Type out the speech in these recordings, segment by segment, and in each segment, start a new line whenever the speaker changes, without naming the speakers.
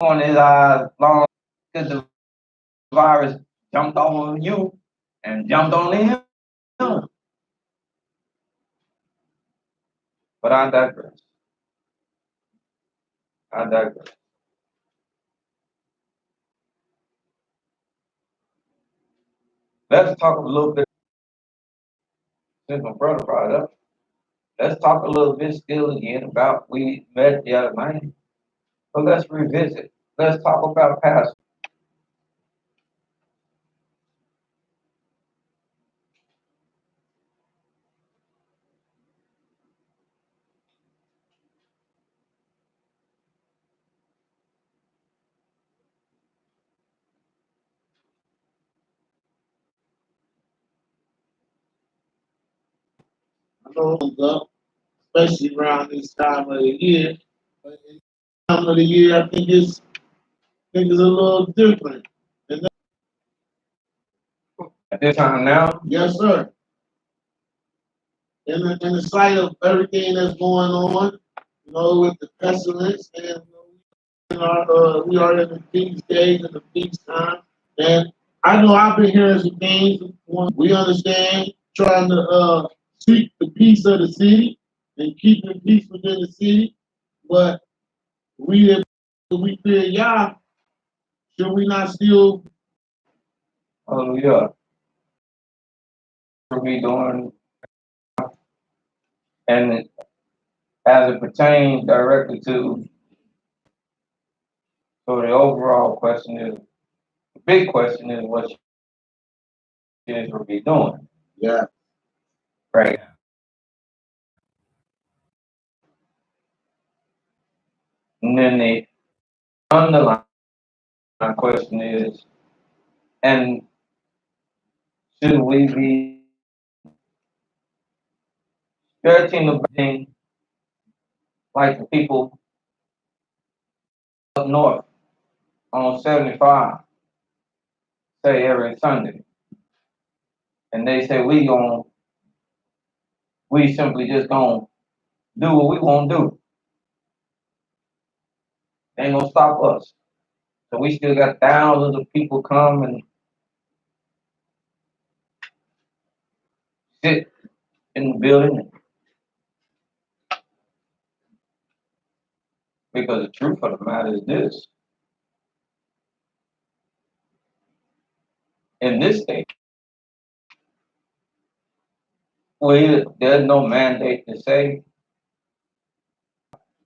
on his eyes long because the virus jumped on you and jumped on him. But I digress. I digress. Let's talk a little bit, since my brother brought it up, let's talk a little bit still again about we met the other night. But let's revisit. Let's talk about past.
Up, especially around this time of the year. But in this time of the year, I think it's a little different. And
At this time now,
yes, sir. In the sight of everything that's going on, with the pestilence, and we are in the feast days and the feast time, and I know I've been hearing some things. We understand trying to seek the peace of the city and keeping peace within the city, but we we fear Yah, should we not still?
hallelujah, for me doing, and as it pertains directly to, so the overall question is, the big question is what Israel be doing,
Yeah.
right? And then the underlying question is, and should we be stretching the thing like the people up north on 75 say every Sunday? And they say we simply just gonna do what we want to do. They ain't gonna stop us. So we still got thousands of people come and sit in the building because the truth of the matter is this. In this state, there's no mandate to say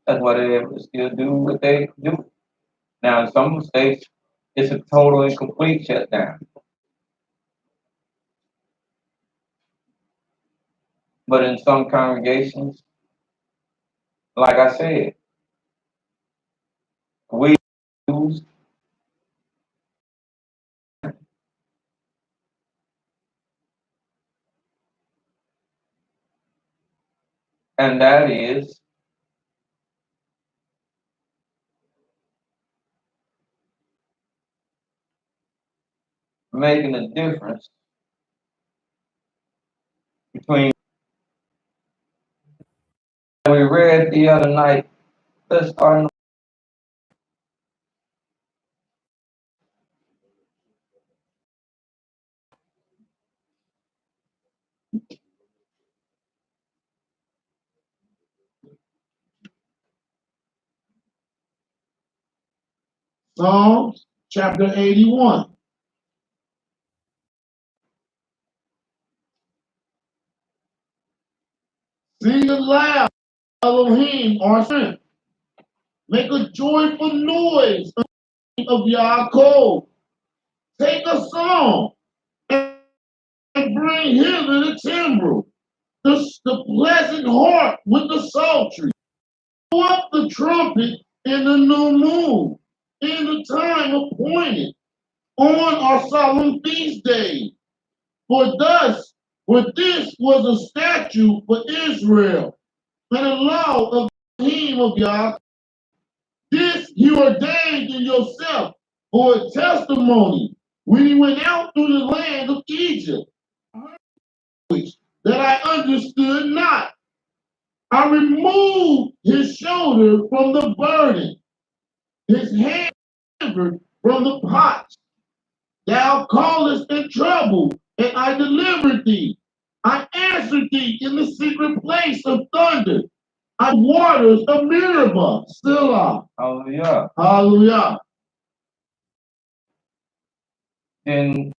that's why they're able to still do what they do. Now in some states it's a total and complete shutdown. But in some congregations, like I said, we use, and that is making a difference between we read the other night. Let's start
Psalms chapter 81. Sing aloud, Elohim, our strength. Make a joyful noise of Yaakov. Take a song and bring hither the timbrel, the pleasant harp with the psaltery. Blow up the trumpet in the new moon, in the time appointed, on our solemn feast day. For this was a statute for Israel, and a law of the Elohim of Yah. This you ordained in yourself for a testimony when you went out through the land of Egypt, that I understood not. I removed his shoulder from the burden, his hand delivered from the pots. Thou callest in trouble, and I delivered thee. I answered thee in the secret place of thunder. I waters of Meribah, Selah.
Hallelujah.
Hallelujah.
And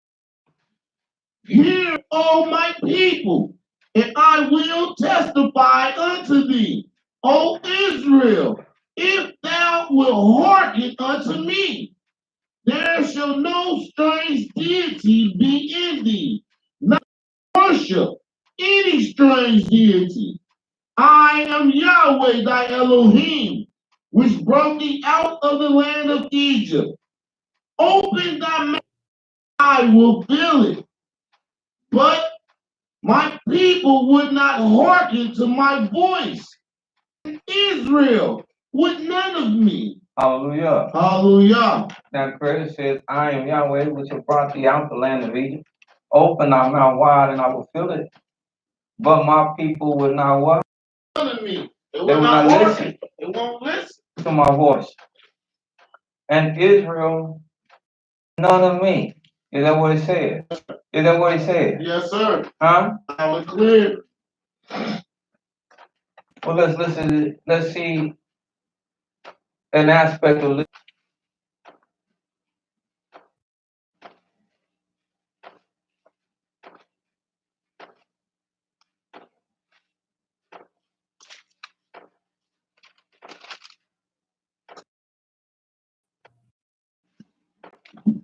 Hear, O my people, and I will testify unto thee, O Israel, if thou wilt hearken unto me. There shall no strange deity be in thee, not worship any strange deity. I am Yahweh thy Elohim, which brought thee out of the land of Egypt. Open thy mouth, I will fill it. But my people would not hearken to my voice. Israel would none of me.
hallelujah.
Hallelujah.
Now, Creator says, I am Yahweh, which have brought thee out the land of Egypt. Open thy mouth wide, and I will fill it. But my people will not what?
None of me. They
They
will
will
not
not
hearken.
listen
They won't listen.
to my voice. And Israel, none of me. Is that what it said? Is that what it said?
Yes, sir.
Huh?
I'm clear.
Well, let's listen. Let's see an aspect of this.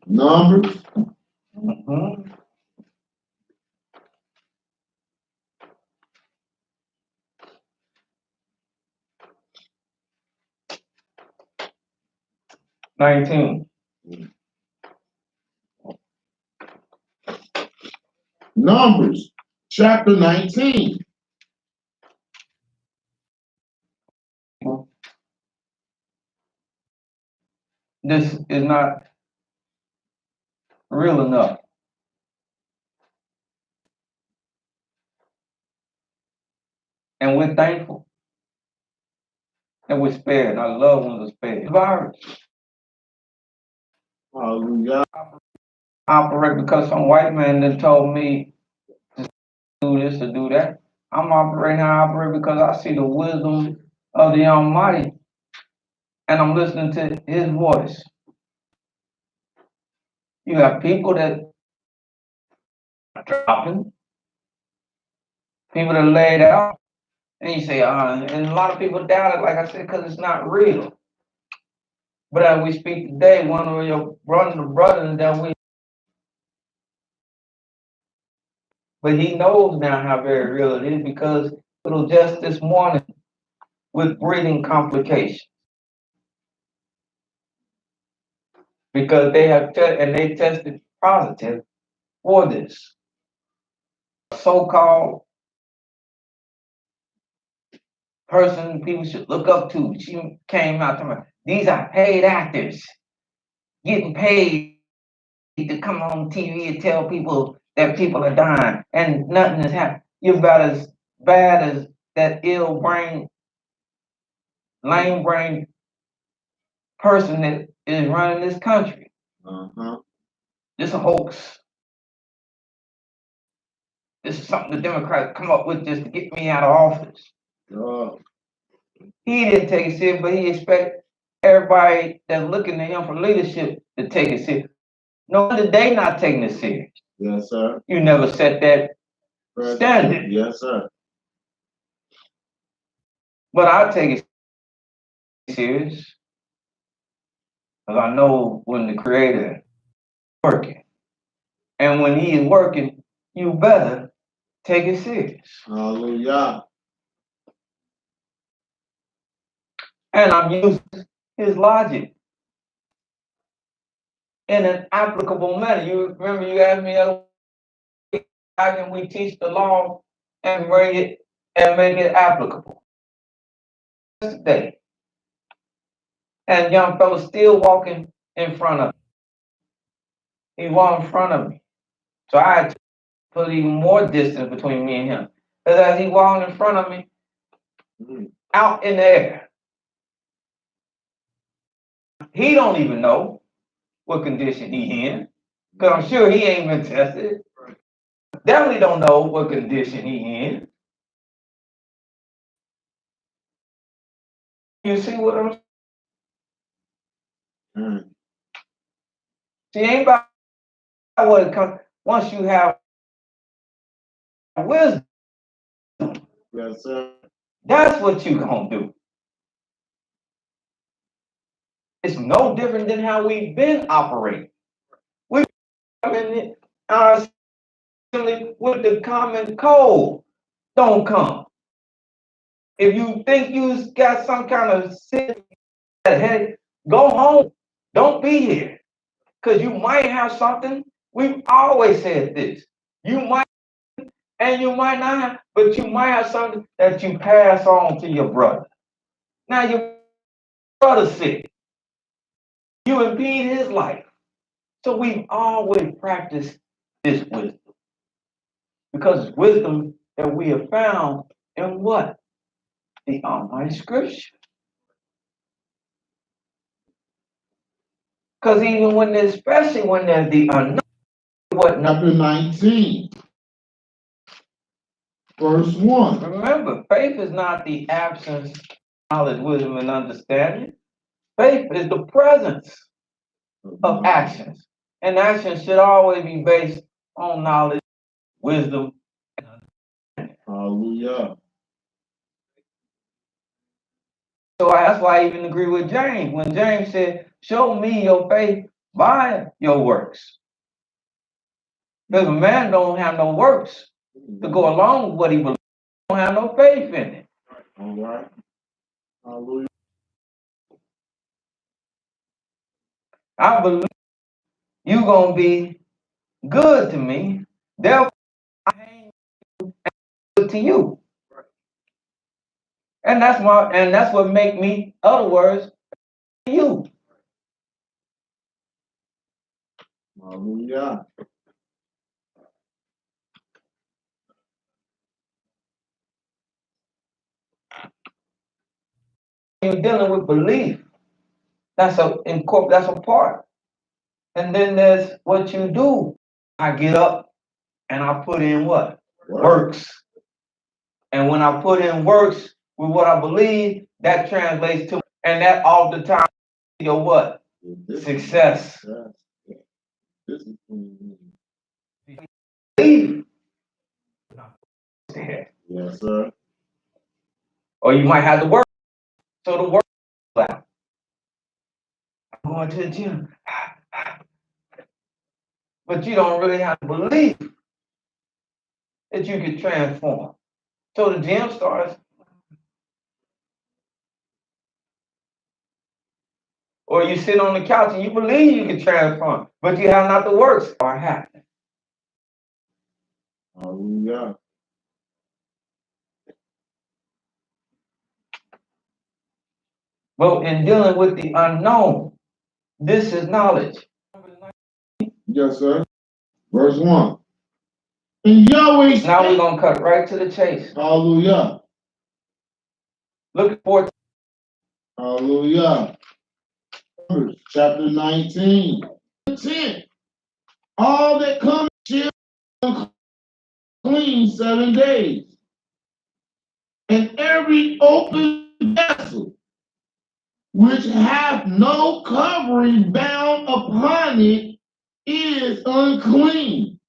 Numbers.
Mhm. 19.
Numbers. Chapter 19.
This is not real enough. And we're thankful that we're spared. Our loved ones are spared. Virus
Hallelujah.
operate because some white man then told me to do this or do that. I'm operating how I operate because I see the wisdom of the Almighty and I'm listening to his voice. You have people that are dropping, people that are laid out, and you say, and a lot of people doubt it, like I said, because it's not real. But as we speak today, one of your brothers that we, but he knows now how very real it is because it was just this morning with breathing complications. Because they have and they tested positive for this so-called person people should look up to. She came out to me. These are paid actors getting paid to come on TV and tell people that people are dying and nothing is happening. You're about as bad as that ill brain, lame brain person that is running this country. This a hoax. This is something the Democrats come up with just to get me out of office. He didn't take it serious, but he expect everybody that's looking to him for leadership to take it serious. No wonder they not taking it serious.
Yes, sir.
You never set that standard.
Yes, sir.
But I take it serious because I know when the Creator is working. And when he is working, you better take it serious.
Hallelujah.
And I'm using his logic in an applicable manner. You remember you asked me the other week, how can we teach the law and bring it and make it applicable? Today. And young fella still walking in front of me. He walked in front of me. So I had to put even more distance between me and him. Because as he walked in front of me, out in the air, he don't even know. what condition he in, because I'm sure he ain't been tested. Definitely don't know what condition he in. You see what I'm
Mm.
See, ain't about what it comes. Once you have wisdom,
Yes, sir.
that's what you gonna do. It's no different than how we've been operating. We come in assembly with the common cold. Don't come. If you think you got some kind of sick headache, go home. Don't be here. Because you might have something. We've always said this. You might and you might not have, but you might have something that you pass on to your brother. Now your brother's sick. You impede his life. So we've always practiced this wisdom. Because it's wisdom that we have found in what? The Almighty Scripture. Because even when there's, especially when there's the unknown, what
Chapter 19, verse 1.
remember, faith is not the absence of knowledge, wisdom, and understanding. Faith is the presence of actions. And actions should always be based on knowledge, wisdom.
Hallelujah.
So that's why I even agree with James. When James said, show me your faith by your works. Because a man don't have no works to go along with what he believes. He don't have no faith in it.
All right. Hallelujah.
I believe you're going to be good to me. Therefore, I ain't good to you. And that's what make me, other words, you.
Hallelujah.
You're dealing with belief. That's a part. And then there's what you do. I get up and I put in what? Works. And when I put in works with what I believe, that translates to, and that all the time, your what? Success. Believe.
Yes, sir.
Or you might have to work. So the work out. I'm going to the gym. But you don't really have to believe that you can transform. So the gym starts. Or you sit on the couch and you believe you can transform, but you have not the works are happening.
Hallelujah.
But in dealing with the unknown, this is knowledge.
Yes, sir. Verse 1. And Yahweh.
Now we're going to cut right to the chase.
Hallelujah.
Look for
Hallelujah. Chapter 19. 10. All that come shall clean 7 days. And every open vessel which hath no covering bound upon it is unclean.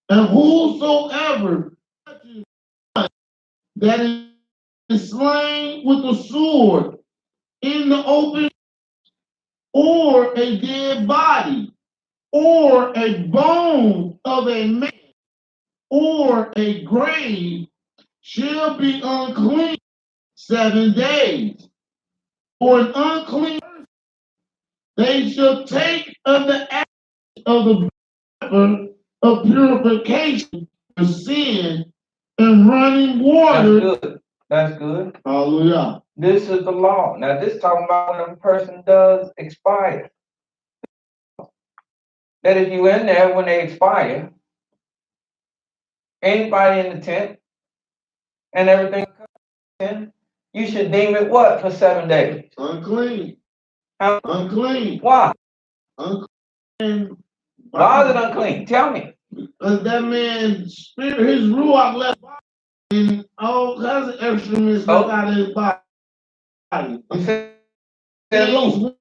And whosoever that is slain with a sword in the open, or a dead body, or a bone of a man, or a grave, shall be unclean 7 days. For an unclean person, they shall take of the act of the river of purification of sin and running water.
That's good. That's good.
Hallelujah.
This is the law. Now this talking about when a person does expire. That if you in there when they expire, anybody in the tent and everything, you should deem it what for 7 days?
Unclean.
How?
Unclean.
Why?
unclean.
Why is it unclean? Tell me.
Because that man's spirit, his ruach left body, and all kinds of excrements left out of his body.
Said
Things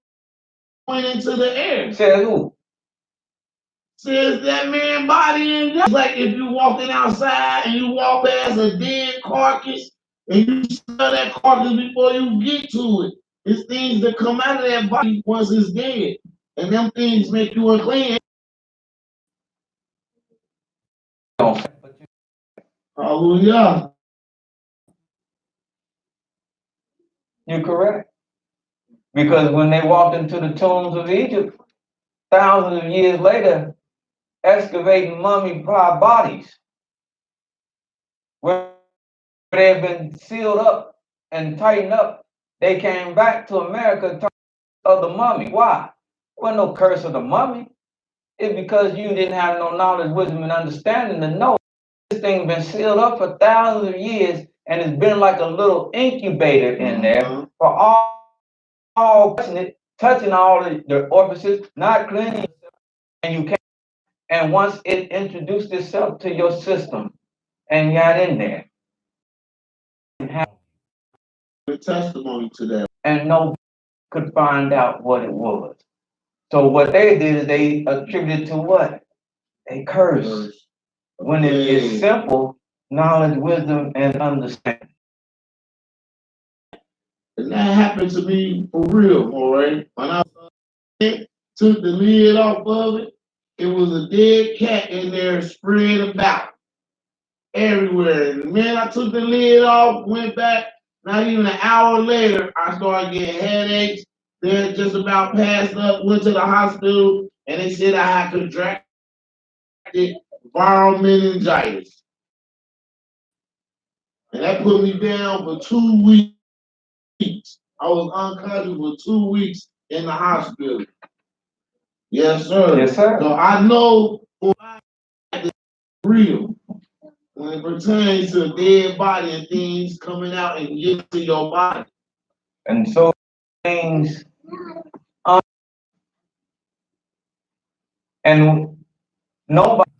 went into the air.
Said who?
Says that man body in there. It's like if you walking outside and you walk past a dead carcass and you smell that carcass before you get to it. It's things that come out of that body once it's dead. And them things make you unclean. Hallelujah.
You're correct. Because when they walked into the tombs of Egypt, thousands of years later, excavating mummified bodies, where they had been sealed up and tightened up, they came back to America of the mummy. Why? Well, no curse of the mummy. It's because you didn't have no knowledge, wisdom, and understanding to know this thing's been sealed up for thousands of years, and it's been like a little incubator in there for all touching all the orifices, not cleaning, and you can't. And once it introduced itself to your system and got in there,
The testimony to that.
and nobody could find out what it was. So what they did is they attributed to what? A curse. When it is simple knowledge, wisdom, and understanding.
And that happened to me for real, all right? When I took the lid off of it, it was a dead cat in there spread about everywhere. And man, I took the lid off, went back, not even an hour later, I started getting headaches. Then just about passed up, went to the hospital, and they said I had contracted viral meningitis. And that put me down for 2 weeks. I was unconscious for 2 weeks in the hospital. Yes, sir.
Yes, sir.
So I know it's real when it pertains to a dead body and things coming out and getting to your body.
And so things, and nobody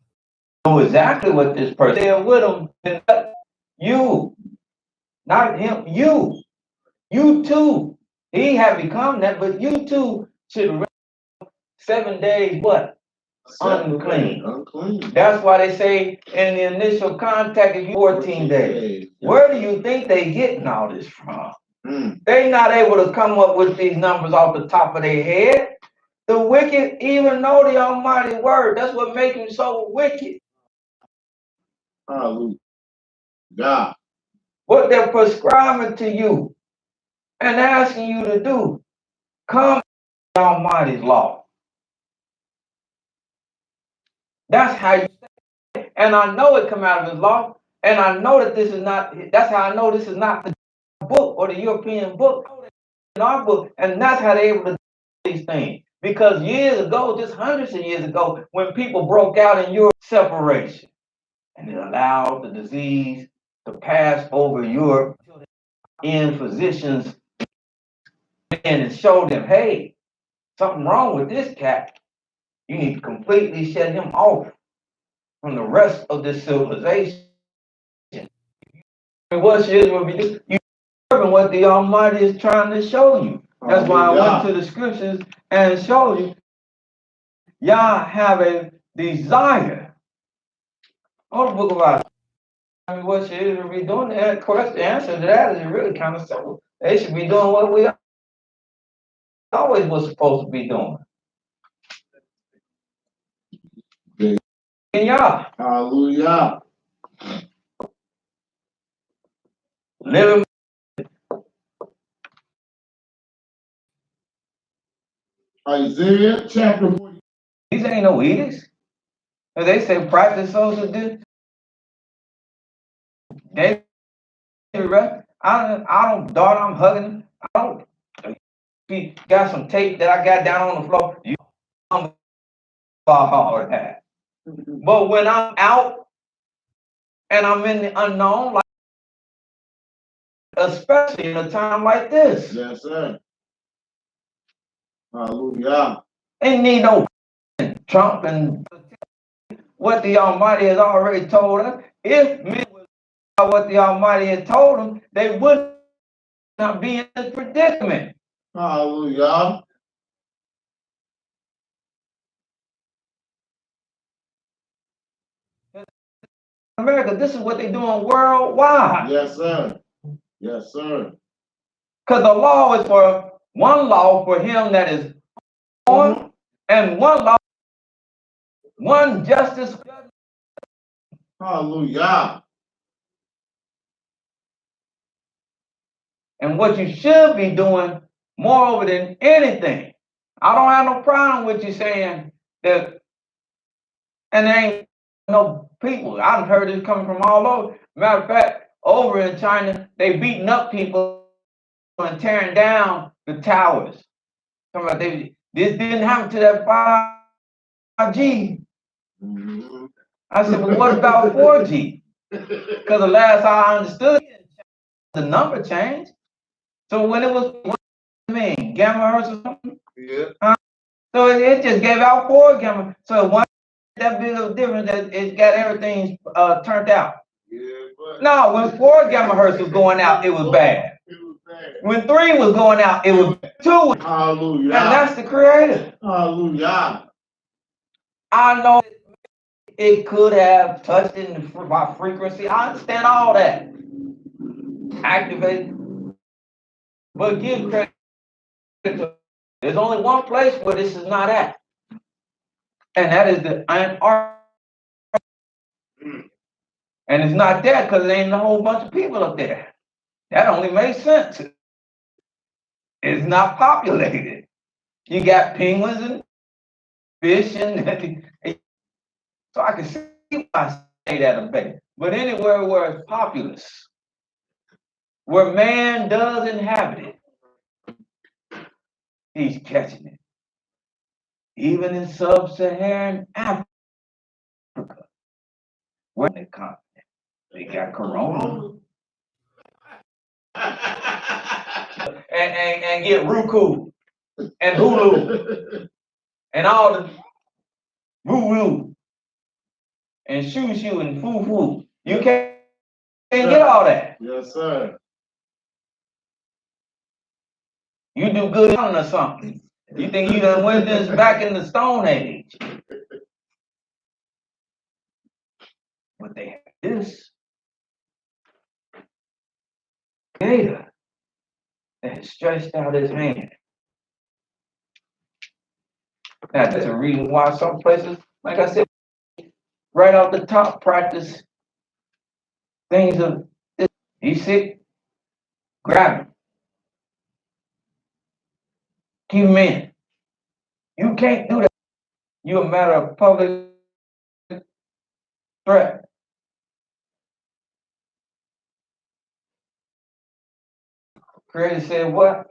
knew exactly what this person did with him. You, not him, you too. He had become that, but you too should 7 days what? Unclean.
Unclean.
That's why they say in the initial contact, it's 14 days. Where do you think they getting all this from? They not able to come up with these numbers off the top of their head. The wicked even know the almighty word. That's what makes them so wicked.
Hallelujah. God.
What they're prescribing to you and asking you to do, come to the almighty's law. That's how you say it. And I know it come out of his law. And I know that this is not, that's how I know this is not the book or the European book. In our book, and that's how they're able to do these things. Because years ago, just hundreds of years ago, when people broke out in Europe, separation, and it allowed the disease to pass over Europe, and physicians and showed them, hey, something wrong with this cat. You need to completely shut him off from the rest of this civilization. And what you will be you observing what the Almighty is trying to show you. That's why I went to the scriptures and showed you. Y'all have a desire. Oh, the book about what should be doing. The question, the answer to that is really kind of simple. They should be doing what we always was supposed to be doing. And y'all.
Hallelujah.
Living.
Isaiah chapter 40.
These ain't no edicts. They say practice social distance. They I don't daughter, I'm hugging them. I don't got some tape that I got down on the floor. You all that. But when I'm out and I'm in the unknown, like especially in a time like this.
Yes, sir. Hallelujah.
Ain't need no Trump and what the Almighty has already told us. If men would follow what the Almighty had told them, they would not be in this predicament.
Hallelujah.
America, this is what they're doing worldwide.
Yes, sir. Yes, sir.
Because the law is for one law for him that is born, and one law, one justice.
Hallelujah.
And what you should be doing, moreover than anything, I don't have no problem with you saying that, and there ain't no people. I've heard this coming from all over. Matter of fact, over in China, they beating up people and tearing down the towers. Talking about this didn't happen to that 5G.
Mm-hmm.
I said, but what about 4G? Because the last I understood, the number changed. So when it was, what do you mean, gamma hertz or something?
Yeah.
So it just gave out 4 gamma. So one that big of a difference that it got everything turned out.
Yeah, but
No, when 4 gamma hertz was going out, it was bad.
it was bad.
When 3 was going out, it was 2.
Hallelujah.
And that's the creator.
Hallelujah.
I know it could have touched it by frequency. I understand all that. Activate. But give credit to, there's only one place where this is not at. And that is the Antarctica. And it's not there because there ain't a whole bunch of people up there. That only makes sense. It's not populated. You got penguins and fish and so I can see why I say that a bit. But anywhere where it's populous, where man does inhabit it, he's catching it. Even in sub-Saharan Africa, where they come, they got corona. And get Roku and Hulu and all the woo-woo and shoo-shoo and foo-foo. You can't get all that.
Yes, sir.
You do good or something. You think you done went this back in the Stone Age. But they have this data that has stretched out his hand. Now, that's a reason why some places, like I said, right off the top, practice things of this. He's sick, grab him. Keep him in. You can't do that. You're a matter of public threat. Creator said what?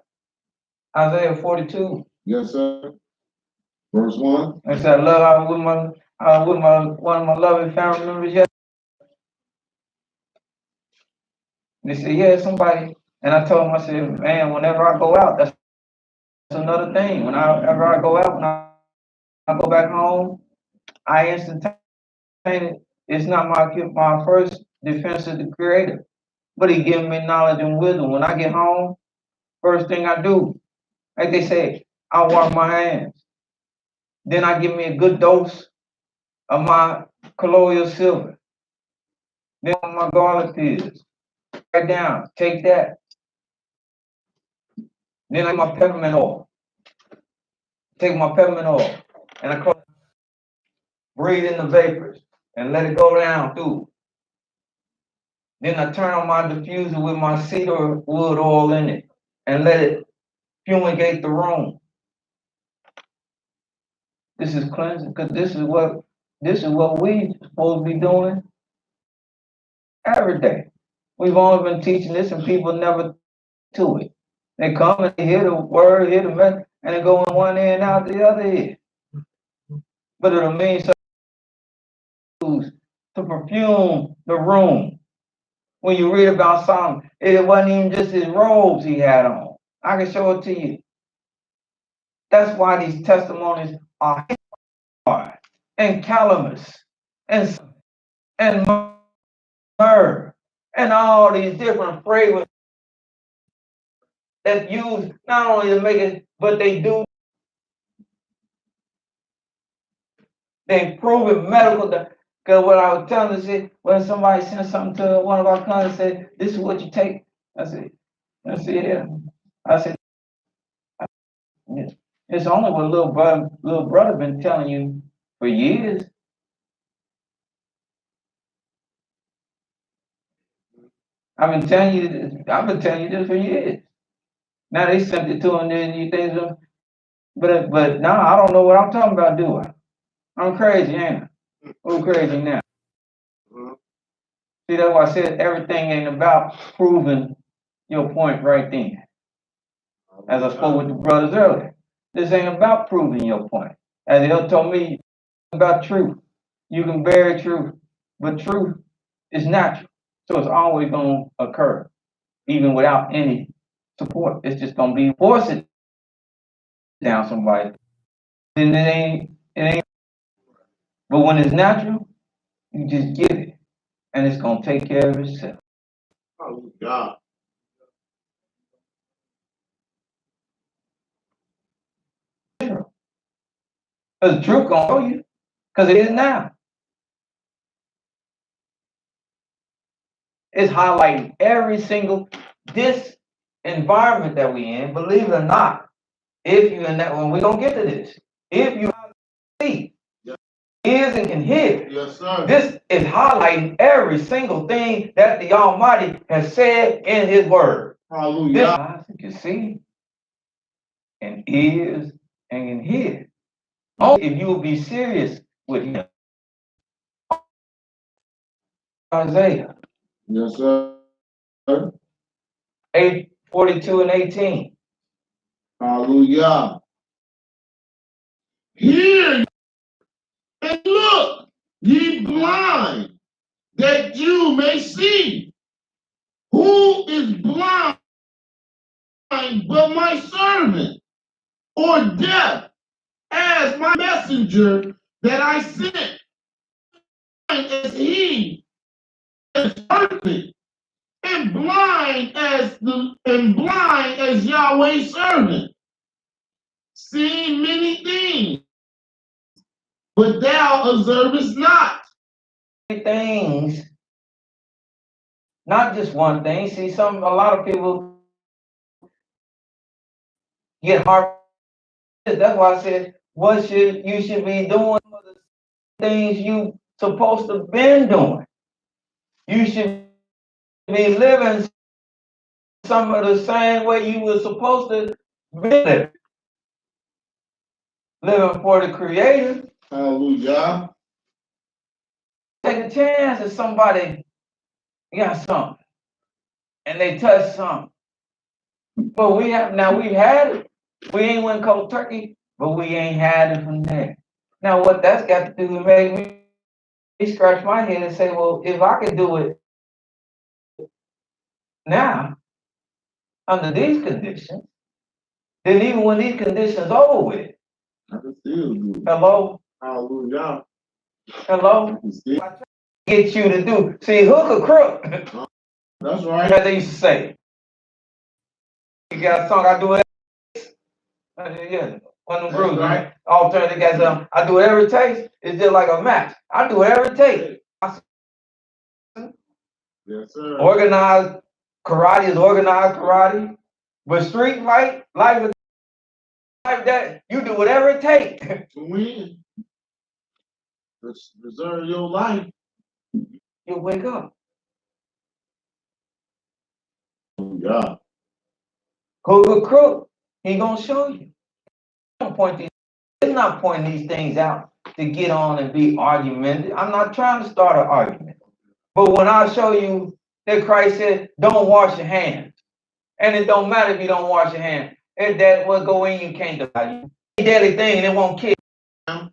Isaiah 42.
Yes, sir. Verse 1.
I said, love with my one of my loving family members. Yes. They said, yeah, somebody. And I told him, I said, man, whenever I go out, that's another thing. Whenever I go out, when I go back home, I instantaneously, it's not my first defense of the Creator, but He gives me knowledge and wisdom. When I get home, first thing I do, like they say, I wash my hands. Then I give me a good dose of my colloidal silver. Then my garlic pills. Write down, take that. Then I my peppermint oil. Take my peppermint oil and I breathe in the vapors and let it go down through. Then I turn on my diffuser with my cedar wood oil in it and let it fumigate the room. This is cleansing because this is what we supposed to be doing every day. We've only been teaching this and people never to it. They come and they hear the word, hear the message, and they go in one ear and out the other ear. But it'll mean something to perfume the room. When you read about Solomon, it wasn't even just his robes he had on. I can show it to you. That's why these testimonies are hard and calamus and myrrh and all these different fragrances that use not only to make it, but they prove it medical. Because what I was telling you, when somebody sent something to one of our clients, said, "This is what you take." I said, yeah. I said, yeah. It's only what little brother been telling you for years. I've been telling you this for years. Now they sent it to him, and you think so, but now I don't know what I'm talking about, do I? I'm crazy, ain't I? Who's crazy now? See, that's why I said everything ain't about proving your point right then. As I spoke with the brothers earlier, this ain't about proving your point. As he told me about truth, you can bear truth, but truth is natural, so it's always gonna occur, even without any support. It's just gonna be forcing down somebody. Then it ain't. But when it's natural, you just get it, and it's gonna take care of itself.
Oh God.
Because the truth gonna show you, because it is now. It's highlighting every single this environment that we in. Believe it or not, if you in that, when we gonna get to this, if you see, ears and can hear,
Yes, sir.
this is highlighting every single thing that the Almighty has said in His Word.
Hallelujah.
This eyes can see, and ears and can hear. Only if you will be serious with Him. Isaiah.
Yes, sir.
8:42 and 18.
Hallelujah. Hear and look, ye blind, that you may see. Who is blind but my servant, or deaf as my messenger that I sent? Blind as he is perfect, and blind as Yahweh's servant, seeing many things, but thou observest not.
Things, not just one thing. See, a lot of people get hard. That's why I said, what you should be doing the things you supposed to been doing. You should be living some of the same way you were supposed to be living for the Creator.
Hallelujah.
Take a chance if somebody got something and they touch something. But we've had it. We ain't went cold turkey, but we ain't had it from there. Now what that's got to do is make me scratch my head and say, well, if I can do it now under these conditions, then even when these conditions over with,
I can still do it.
hello,
Hallelujah.
hello, get you to do. See, hook or crook.
That's right.
As they used to say. You got a song, I do it. Yeah, one of them groups, right? Alternative got some. I do whatever it takes. It's just like a match. I do whatever it takes.
Yes, sir.
Organized karate is organized karate, but street fight, life like that, you do whatever it takes.
To win. Preserve your life.
You'll wake up.
Yeah.
Hook or crook, he gonna show you. He's not pointing these things out to get on and be argumentative. I'm not trying to start an argument. But when I show you that Christ said, don't wash your hands. And it don't matter if you don't wash your hands. If that will go in, you can't divide you. It's a deadly thing and it won't kill you.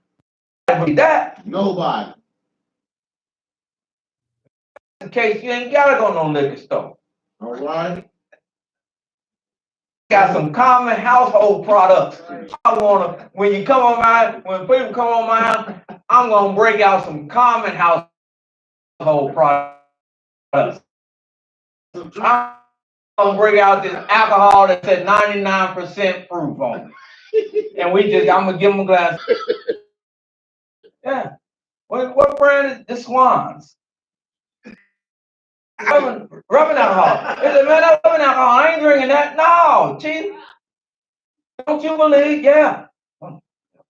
That
Nobody.
in case you ain't gotta go no liquor store.
All right.
got some common household products. I wanna, when you come on my, when people come on my house, I'm gonna break out some common household products. I'm gonna bring out this alcohol that said 99% proof on it. And I'm gonna give them a glass. Yeah. What brand is the Swans? Rubbing alcohol. They said, man, that's rubbing alcohol. I ain't drinking that. No, chief. Don't you believe? Yeah.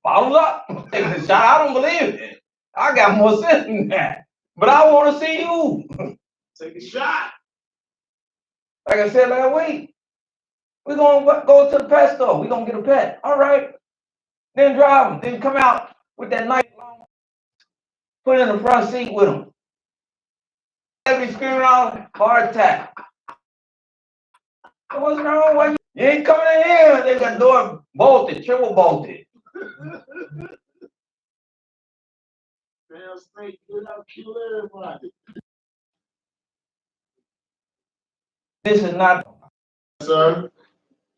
Bottles up. Take a shot. I don't believe it. I got more sense than that. But I want to see you.
Take a shot.
Like I said last week, we're going to go to the pet store. We're going to get a pet. All right. Then drive them. Then come out with that nice long, put it in the front seat with them. Every screaming out, heart attack. What's wrong with you? You ain't coming in here. They got the door bolted, triple bolted.
Damn snake, get out, kill everybody.
This is not,
sir.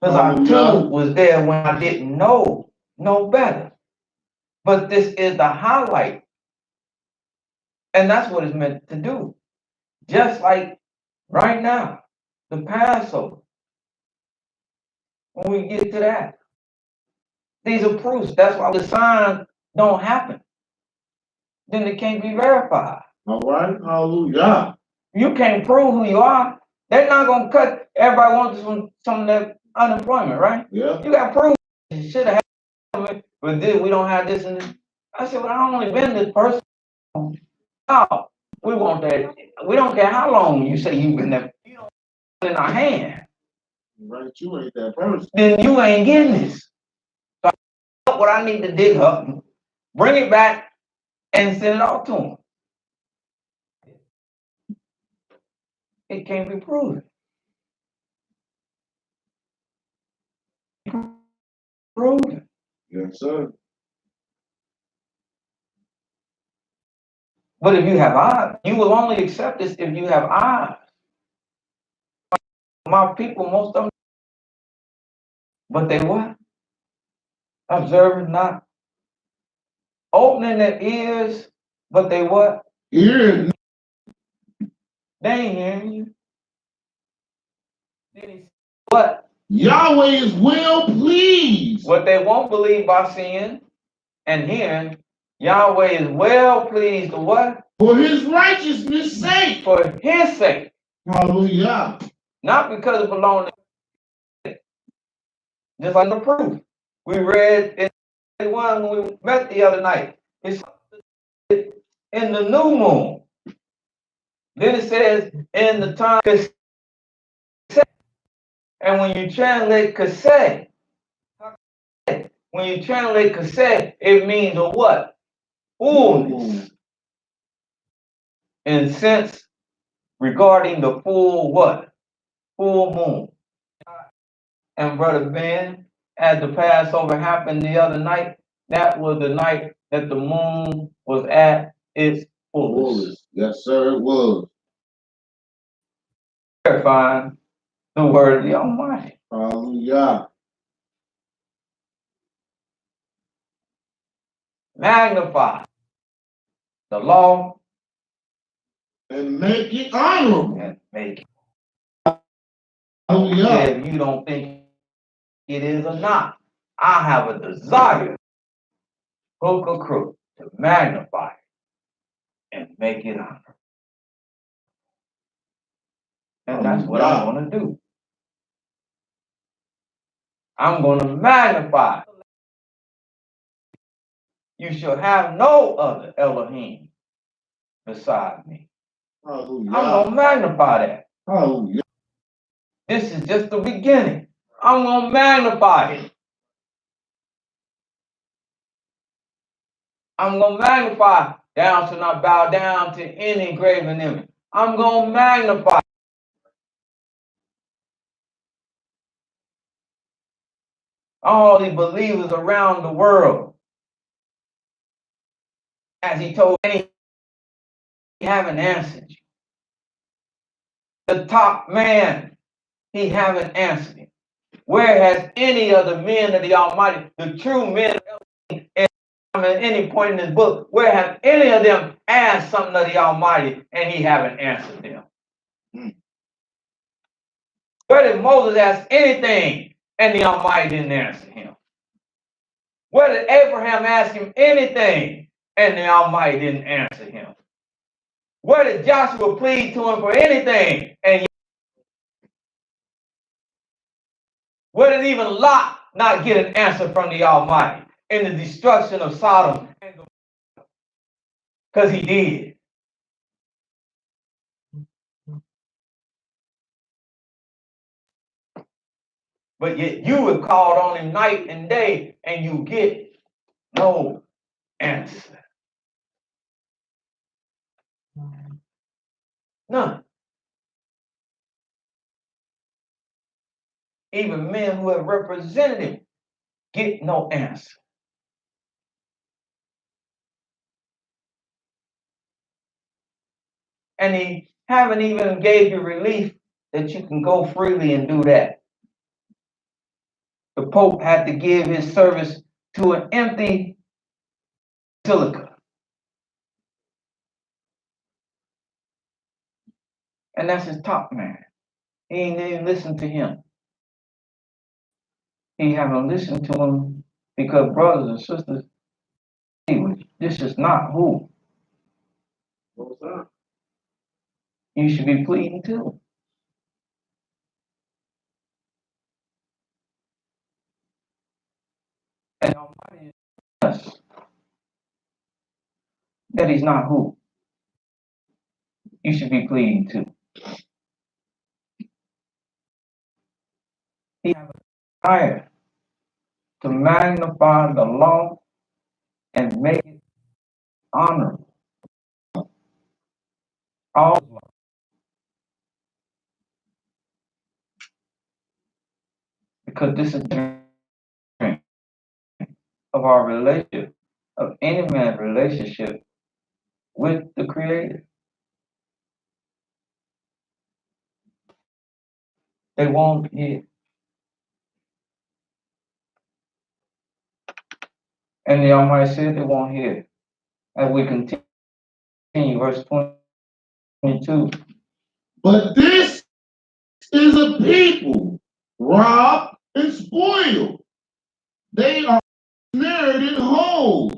because I too was there when I didn't know no better. But this is the highlight. And that's what it's meant to do. Just like right now, the Passover. When we get to that, these are proofs. That's why the signs don't happen. Then they can't be verified.
All right, hallelujah.
You can't prove who you are. They're not gonna cut. Everybody wants some of that unemployment, right?
Yeah.
You got proof. You should have had it, but then we don't have this and this. I said, well, I only been this person. No, we want that. We don't care how long you say you've been there. You don't have it in our hand.
Right, you ain't that person.
Then you ain't getting this. So what I need to dig up, bring it back, and send it off to them. It can't be proven. Proven.
Yes, sir.
But if you have eyes, you will only accept this if you have eyes. My people, most of them, but they what? Observing not. Opening their ears, but they what?
Ears.
They ain't hearing you. Then he said, what?
Yahweh is well pleased.
What they won't believe by seeing and hearing, Yahweh is well pleased to what?
For his righteousness' sake.
For his sake.
Hallelujah.
Not because it belongs to him. Just like the proof. We read in one when we met the other night. It's in the new moon. Then it says in the time. And when you translate kaseh, it means a what? Fullness. In sense regarding the full what? Full moon. And Brother Ben, as the Passover happened the other night, that was the night that the moon was at its fullest.
Yes, sir, it was.
Verifying the word of the Almighty.
Hallelujah.
Magnify the law
and make it honorable.
and make it.
Hallelujah.
If you don't think it is or not, I have a desire, hook or crook, to magnify it and make it honorable. And that's what I want to do. I'm going to magnify. You shall have no other Elohim beside me.
Hallelujah.
I'm going to magnify that.
Hallelujah.
This is just the beginning. I'm going to magnify it. I'm going to magnify. Thou shalt not bow down to any graven image. I'm going to magnify. All the believers around the world. As he told me, he haven't answered you. The top man, he haven't answered him. Where has any of the men of the Almighty, the true men of at any point in this book, where have any of them asked something of the Almighty and he haven't answered them? Where did Moses ask anything and the Almighty didn't answer him? Where did Abraham ask him anything and the Almighty didn't answer him? Where did Joshua plead to him for anything and where did even Lot not get an answer from the Almighty in the destruction of Sodom? Because he did. But yet you have called on him night and day and you get no answer. None. Even men who have represented him get no answer. And he haven't even gave you relief that you can go freely and do that. The Pope had to give his service to an empty basilica. And that's his top man. He ain't even listened to him. He haven't listened to him because, brothers and sisters, this is not who you should be pleading to. And Almighty us that he's not who you should be pleading to. He has a desire to magnify the law and make it honorable. All law. Because this is the strength of our relationship, of any man's relationship with the Creator. They won't hear. And the Almighty said they won't hear. As we continue, verse 22.
But this is a people robbed and spoiled. They are snared in holes,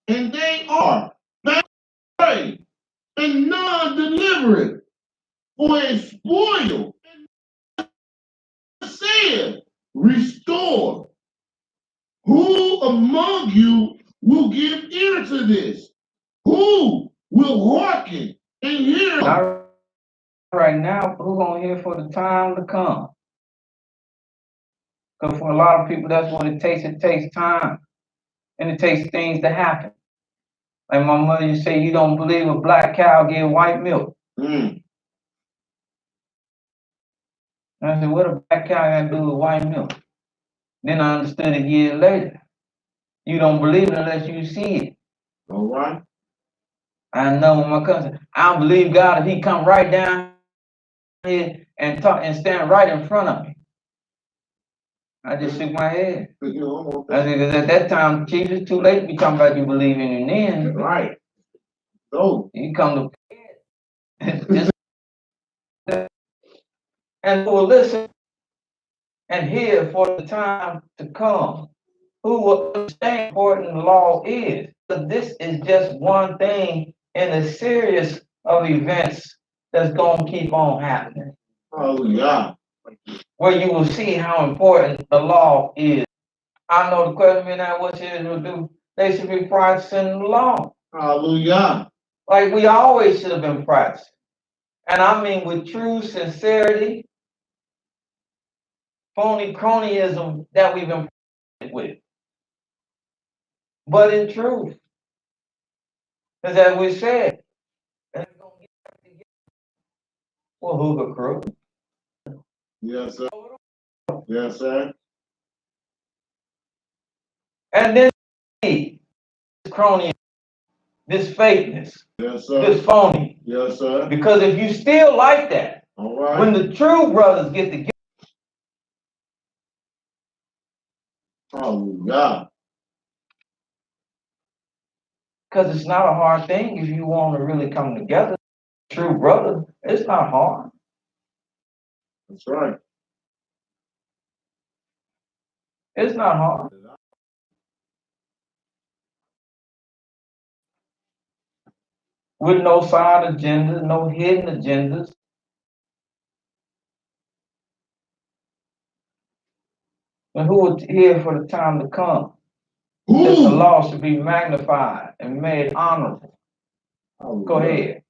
and they are afraid, and none delivereth. For a spoil and said, restore. Who among you will give ear to this? Who will hearken and hear?
Not right now, but who's gonna hear for the time to come? Because for a lot of people, that's what it takes. It takes time. And it takes things to happen. Like my mother used to say, you don't believe a black cow give white milk. And I said, what a black cow got to do with white milk? Then I understood it years later. You don't believe it unless you see it.
All right.
I know my cousin, I don't believe God if he come right down here and talk and stand right in front of me. I just shook my head. I said, because at that time, Chief, it's too late to be talking about you believing in then.
Right. So
you come to just and who will listen and hear for the time to come, who will understand how important the law is. But this is just one thing in a series of events that's going to keep on happening.
Oh, yeah.
Where you will see how important the law is. I know the question now, what should Israel do? They should be practicing the law.
Hallelujah.
Like we always should have been practicing. And I mean with true sincerity, phony cronyism that we've been with. But in truth. Because as we said, well, who the crew?
Yes, sir. Yes, sir.
And then this crony, this fakeness,
yes, sir.
this phony.
Yes, sir.
Because if you still like that,
all right,
when the true brothers get together,
Hallelujah.
Because it's not a hard thing if you want to really come together. True brother, it's not hard.
That's right.
It's not hard. With no side agendas, no hidden agendas. And who is here for the time to come? That the law should be magnified and made honorable. Go ahead.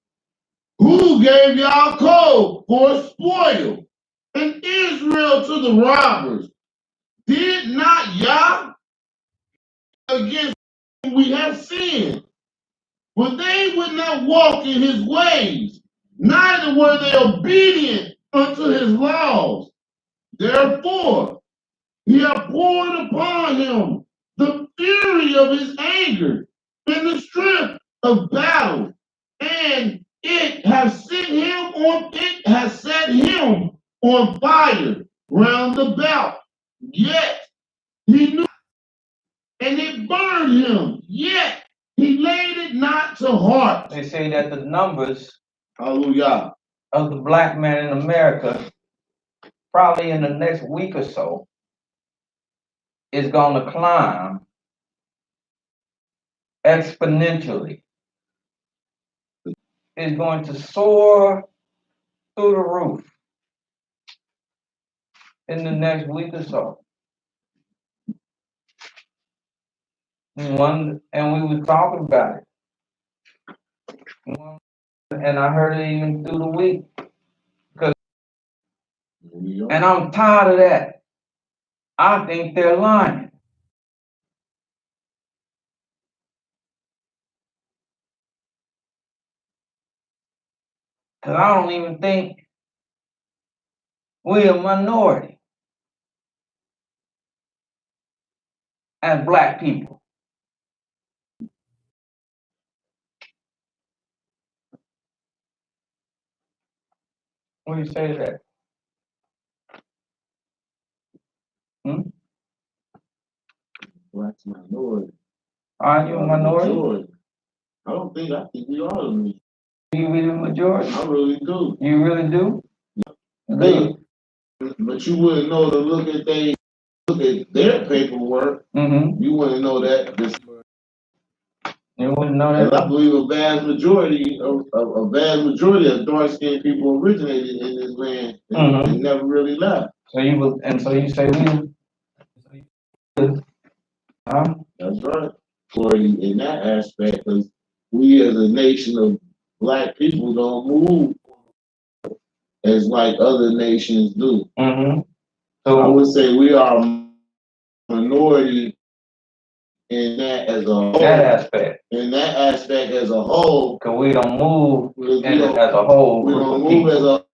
Who gave Yaakov for a spoil and Israel to the robbers? Did not Yah against whom we have sinned? For they would not walk in his ways, neither were they obedient unto his laws. Therefore, he hath poured upon him the fury of his anger and the strength of battle, and it has set him on fire round about. Yet he knew, and it burned him. Yet he laid it not to heart.
They say that the numbers
Hallelujah.
of the black man in America, probably in the next week or so, is going to climb exponentially. It's going to soar through the roof in the next week or so. And we were talking about it. And I heard it even through the week. And I'm tired of that. I think they're lying. Because I don't even think we're a minority as black people. What do you say to that?
Black's minority.
Are you a minority?
Majority. I think we are the majority.
You really the majority?
I really do.
You really do?
They, but you wouldn't know to look at their paperwork.
Mm-hmm.
You wouldn't know that.
You wouldn't know that.
I believe a vast majority of dark skinned people originated in this land and never really left.
So you say we. Huh?
That's right. For in that aspect, because we as a nation of black people don't move as like other nations do.
Mm-hmm.
So I would say we are a minority in that as a whole. In that aspect as a whole.
Because we don't move as a whole.
We don't move as a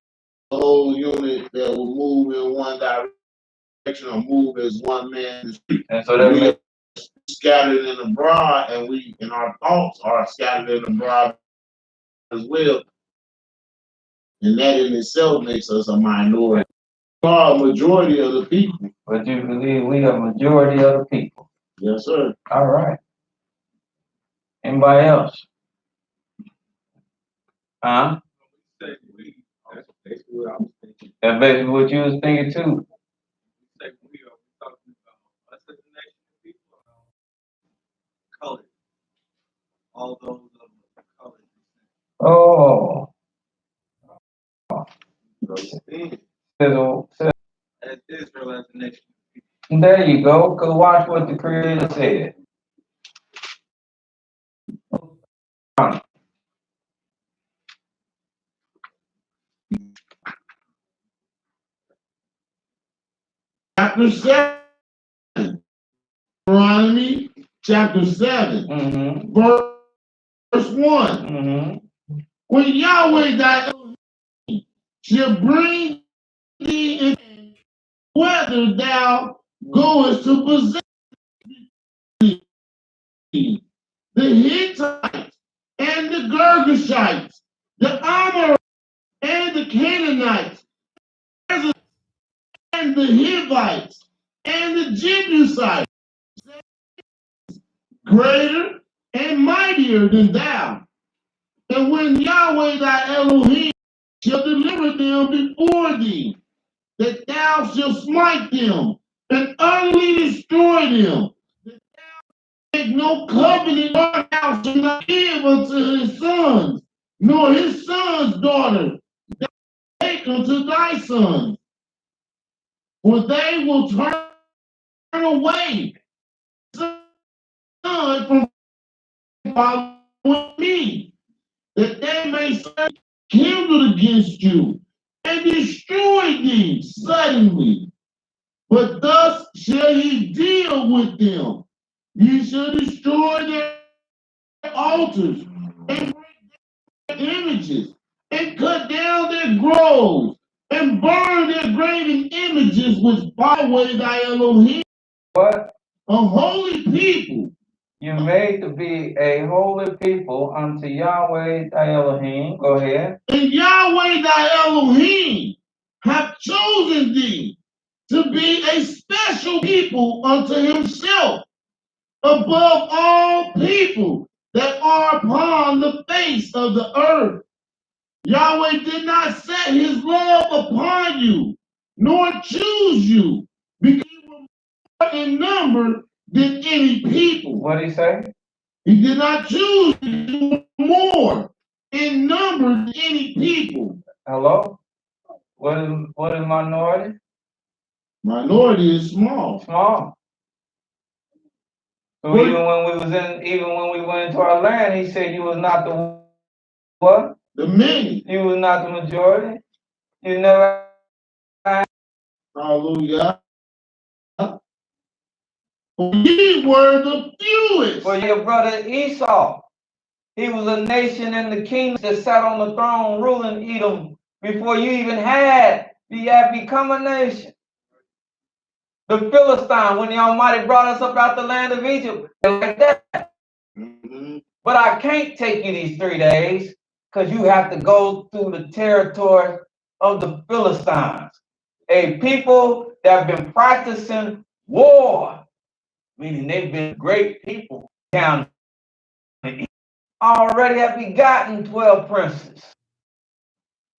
whole unit that will move in one direction or move as one man.
And so that
we scattered in abroad, and our thoughts are scattered in abroad as well. And that in itself makes us a minority. We are a majority of the people.
But you believe we are a majority of the people?
Yes, sir.
All right. Anybody else? Huh? That's basically what I was thinking. That's basically what you was thinking too. We are talking about us as a nation of people, colored. All those of color. Oh. As Israel as a nation. There you go. Cause watch what the Creator said.
Chapter 7. Deuteronomy chapter 7. Verse 1. When Yahweh thy Elohim shall bring thee in, whether thou goest to possess the Hittites and the Girgashites, the Amorites and the Canaanites, and the Hivites and the Jebusites, greater and mightier than thou. And when Yahweh thy Elohim shall deliver them before thee, that thou shalt smite them and utterly destroy them, make no covenant or thou shalt not give unto his sons, nor his sons' daughters, take unto thy sons, for they will turn away son from following me, that they may kindle against you and destroy thee suddenly. But thus shall he deal with them. Ye shall destroy their altars and break their images and cut down their groves and burn their graven images which by way thy Elohim,
What?
a holy people.
You made to be a holy people unto Yahweh thy Elohim. Go ahead.
And Yahweh thy Elohim hath chosen thee to be a special people unto himself above all people that are upon the face of the earth. Yahweh did not set his love upon you, nor choose you, because you were more in number than any people.
What did he say?
He did not choose you more in number than any people.
Hello? What is minority?
Minority is small.
Small. So
What?
even when we went into our land, he said you was not the what?
The many.
You was not the majority. You never.
Hallelujah. We were the fewest.
For your brother Esau, he was a nation in the kingdom that sat on the throne ruling Edom before you even had become a nation. The Philistine, when the Almighty brought us up out the land of Egypt, like that. Mm-hmm. But I can't take you these 3 days because you have to go through the territory of the Philistines, a people that have been practicing war, meaning they've been great people down there. Already have begotten 12 princes.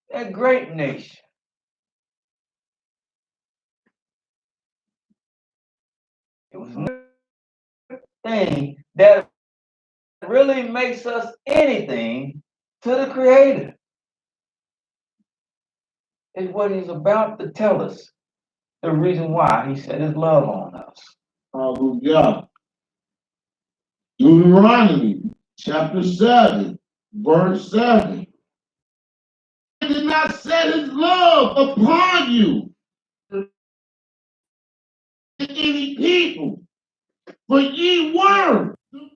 They're a great nation. It was a thing that really makes us anything to the Creator. Is what he's about to tell us. The reason why he set his love on us.
Hallelujah. Deuteronomy chapter 7, verse 7. He did not set his love upon you, any people, for ye were the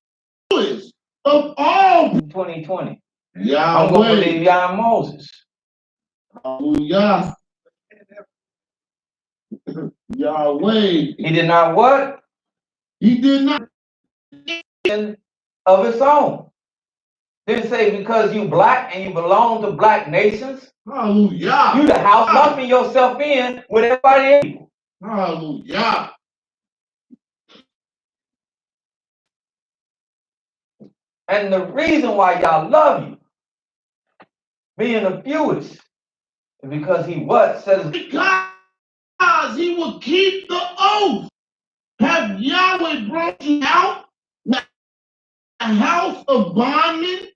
fewest of all.
2020.
Yahweh.
I'm going to believe Yah and Moses.
Hallelujah. Yahweh.
He did not what?
He did not.
Of his own. Didn't say because you black and you belong to black nations.
Hallelujah.
You the house lumping yourself in with everybody else.
Hallelujah.
And the reason why y'all love you, being the fewest, is because he what? Says
because he will keep the oath. Have Yahweh brought you out the house of bondmen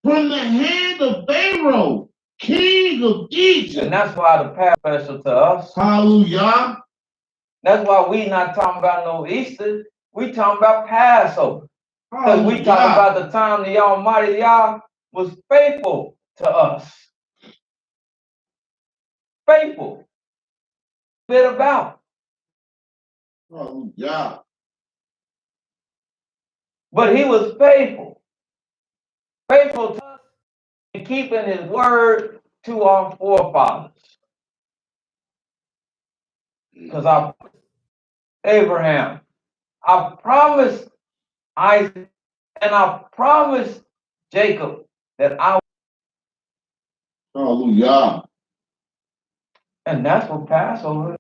from the hand of Pharaoh, king of Egypt.
And that's why the past special to us.
Hallelujah.
That's why we not talking about no Easter. We talking about Passover. Because we talking about the time the Almighty Yah was faithful to us. Faithful. Bit about.
Hallelujah.
But he was faithful. Faithful to us in keeping his word to our forefathers. Because I Abraham, I promised Isaac, and I promised Jacob that I.
Hallelujah.
And that's what Passover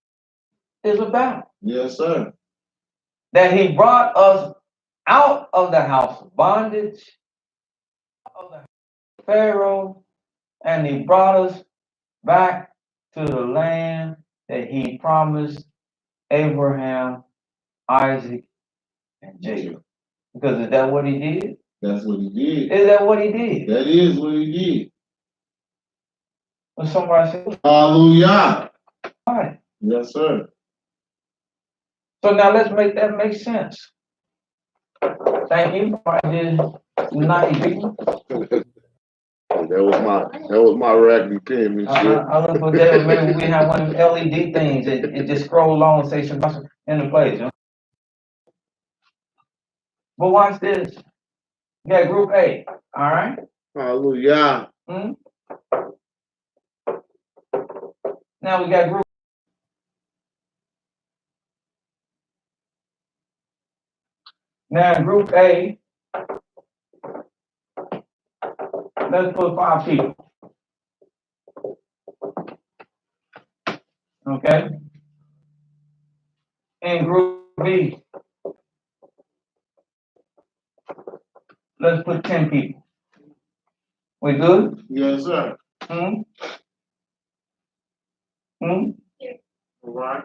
is about.
Yes, sir.
That he brought us out of the house of bondage, out of the house of Pharaoh, and he brought us back to the land that he promised Abraham, Isaac, and Jacob. Because is that what he did?
That's what he did.
Is that what he did?
That is what he did.
When somebody said,
Hallelujah.
right.
Yes, sir.
So now let's make that make sense. Thank you. I did 90 people.
That was my raggedy penmanship.
I look for that. Maybe we have one of them LED things that it just scroll along and say some in the place. You know? But watch this. You got group A. All right.
Hallelujah.
Hmm? Now we got group. Now in group A, let's put 5 people. Okay. In group B, let's put 10 people. We good?
Yes, sir.
Hmm?
All right.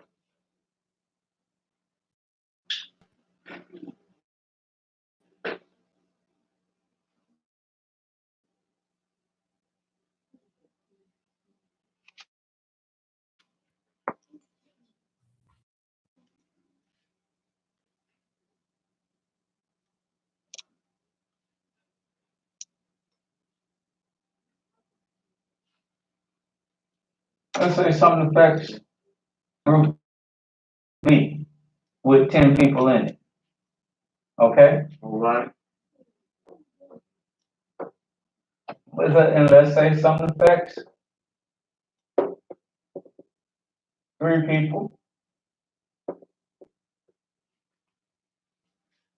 Let's say something affects group B with 10 people in it. Okay?
All right.
And let's say something affects 3 people.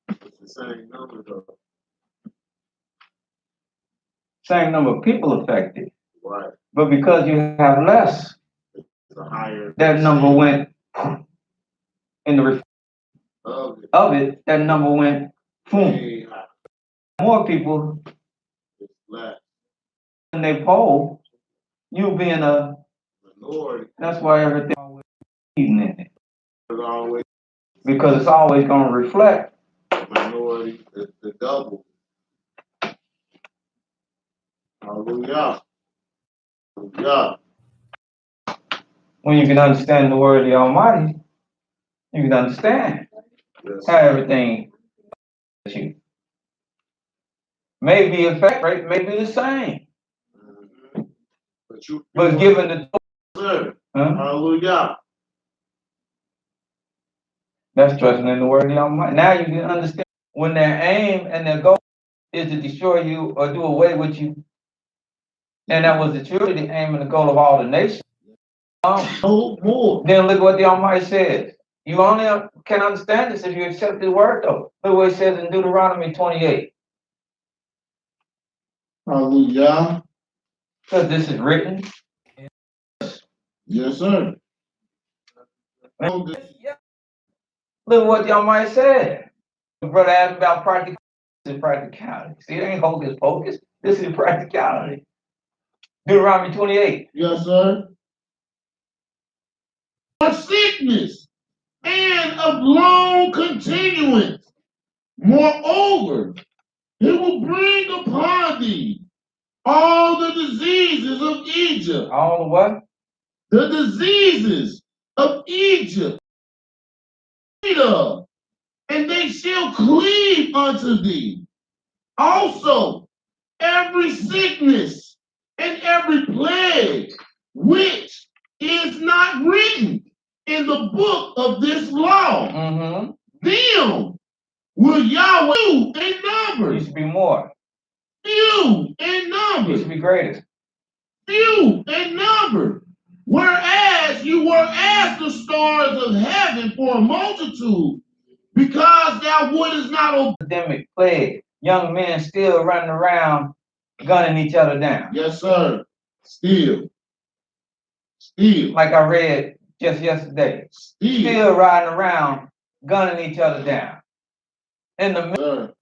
It's the same number, though.
Same number of people affected.
Right.
But because you have less,
It's a higher.
that number went in the
Of
it, that number went boom.
way high.
More people
It's less.
in they poll, you being a
Minority.
that's why everything always eating in it.
It's always
Because it's always gonna reflect
minority. It's the double. Hallelujah. Hallelujah.
when you can understand the word of the Almighty, you can understand
Yes.
how everything you may be effect rate may be the same.
Mm-hmm.
But given the
sir.
huh?
Hallelujah.
That's trusting in the word of the Almighty. Now you can understand when their aim and their goal is to destroy you or do away with you. And that was the truly the aim and the goal of all the nations.
No more.
Then look what the Almighty says. You only can understand this if you accept the word, though. Look what it says in Deuteronomy 28.
Hallelujah.
Because this is written.
Yes, sir.
Look what the Almighty said. The brother asked about practicality. See, it ain't hocus pocus. This is practicality. Deuteronomy 28.
Yes, sir. For sickness and of long continuance. Moreover, he will bring upon thee all the diseases of Egypt.
All the what?
The diseases of Egypt. And they shall cleave unto thee. Also, every sickness and every plague which is not written in the book of this law, them will Yahweh few in numbers.
Used to be more.
Few in numbers.
Used to be greater.
Few in number. Whereas you were as the stars of heaven for a multitude, because thou wouldest not
Epidemic, plague, young men still running around gunning each other down.
Yes, sir. Still.
Like I read just yesterday. Still riding around gunning each other down. in the midst
Sir.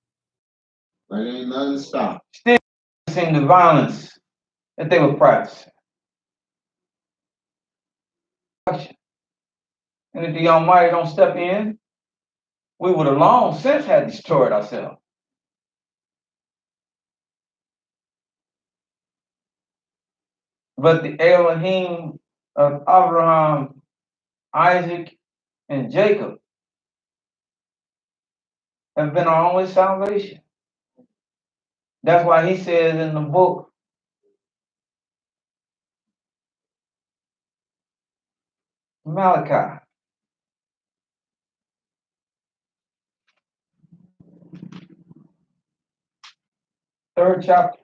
Like ain't nothing stopped.
of the violence that they were practicing. And if the Almighty don't step in, we would have long since had destroyed ourselves. But the Elohim of Abraham, Isaac, and Jacob have been our only salvation. That's why he says in the book, Malachi, third chapter.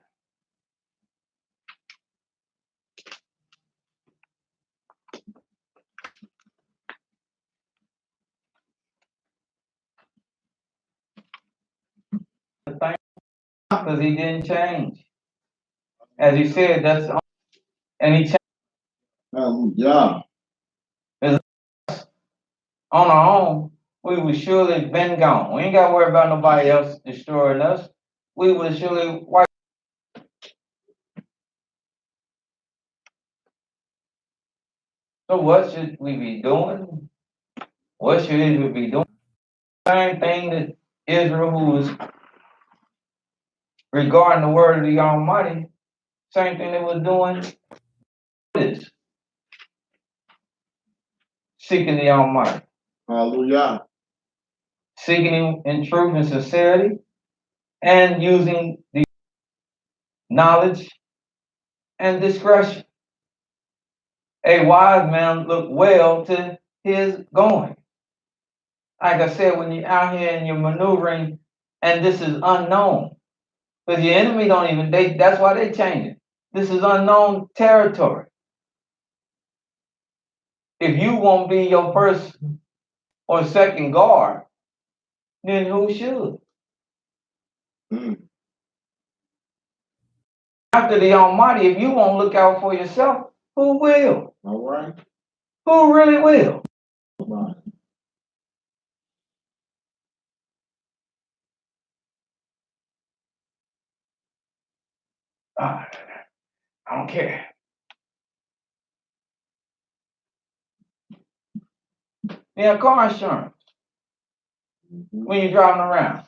Because he didn't change. As he said, and he changed
Hallelujah.
on our own, we would surely been gone. We ain't got to worry about nobody else destroying us. We would surely wipe. So what should we be doing? What should Israel be doing? Same thing that Israel, who was regarding the word of the Almighty, same thing they were doing is seeking the Almighty.
Hallelujah.
Seeking him in truth and sincerity, and using the knowledge and discretion. A wise man look well to his going. Like I said, when you're out here and you're maneuvering, and this is unknown, because your enemy don't even, that's why they change it. This is unknown territory. If you won't be your first or second guard, then who should? After the Almighty, if you won't look out for yourself, who will?
All right.
Who really will?
Right.
I don't care. Yeah, car insurance when you're driving around.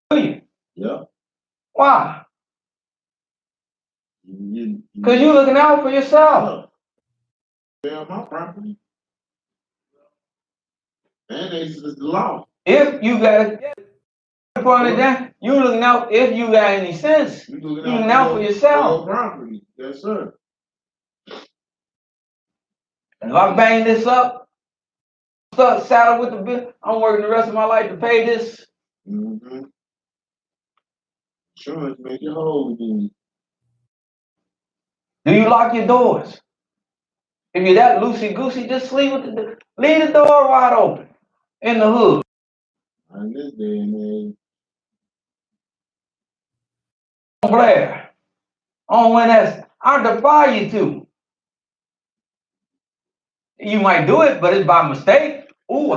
Do you?
Yeah.
Why? Because
You
you're looking out for yourself.
sell my property. And it's the law.
If you got you're looking out if you got any sense.
You
You're looking out for yourself.
For your property. Yes, sir.
If I bang this up, start saddle with the bill, I'm working the rest of my life to pay this.
Mm-hmm. Insurance make you whole again.
Do you lock your doors? If you're that loosey goosey, just leave the door wide open in the hood.
In this day and age.
Blair. On when I defy you to. You might do it, but it's by mistake. Ooh,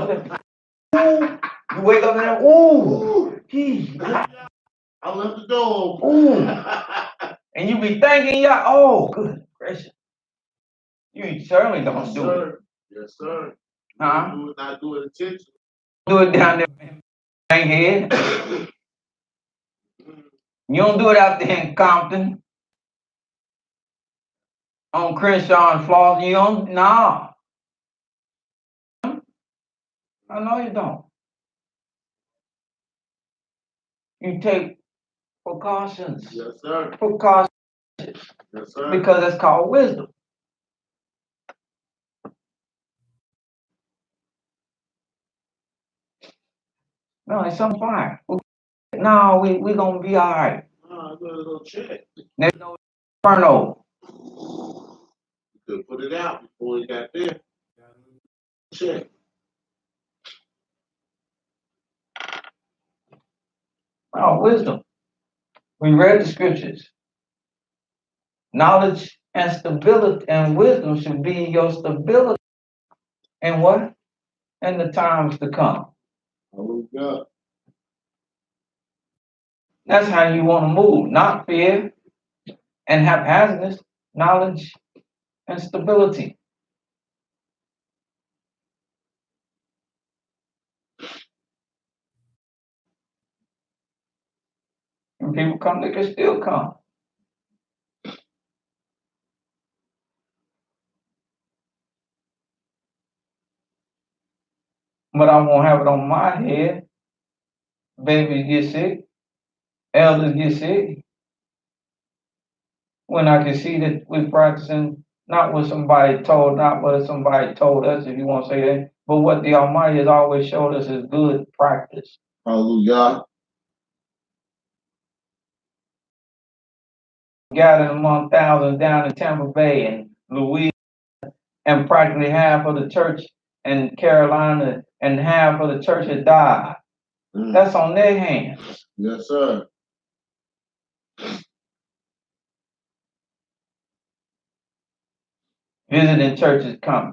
you wake up and ooh, gee,
I left the door open.
ooh. And you be thinking, yeah, oh, good gracious. You certainly don't do it.
Yes, sir.
Huh?
Not do it intentionally.
Do it down there in Bankhead. You don't do it out there in Compton. On Crenshaw and Floss, you don't, nah. I know you don't. You take precautions.
Yes, sir.
Precautions.
Yes, sir.
Because that's called wisdom. No, it's on fire. No, we gonna be all right.
No, go check.
There's no inferno.
You could put it out before it got there. Check.
Oh, wisdom. We read the scriptures. Knowledge and stability and wisdom should be your stability. And what? In the times to come.
Hallelujah.
That's how you want to move, not fear and haphazardness, knowledge and stability. When people come, they can still come. But I won't have it on my head. Babies get sick, elders get sick. When I can see that we're practicing not what somebody told, not what somebody told us, if you want to say that, but what the Almighty has always showed us is good practice.
Hallelujah.
Gathered among thousands down in Tampa Bay and Louisiana, and practically half of the church in Carolina and half of the church had died. That's on their hands.
Yes, sir.
Visiting churches coming.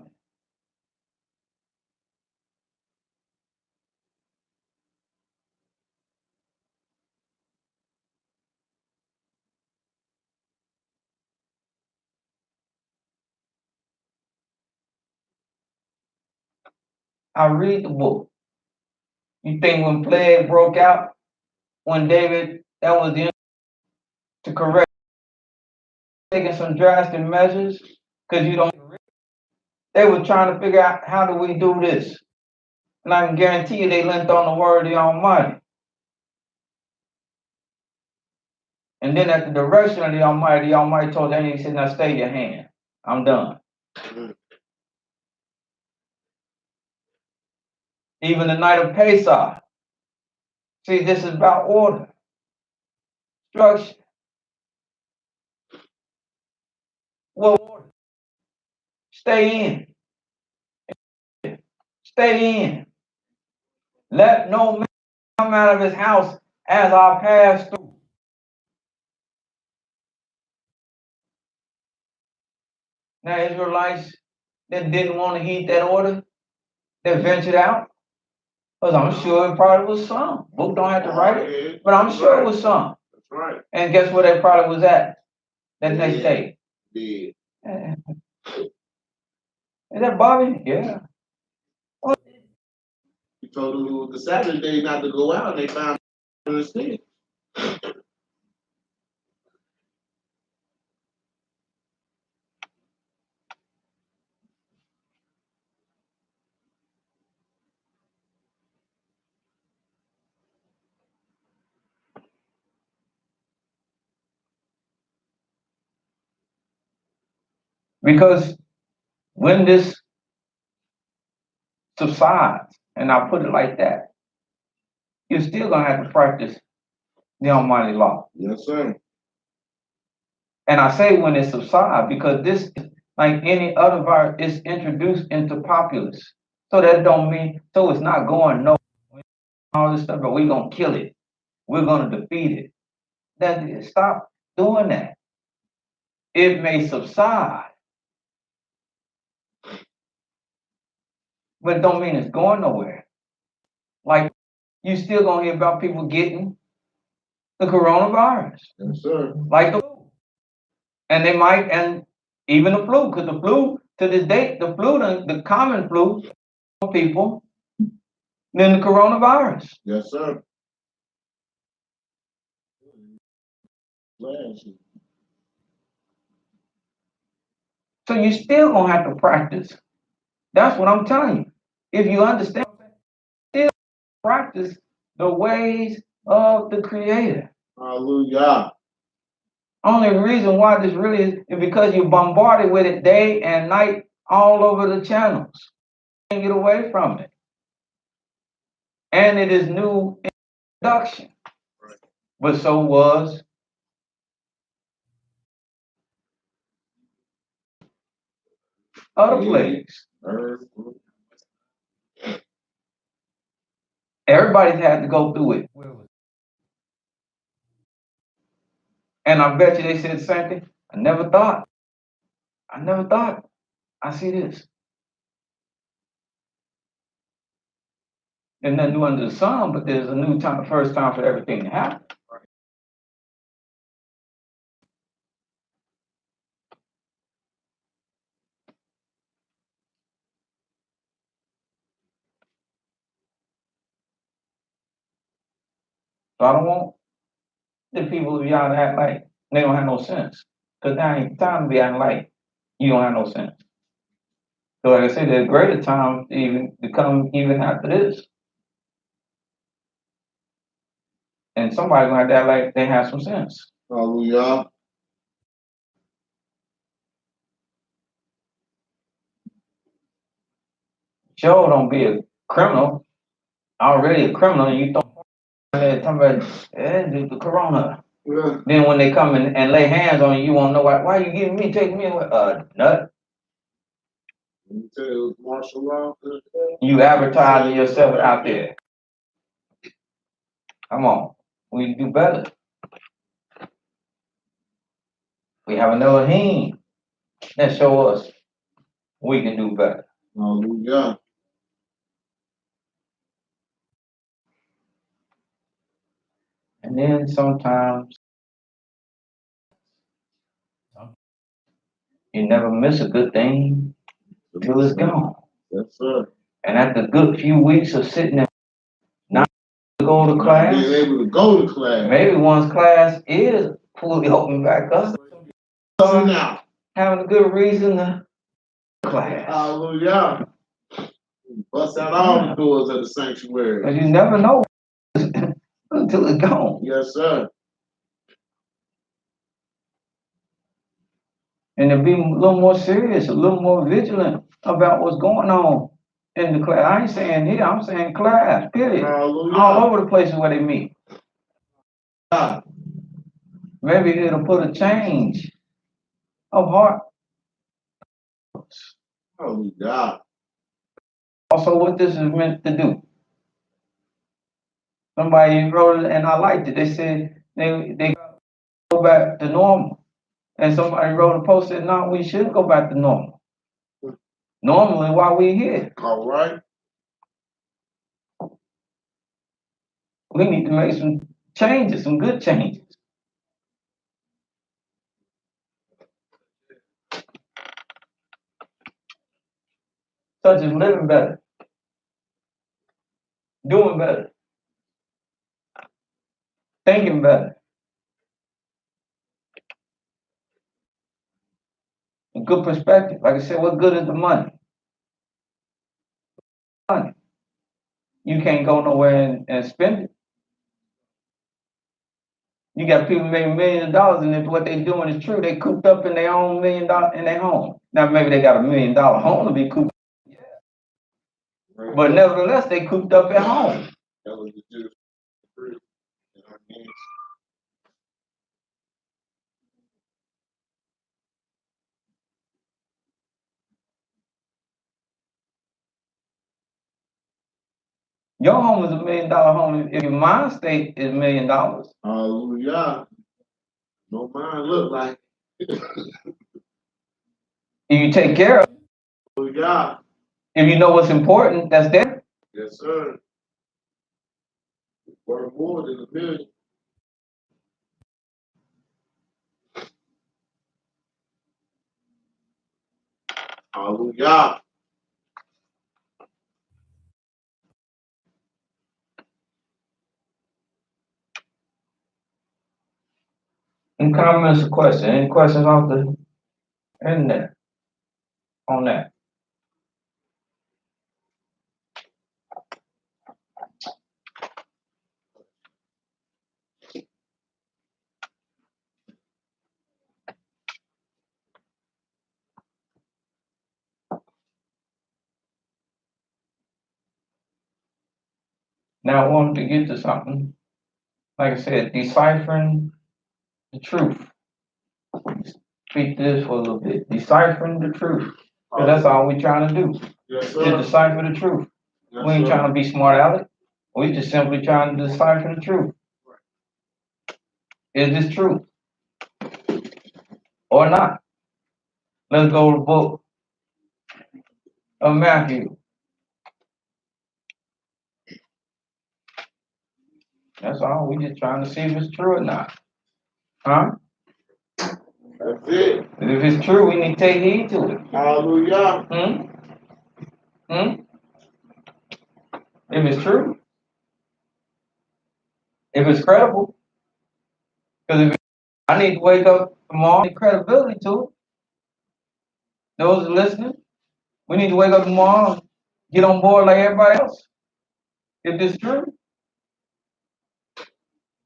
I read the book. You think when plague broke out, when David, that was the to correct, taking some drastic measures, because you don't, they were trying to figure out how do we do this. And I can guarantee you they leaned on the word of the Almighty. And then at the direction of the Almighty told the angel, he said, now stay your hand. I'm done. Even the night of Pesach. See, this is about order, structure. Well, order. Stay in. Stay in. Let no man come out of his house as I pass through. Now, Israelites that didn't want to heed that order, they ventured out. Because I'm sure it probably was some. Book don't have to write it, but I'm sure it was some.
That's right.
And guess where they probably was at that next day?
Yeah.
Is that Bobby? Yeah.
He told them it was the Sabbath day not to go out, and they found it instead.
Because when this subsides, and I'll put it like that, you're still going to have to practice the Almighty law.
Yes, sir.
And I say when it subsides because this, like any other virus, is introduced into populace. So that don't mean, so it's not going no, all this stuff, but we're going to kill it. We're going to defeat it. Then stop doing that. It may subside, but it don't mean it's going nowhere. Like, you still going to hear about people getting the coronavirus.
Yes, sir.
Like the flu. And they might, and even the flu, because the flu, to this day, the flu, the common flu, people, than the coronavirus.
Yes, sir. Yes.
So you still gonna have to practice. That's what I'm telling you. If you understand, still practice the ways of the Creator.
Hallelujah.
Only reason why this really is because you're bombarded with it day and night all over the channels. You can't get away from it. And it is new introduction.
Right.
But so was other plagues. Everybody's had to go through it. And I bet you they said the same thing. I never thought I see this. There's nothing new under the sun, but there's a new time, first time for everything to happen. So I don't want the people of y'all to act like they don't have no sense. Cause now ain't time to be acting like you don't have no sense. So like I said, there's greater time even to come even after this. And somebody's gonna have to act like they have some sense.
Hallelujah.
Sure, don't be a criminal. Already a criminal, and you talking about the corona.
Yeah.
Then when they come and lay hands on you, you won't know why you giving me, taking me away? Nut.
Let me tell you, martial law.
You advertising yourself out there. Come on. We do better. We have another Elohim that show us we can do better.
Hallelujah.
And then sometimes you never miss a good thing till it's gone.
Yes, sir.
And after a good few weeks of sitting there, not to go to
Not
class,
being able to go to class.
maybe one's class is fully open back up.
Now.
Having a good reason to class.
Hallelujah. Bust out all the doors of the sanctuary.
Because you never know until it's gone.
Yes, sir.
And to be a little more serious, a little more vigilant about what's going on in the class. I ain't saying here, I'm saying class, period.
Hallelujah.
All over the places where they meet.
God.
Maybe it'll put a change of heart.
Hallelujah.
Also, what this is meant to do. Somebody wrote it and I liked it. They said they go back to normal. And somebody wrote a post said, no, we shouldn't go back to normal. Normally, while we're here,
All right.
we need to make some changes, some good changes. Such as living better, doing better, thinking better, a good perspective. Like I said, what good is the money? Money. You can't go nowhere and spend it. You got people making millions of dollars, and if what they're doing is true, they cooped up in their own $1 million in their home. Now maybe they got $1 million home to be cooped, but nevertheless they cooped up at home.
That was the Jewish fruit in our hands.
Your home is $1 million home. If your mind state is $1 million,
Hallelujah. No mind look like.
if you take care of it,
Hallelujah.
if you know what's important, that's there.
Yes, sir. Worth more than $1 million. Hallelujah.
Any comments or questions? Any questions off the internet on that? Now I wanted to get to something. Like I said, deciphering the truth. Speak to this for a little bit. Deciphering the truth. Because that's all we're trying to do.
Yes,
Is
sir.
decipher the truth.
Yes,
We ain't
sir.
trying to be smart aleck. We just simply trying to decipher the truth. Is this true or not? Let's go to the book of Matthew. That's all. We just trying to see if it's true or not. Huh?
That's it.
And if it's true, we need to take heed to it.
Hallelujah.
Hmm? Hmm? If it's true, If it's credible, because if I need to wake up tomorrow, I need credibility to it. Those listening, we need to wake up tomorrow and get on board like everybody else. If it's true.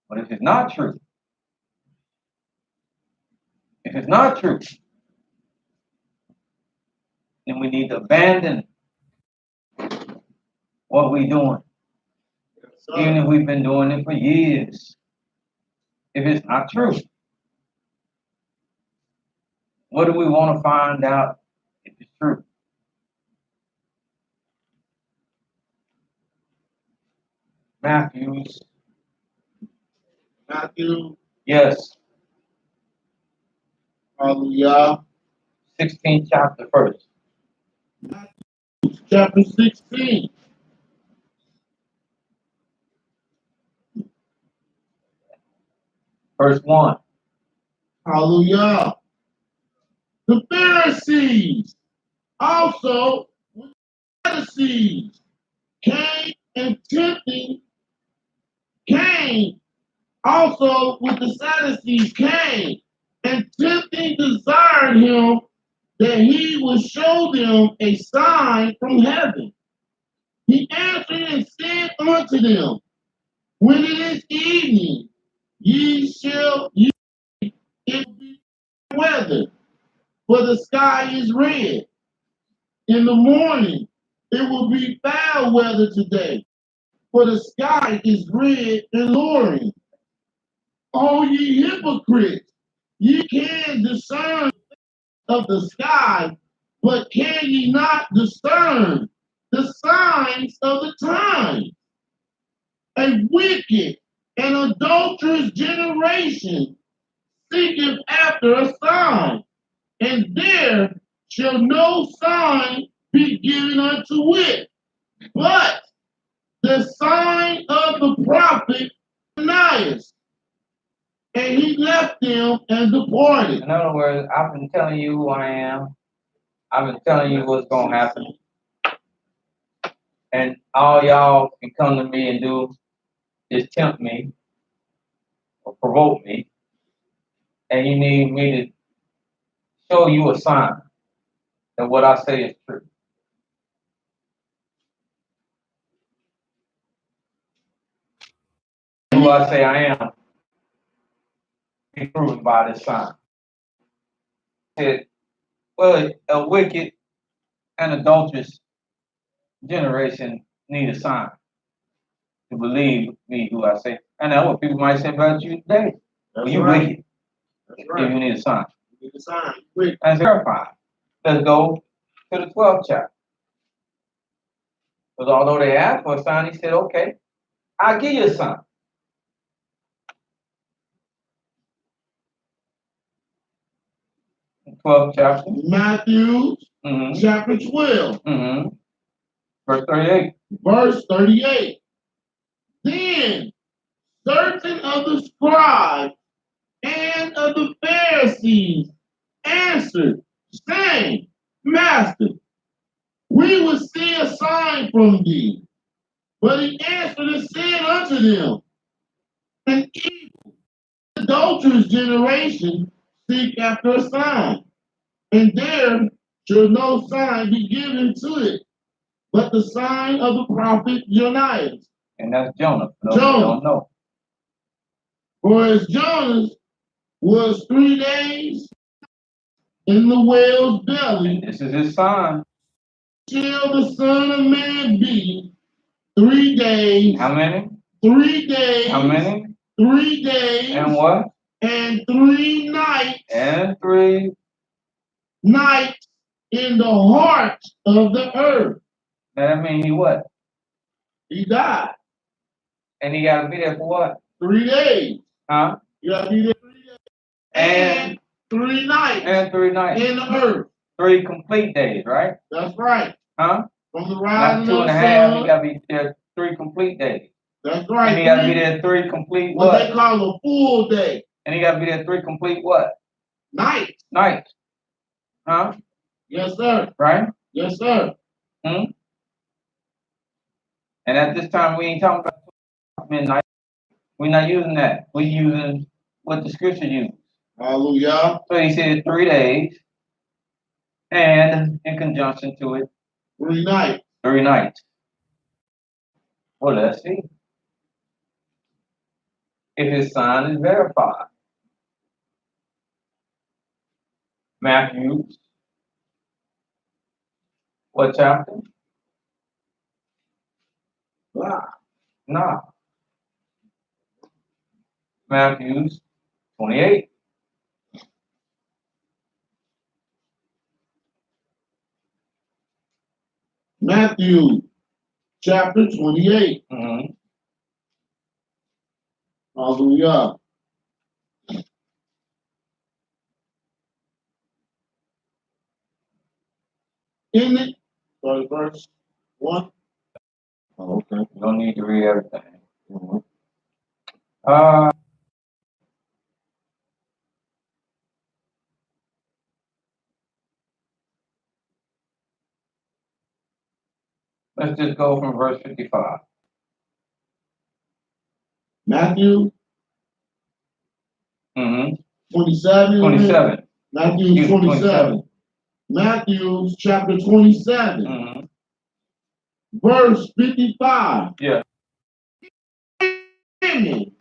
But if it's not true, then we need to abandon what we're doing. Even if we've been doing it for years. If it's not true. What do we want to find out if it's true? Matthew. Yes.
Hallelujah.
16th chapter first.
Chapter 16.
Verse 1.
Hallelujah. The Pharisees also with the Sadducees came and tempting, came also with the Sadducees came and tempting desired him that he would show them a sign from heaven. He answered and said unto them, when it is evening, it will be weather, for the sky is red. In the morning, it will be foul weather today, for the sky is red and lowering. O ye hypocrites, ye can discern of the sky, but can ye not discern the signs of the times? A wicked and adulterous generation seeketh after a sign, and there shall no sign be given unto it, but the sign of the prophet Ananias. And he left them and departed.
In other words, I've been telling you who I am. I've been telling you what's going to happen. And all y'all can come to me and do is tempt me or provoke me. And you need me to show you a sign that what I say is true. Who I say I am, be proven by this sign. Said, well, a wicked and adulterous generation need a sign to believe me who I say. And that's what people might say about you today. Well, you wicked.
That's right.
You need a sign.
You need a sign. Wicked.
That's terrifying. Let's go to the 12th chapter. Because although they asked for a sign, he said, okay, I'll give you a sign. 12th chapter.
Matthew chapter 12.
Verse 38.
Verse 38. Then certain of the scribes and of the Pharisees answered, saying, Master, we would see a sign from thee. But he answered and said unto them, an evil, adulterous generation seek after a sign, and there shall no sign be given to it, but the sign of the prophet Jonas.
And that's Jonah.
Jonah.
Don't know.
For as Jonas was 3 days in the whale's belly,
This is his sign.
shall the Son of Man be 3 days.
How many?
3 days.
How many?
3 days.
And what?
And 3 nights.
And 3
nights in the heart of the earth.
Now that means he what?
He died.
And he got to be there for what?
3 days.
Huh?
You got to be there 3 days. And 3 nights.
And 3 nights.
In the earth.
3 complete days, right?
That's right.
Huh?
From the rising
Not 2 and a half. He got to be there 3 complete days.
That's right.
And he got to be there 3 complete what?
What they call a full day.
And he got to be there 3 complete what?
Nights.
Nights. Huh?
Yes, sir.
Right?
Yes, sir.
And at this time, we ain't talking about midnight. We're not using that. We're using what the scripture uses.
Hallelujah.
So he said 3 days, and in conjunction to it,
3 nights.
3 nights. Well, let's see if his sign is verified. Matthew, what chapter?
Ah,
Nah. Matthew 28.
Matthew chapter 28.
Mm-hmm.
Hallelujah. In it, sorry, verse 1. Oh, okay.
You don't need to read everything.
Mhm.
Uh, let's just go from verse 55.
Matthew
Mm-hmm.
27.
27.
Matthew 27. Matthew chapter 27,
Mm-hmm.
verse 55.
Yeah.
Women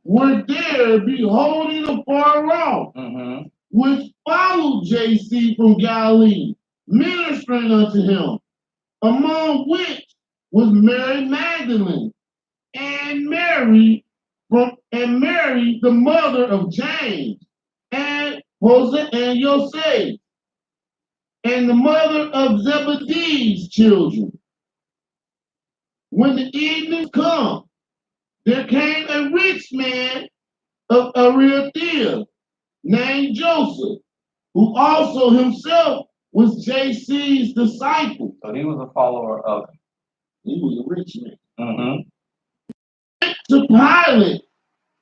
were there beholding afar off,
Mm-hmm.
which followed JC from Galilee, ministering unto him, among which was Mary Magdalene, and Mary the mother of James, and Jose and Jose, and the mother of Zebedee's children. When the evening come, there came a rich man of Arimathea named Joseph, who also himself was JC's disciple.
So he was a follower of him.
He was a rich man.
Mm-hmm.
To Pilate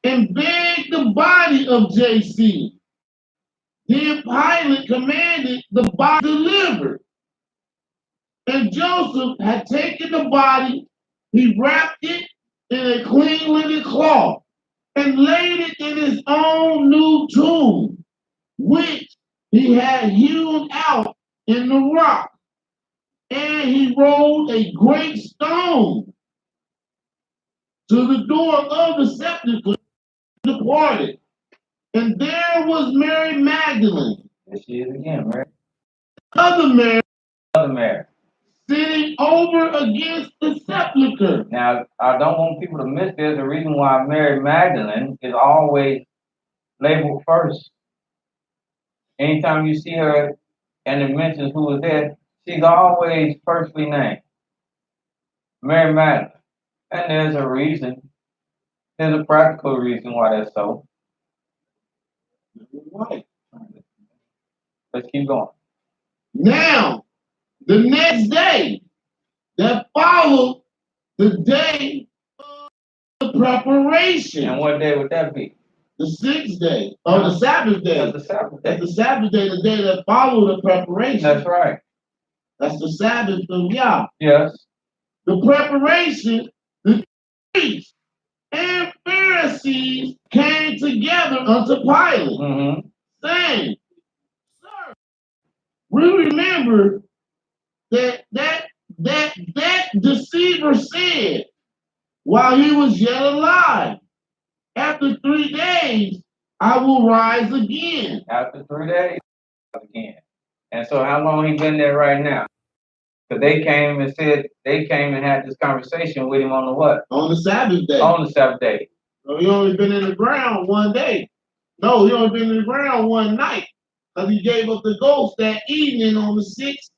and begged the body of JC. Then Pilate commanded the body delivered. And Joseph had taken the body, he wrapped it in a clean linen cloth and laid it in his own new tomb, which he had hewn out in the rock. And he rolled a great stone to the door of the sepulchre, departed. And there was Mary Magdalene,
There she is again, right?
other Mary,
Other Mary.
sitting over against the sepulchre.
Now, I don't want people to miss there's a reason why Mary Magdalene is always labeled first. Anytime you see her and it mentions who was there, she's always firstly named. Mary Magdalene. And there's a reason. There's a practical reason why that's so.
Right.
Let's keep going.
Now, the next day that followed the day of the preparation.
And what day would that be?
The 6th day, or the Sabbath day.
That's the Sabbath day.
That's the Sabbath day, the day that followed the preparation.
That's right.
That's the Sabbath of Yah.
Yes.
The preparation, the priests and Pharisees came together unto Pilate,
Mm-hmm.
saying, Sir, we remember that deceiver said while he was yet alive, after 3 days I will rise again.
After 3 days, again. And so how long he been there right now? Because they came and had this conversation with him on the what?
On the Sabbath day.
On the Sabbath day.
So he only been in the ground 1 day. No, he only been in the ground 1 night. Because he gave up the ghost that evening on the sixth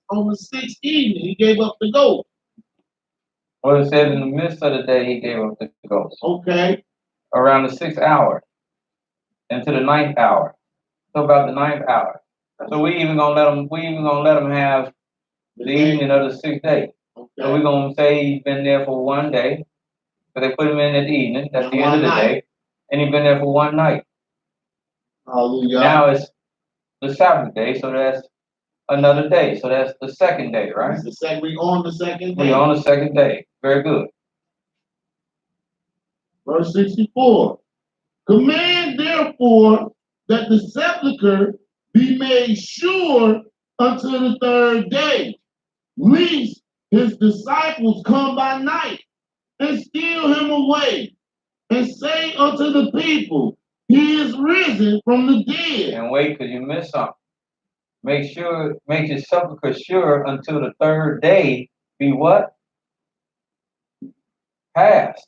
evening. He gave up the ghost.
Well, it said in the midst of the day he gave up the ghost.
Okay.
Around the 6th hour. Into the 9th hour. So about the 9th hour. So we even gonna let him have the evening of the 6th day.
Okay.
So we're gonna say he's been there for 1 day. So they put him in at the evening, that's
And
the end of the
1 night.
day. And he's been there for 1 night.
Hallelujah.
Now it's the Sabbath day, so that's another day. So that's the 2nd day, right?
We on the 2nd day.
We're on the 2nd day. Very good.
Verse 64. Command therefore that the sepulchre be made sure until the third day, lest his disciples come by night and steal him away, and say unto the people, he is risen from the dead.
And wait, because you missed something. Make your sepulchre sure until the third day be what? Past.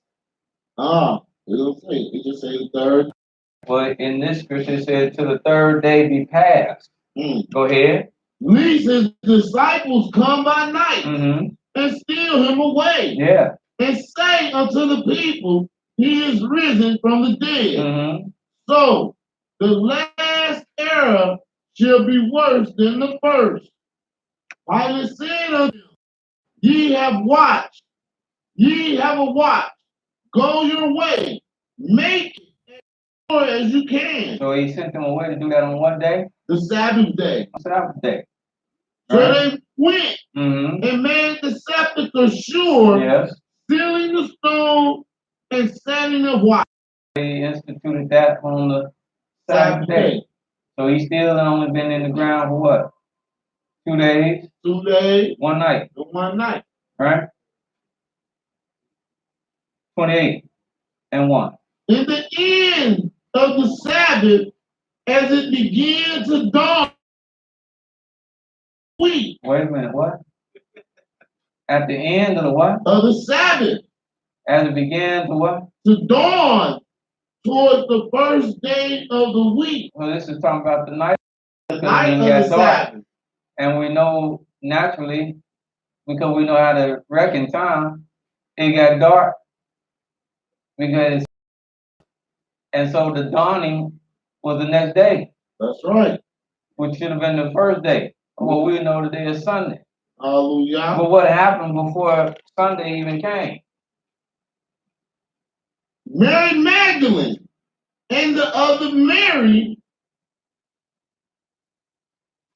It just say the third.
But in this scripture it said till the third day be past. Go ahead.
Lest his disciples come by night
Mm-hmm.
and steal him away.
Yeah.
And say unto the people, he is risen from the dead.
Mm-hmm.
So the last era shall be worse than the first. Pilate said unto them, ye have watched, ye have a watch. Go your way, make it as sure as you can.
So he sent them away to do that on what day?
The Sabbath day.
Sabbath day.
So
Right.
they went
Mm-hmm.
and made the sepulchre sure,
Yes.
sealing the stone and setting the watch.
They instituted that on the Sabbath day. So he still only been in the ground for what? 2 days?
2 days,
1 night.
1 night.
Right? 28 and 1.
In the end of the Sabbath, as it began to dawn, week
Wait a minute, what? At the end of the what?
of the Sabbath,
As it began to what?
to dawn towards the first day of the week,
Well, this is talking about the night.
the night of the Sabbath.
And we know naturally, because we know how to reckon time, it got dark. And so the dawning was the next day,
That's right.
which should have been the first day. Well, we know today is Sunday.
Hallelujah.
But what happened before Sunday even came?
Mary Magdalene and the other Mary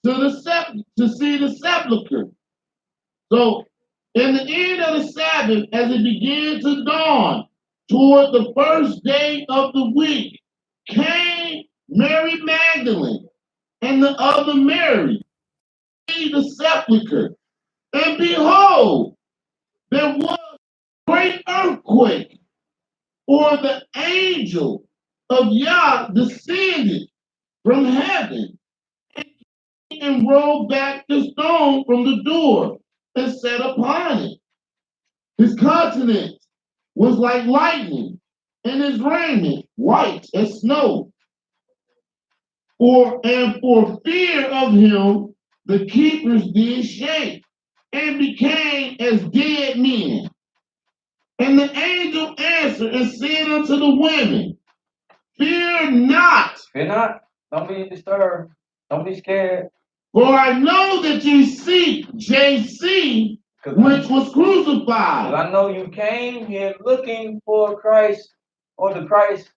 to see the sepulchre. So, in the end of the Sabbath, as it began to dawn toward the first day of the week, came Mary Magdalene and the other Mary to see the sepulchre. And behold, there was a great earthquake, or the angel of Yah descended from heaven and rolled back the stone from the door and sat upon it. His countenance was like lightning, and his raiment white as snow. For fear of him, the keepers did shake and became as dead men. And the angel answered and said unto the women, fear not.
Fear not. Don't be disturbed. Don't be scared.
For I know that ye seek JC, which was crucified.
I know you came here looking for Christ, or the Christ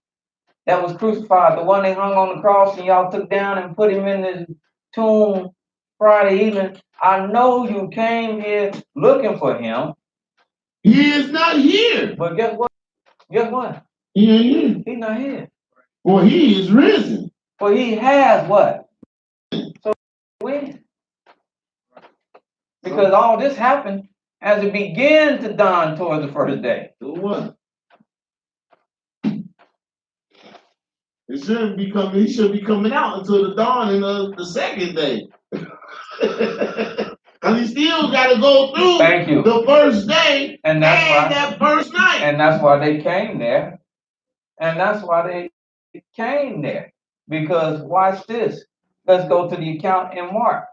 that was crucified, the one they hung on the cross and y'all took down and put him in the tomb Friday evening. I know you came here looking for him.
He is not here.
But guess what? Guess what?
He ain't here.
He's not here.
For he is risen.
For he has what? So when? Because all this happened as it began to dawn toward the first day.
So what? He should be coming out until the dawning of the second day. Because he still got to go through the first day and that first night.
And that's why they came there. And that's why they came there. Because watch this. Let's go to the account in Mark.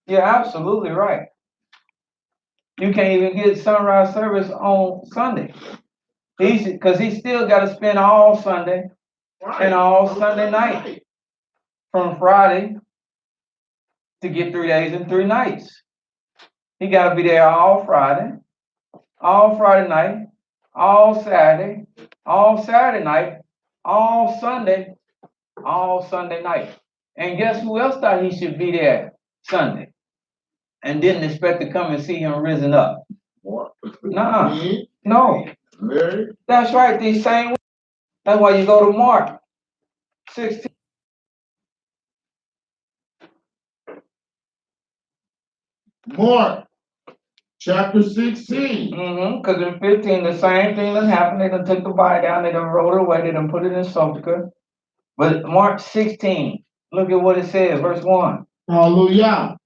You're absolutely right. You can't even get sunrise service on Sunday. Because he still got to spend all Sunday and all Sunday night from Friday to get 3 days and 3 nights. He got to be there all Friday night, all Saturday night, all Sunday night. And guess who else thought he should be there Sunday and didn't expect to come and see him risen up? No.
Mary?
That's right, these same. That's why you go to Mark 16.
Mark chapter 16.
Because in 15, the same thing that happened. They done took the body down, they done rolled it away, they done put it in sepulcher. But Mark 16, look at what it says, verse 1.
Hallelujah.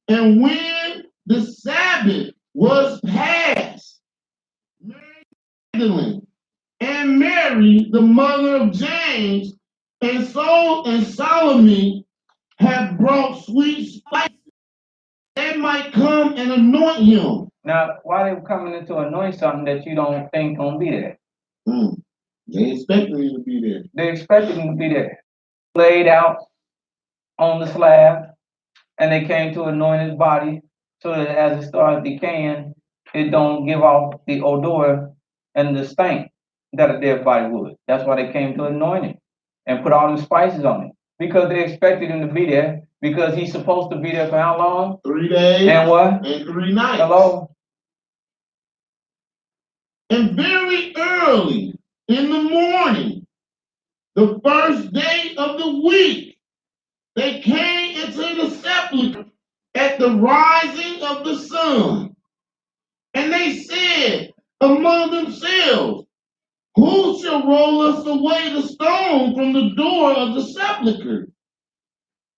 And when the Sabbath was past, Mary Magdalene and Mary, the mother of James, and Salome had brought sweet spices. They might come and anoint him.
Now, why they coming in to anoint something that you don't think gonna be there?
They expected him to be there.
They expected him to be there. Laid out on the slab, and they came to anoint his body so that as it started decaying, it don't give off the odor and the stank that a dead body would. That's why they came to anoint him and put all the spices on it. Because they expected him to be there, because he's supposed to be there for how long?
3 days.
And what?
And 3 nights.
Hello?
And very early in the morning, the first day of the week, they came into the sepulchre at the rising of the sun. And they said among themselves, who shall roll us away the stone from the door of the sepulchre?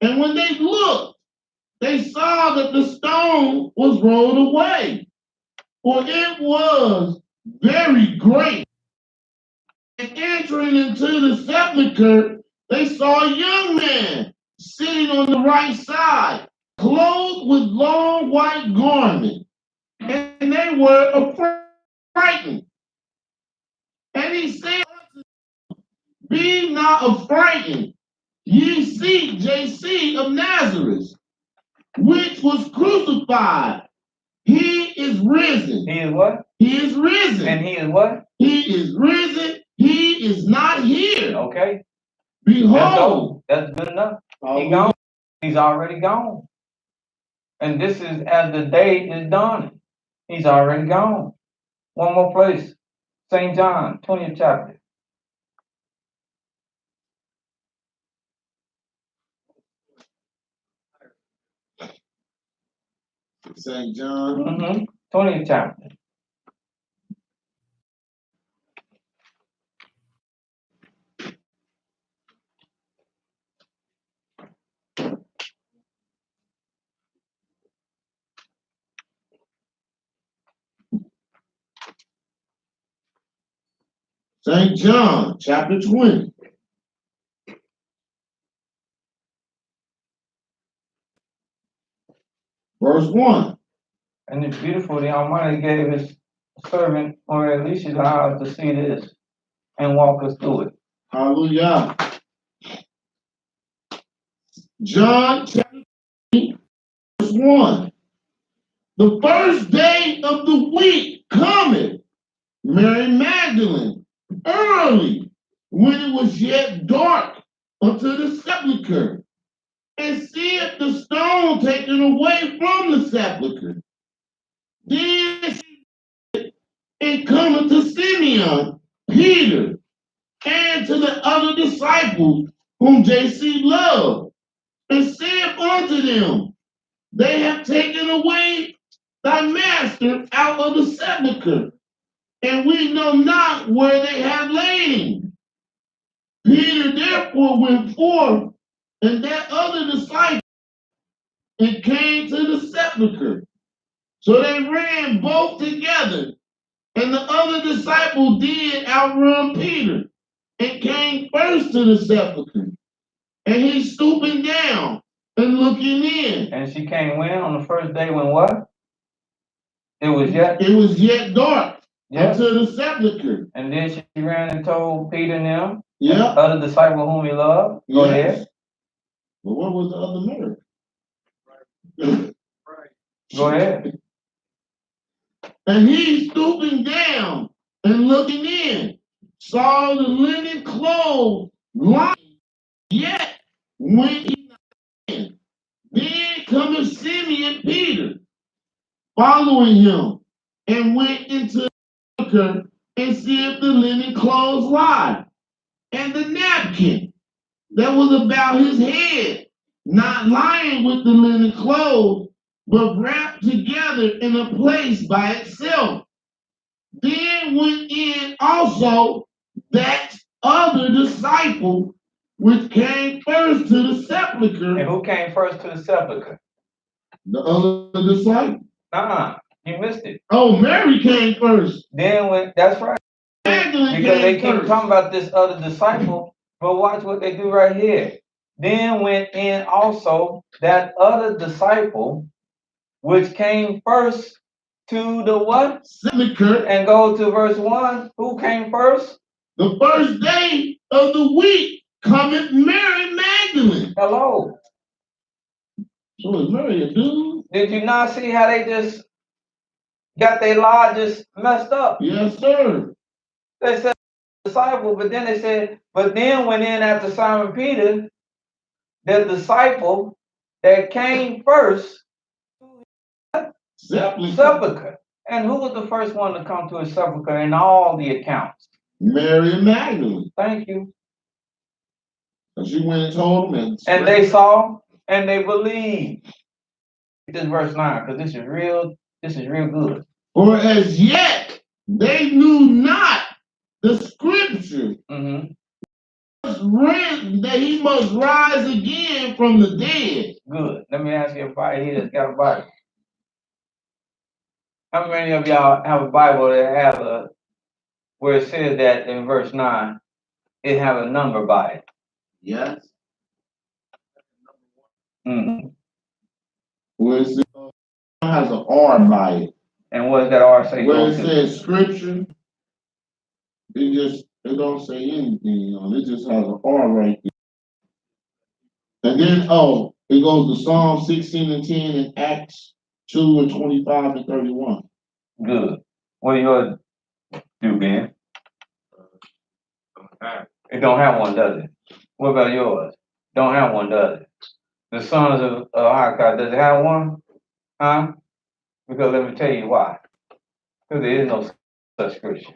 And when they looked, they saw that the stone was rolled away, for it was very great. And entering into the sepulchre, they saw a young man sitting on the right side, clothed with long white garments, and they were frightened. And he said, be not affrighted, ye seek JC of Nazareth, which was crucified. He is risen.
He is what?
He is risen.
And he is what?
He is risen. He is not here.
Okay.
Behold.
That's good enough. He gone. He's already gone. And this is as the day is dawning. He's already gone. One more place. St. John, 20th chapter.
St. John.
20th chapter.
St. John, chapter 20. Verse 1.
And it's beautiful. The Almighty gave his servant, or at least his eyes, to see this and walk us through it.
Hallelujah. John chapter 20, verse 1. The first day of the week cometh, Mary Magdalene, early, when it was yet dark, unto the sepulchre, and seeth the stone taken away from the sepulchre. Then she and cometh to Simeon, Peter, and to the other disciples whom JC loved, and said unto them, they have taken away thy master out of the sepulchre, and we know not where they have laid him. Peter therefore went forth, and that other disciple, and came to the sepulchre. So they ran both together, and the other disciple did outrun Peter, and came first to the sepulchre. And he stooping down and looking in.
And she came when? On the first day when what? It was yet
dark. Unto the sepulchre.
And then she ran and told Peter and them,
yeah,
other disciple whom he loved. Go ahead.
But what was the other miracle?
Go ahead.
And he stooping down and looking in, saw the linen clothes lying, yet went he not in. Then cometh Simeon Peter, following him, and went into the sepulchre and see if the linen clothes lie, and the napkin that was about his head, not lying with the linen clothes, but wrapped together in a place by itself. Then went in also that other disciple which came first to the
And
sepulchre.
who came first to the sepulchre?
The other disciple.
You missed it.
Oh, Mary came first.
Then when that's right.
Magdalene
Because they
came
keep
first.
talking about this other disciple, but watch what they do right here. Then went in also that other disciple, which came first to the what?
Sepulchre.
And go to verse 1. Who came first?
The first day of the week cometh Mary Magdalene.
Hello.
So is Mary a dude?
Did you not see how they just got their lie just messed up?
Yes, sir.
They said disciple, but then they said, but then went in after Simon Peter, the disciple that came first, sepulchre. And who was the first one to come to a sepulchre in all the accounts?
Mary Magdalene.
Thank you.
And she went and told them.
And they saw and they believed. This is verse 9, because this is real good.
For as yet they knew not the scripture was written that he must rise again from the dead.
Good. Let me ask you, everybody here that's got a Bible. How many of y'all have a Bible that have a where it says that in verse 9, it have a number by it?
Yes.
Where it
Has an R by it.
And what does that R say?
Where it says scripture, it don't say anything on it. It just has an R right there. And then it goes to Psalm 16 and 10 and Acts 2 and 25 and 31.
Good. What yours do, Ben? It don't have one, does it? What about yours? Don't have one, does it? The sons of Hakkad, does it have one? Huh? Because let me tell you why. Because there is no such scripture.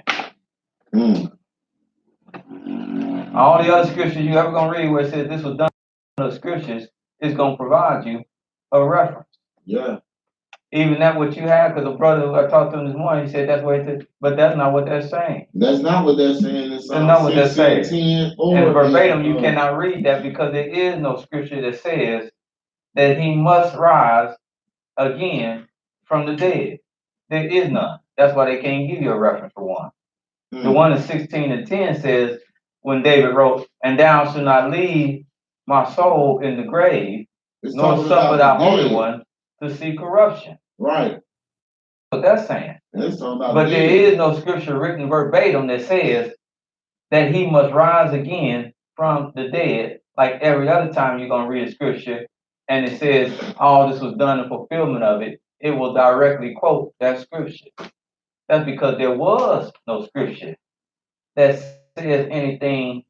All the other scriptures you ever gonna read where it says this was done in the scriptures is gonna provide you a reference.
Yeah.
Even that what you have, because the brother who I talked to him this morning, he said that's what it is, but that's not what they're saying.
That's not what they're saying. It's
That's not what they're saying.
10
And verbatim, you cannot read that because there is no scripture that says that he must rise again from the dead. There is none. That's why they can't give you a reference for one. The one in 16 and 10 says, when David wrote, and thou shalt not leave my soul in the grave, nor suffer thy Holy One to see corruption.
Right.
What that's saying. But there is no scripture written verbatim that says that he must rise again from the dead, like every other time you're going to read a scripture and it says all this was done in fulfillment of it, it will directly quote that scripture. That's because there was no scripture that says anything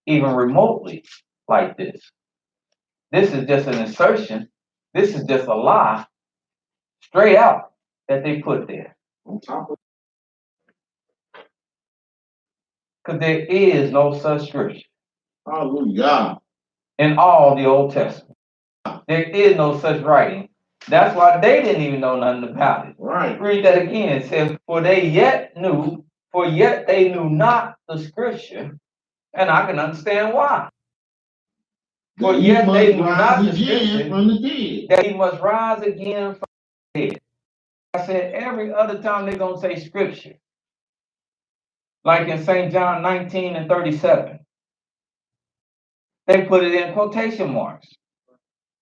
even remotely like this. This is just an assertion. This is just a lie straight out that they put there.
On top of
Because there is no such scripture.
Hallelujah.
In all the Old Testament. There is no such writing. That's why they didn't even know nothing about it.
Right.
Read that again. It says, for yet they knew not the scripture. And I can understand why. For yet they knew not the scripture
from the dead.
that he must rise again from the dead. I said every other time they're going to say scripture. Like in St. John 19 and 37. They put it in quotation marks.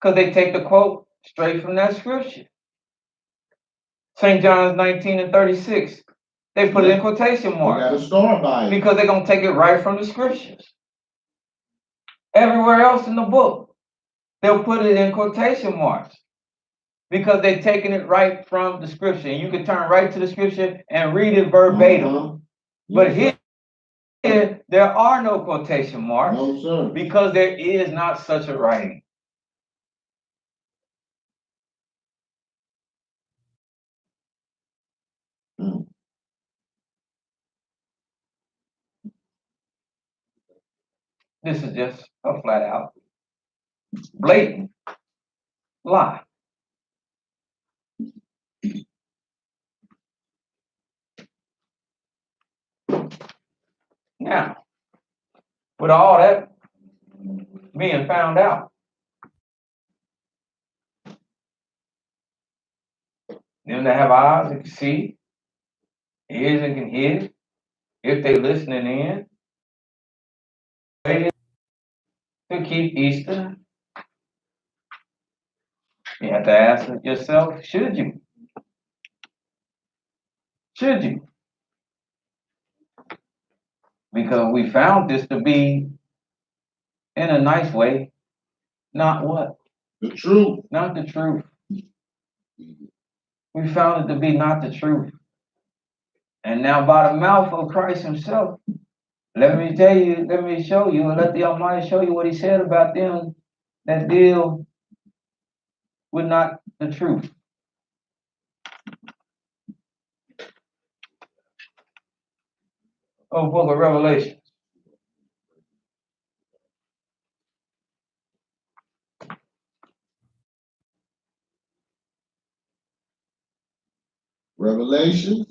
Because they take the quote straight from that scripture. St. John 19 and 36. They put it in quotation marks.
Got to start by it.
Because they're going to take it right from the scriptures. Everywhere else in the book, they'll put it in quotation marks. Because they're taking it right from the scripture. And you can turn right to the scripture and read it verbatim. But here, there are no quotation marks.
No, sir.
Because there is not such a writing. This is just a flat out, blatant lie. Now, with all that being found out, them that have eyes that can see, ears that can hear, if they listening in, to keep Easter, you have to ask yourself, should you? Should you? Because we found this to be, in a nice way, not what?
The truth.
Not the truth. We found it to be not the truth. And now by the mouth of Christ himself, let me tell you, let me show you, and let the Almighty show you what he said about them that deal with not the truth. Oh, book of Revelation.
Revelation.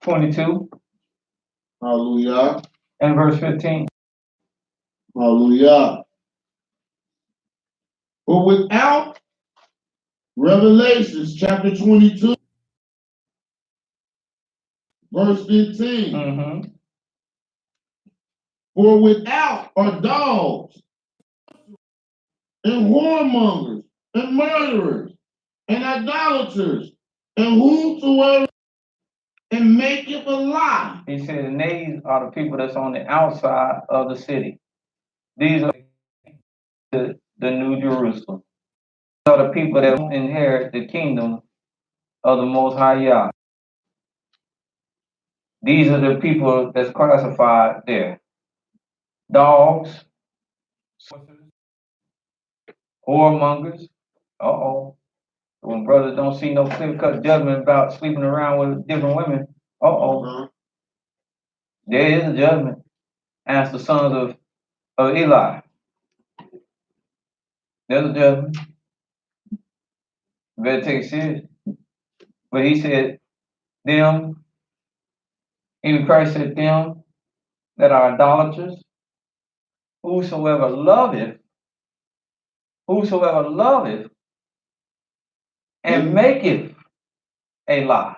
'22
Hallelujah.
and verse 15.
Hallelujah. But without Revelations chapter 22, verse 15.
Mm-hmm.
For without are dogs and whoremongers and murderers and idolaters and whosoever and maketh a lie.
He said, and these are the people that's on the outside of the city. These are the New Jerusalem. These are the people that inherit the kingdom of the Most High Yah. These are the people that's classified there. Dogs, whoremongers. Uh-oh. When brothers don't see no clear-cut judgment about sleeping around with different women, uh-oh. There is a judgment. Ask the sons of Eli. There's a judgment. You better take it serious. But he said, them, even Christ said, them that are idolaters, whosoever loveth, and maketh a lie.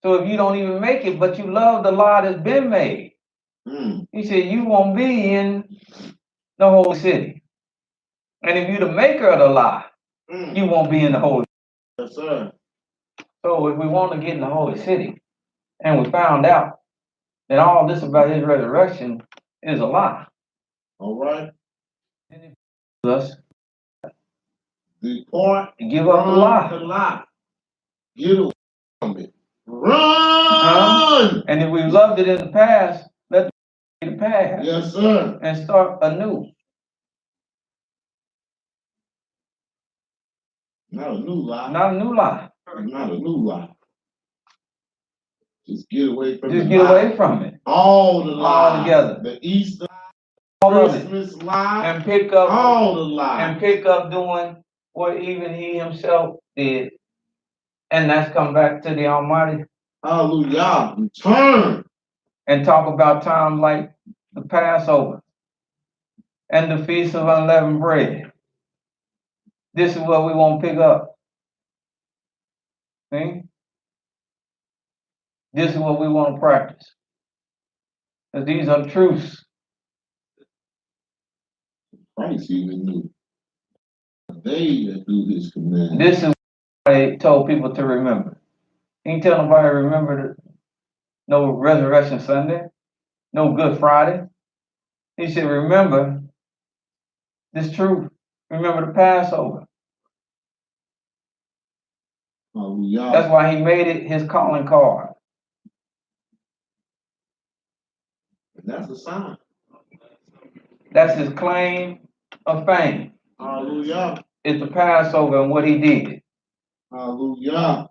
So if you don't even make it, but you love the lie that's been made, he said, you won't be in the holy city. And if you're the maker of the lie, you won't be in the holy city.
Yes, sir.
So if we want to get in the holy city, and we found out that all this about his resurrection is a lie.
All right.
Us
depart,
give up the lie.
The lie. Get away from it. Run!
And if we loved it in the past, let it be the past.
Yes, sir.
And start anew.
Not a new lie.
Not a new lie.
Not a new lie. Just get away from it.
Just get away from it.
All the lies.
All together.
The Easter,
all
Christmas lie.
And pick up
all the lies.
And pick up doing what even he himself did. And that's come back to the Almighty.
Hallelujah. Return.
And talk about times like the Passover and the Feast of Unleavened Bread. This is what we want to pick up. See? This is what we want to practice. Because these are truths.
Christ even knew. They that do his command.
This is what I told people to remember. You ain't tell nobody to remember no Resurrection Sunday, no Good Friday. He said, remember this truth. Remember the Passover.
Hallelujah.
That's why he made it his calling card.
And that's a sign.
That's his claim of fame.
Hallelujah.
It's the Passover and what he did.
Hallelujah.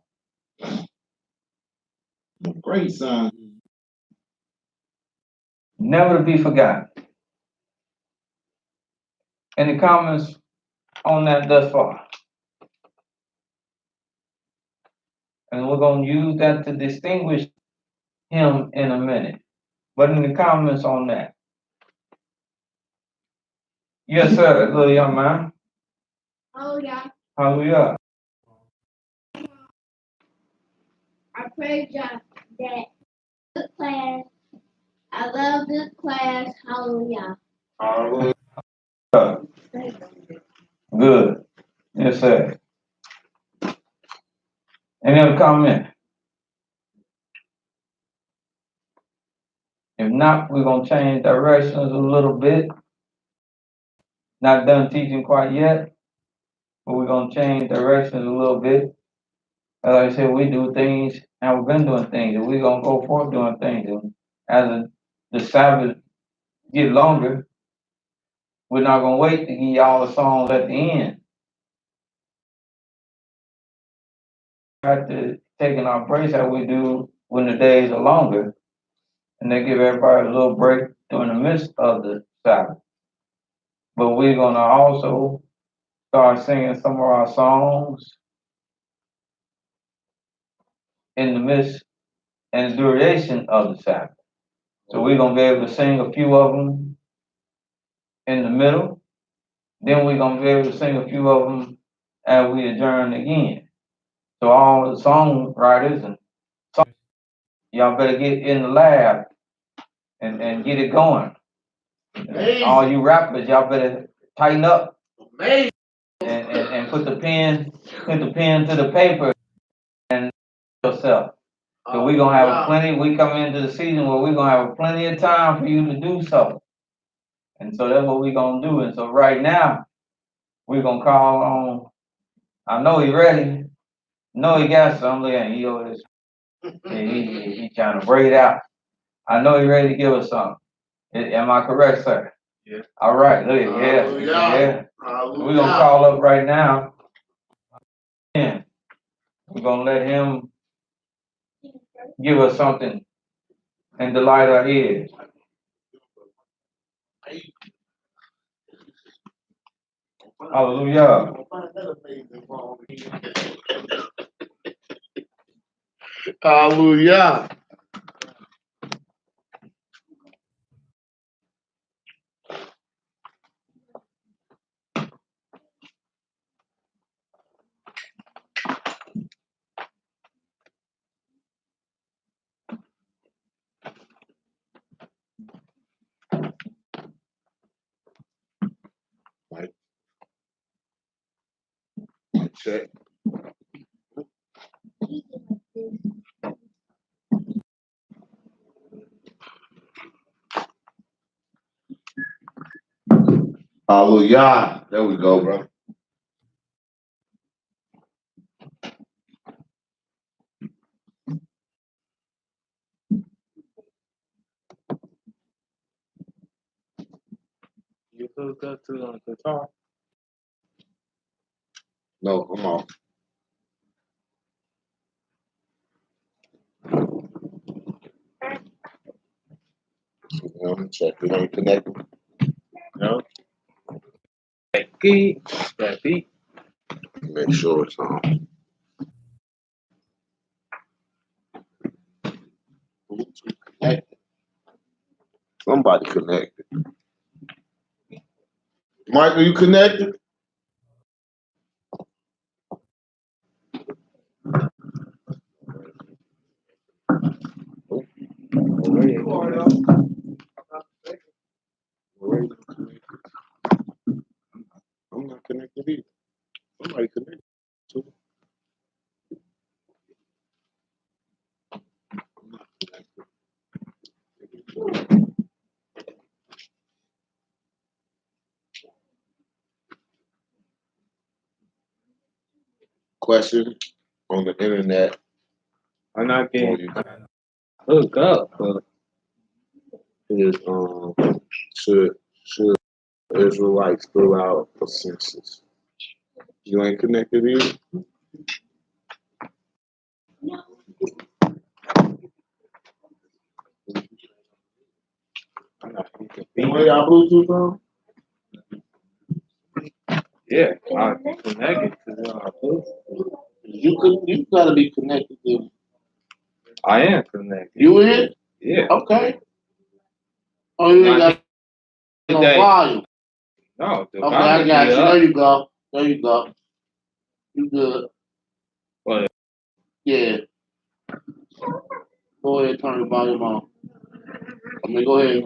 Great son.
Never to be forgotten. Any comments on that thus far? And we're going to use that to distinguish him in a minute. But any comments on that? Yes, sir, little young man.
Oh yeah,
Hallelujah.
I praise God that good class. I love this class. Hallelujah.
Good. Yes, sir. Any other comment? If not, we're going to change directions a little bit. Not done teaching quite yet, but we're going to change directions a little bit. Like I said, we do things, and we've been doing things, and we're going to go forth doing things. And as the Sabbath get longer, we're not going to wait to give y'all the songs at the end. After taking our breaks, how we do when the days are longer, and they give everybody a little break during the midst of the Sabbath. But we're going to also start singing some of our songs in the midst and the duration of the Sabbath. So we're going to be able to sing a few of them in the middle. Then we're going to be able to sing a few of them as we adjourn again. So all the songwriters and y'all better get in the lab and get it going. All you rappers, y'all better tighten up and put the pen to the paper and yourself. So we're gonna have plenty. We come into the season where we're gonna have plenty of time for you to do something, and so that's what we're gonna do. And so right now we're gonna call on. I know he ready. Know he got something. And he always he trying to break it out. I know he ready to give us something. Am I correct, sir?
Yeah.
All right. Look, yeah. We're gonna call up right now. Yeah. We're gonna let him give us something and delight our ears. Hallelujah.
Hallelujah. Check. Hallelujah. There we go, bro.
You hooked up to the guitar?
No, come on. Check. We don't connect.
No. That beat. That beat.
Make sure it's on. Connected. Somebody connected. Michael, you connected? I'm not connected either. Somebody connected. I'm not connected. Question on the internet.
I'm not getting hooked up, but
Is should Israelites fill out a census? You ain't connected either?
I'm not thinking
Where y'all Bluetooth on?
Yeah, I connected to the
You gotta be connected to.
I am connected.
You in?
Yeah.
Okay. Oh, you ain't got no
Today.
volume.
No, the
Okay, I
volume
got
be
you.
up.
There you go. There you go. You good.
What?
Yeah. Go ahead, turn the volume on. I mean, go ahead.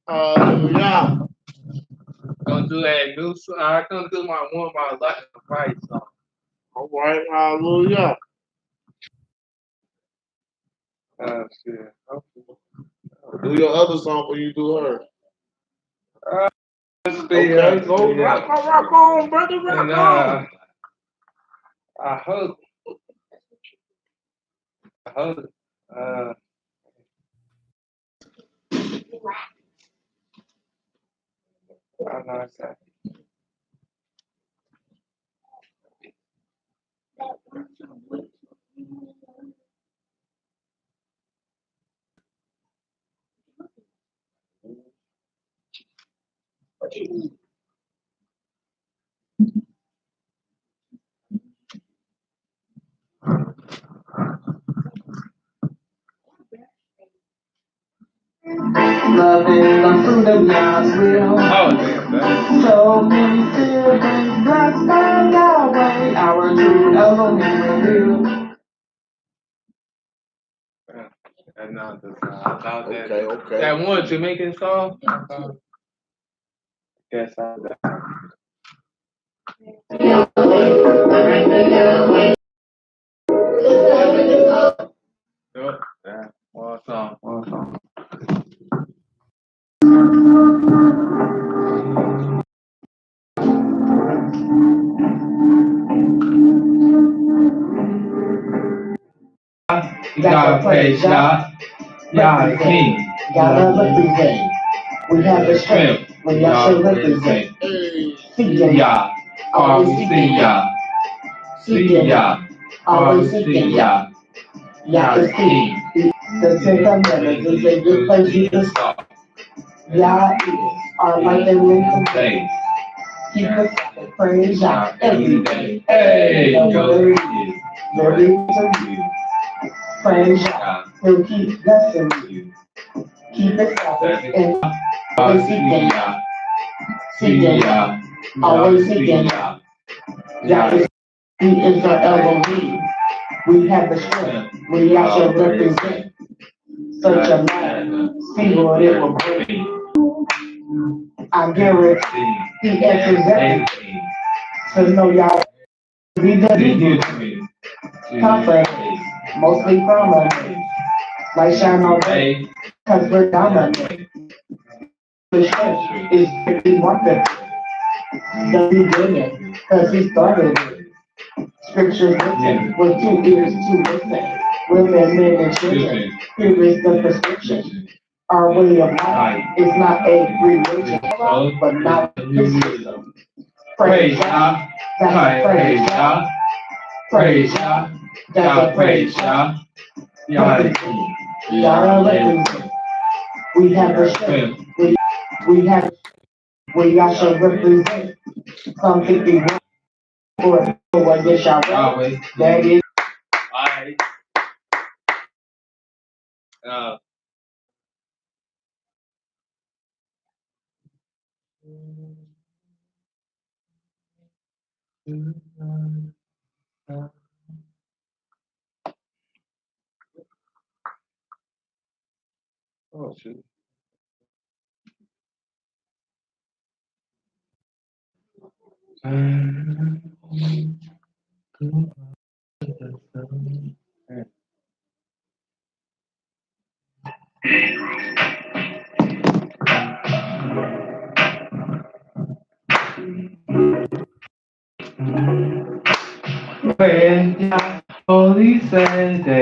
Hallelujah.
Gonna do that new song. I'm gonna do one of my Life of Christ songs.
All right, hallelujah.
Shit.
Do your other song when you do her. Okay, go
Yeah.
rock on, brother, rock
And
on.
I hope. I know exactly.
Love is the fruit of God's will.
Oh, damn, that.
So many siblings blessed by Yahweh, our true Elohim revealed.
That's not the song. I thought that.
Okay.
That one Jamaican song? I guess I that. Yeah, one song.
Gotta praise Yah, Yah the King, gotta represent. We have the strength when Yah should represent. Seeking Yah, always seeking Yah. Seeking Yah, always seeking Yah. Yah is King. The Ten Commandments is a good place you can start. Yah is our life and wisdom day. Keep us praise Yah every day.
Hey,
Glory to you. Praise Yah. He'll keep blessing you. Keep it separate and always seeking Yah. Seeking Yah. Always seeking Yah. Yah is He is our Elohim. We have the strength. We also represent such a land. See what it will bring. I guarantee He answers everything. So know y'all. We do confidence, mostly prominent. Like shine on day, cause we're dominant. The strength is pretty wonderful. The beginning, cause He started it. Scriptures written with 2 ears to listen. Women, men, and children. Here is the prescription. Our way of life is not a religion, but not Hinduism. Praise Yah, that's a praise Yah. Praise Yah, that's a praise Yah. Yah is King. Yah is We have the strength. We have. We Yah shall represent. Come 51 for what they shall Yahweh. That is.
Alright.
Oh, shoot. When Holy Sunday,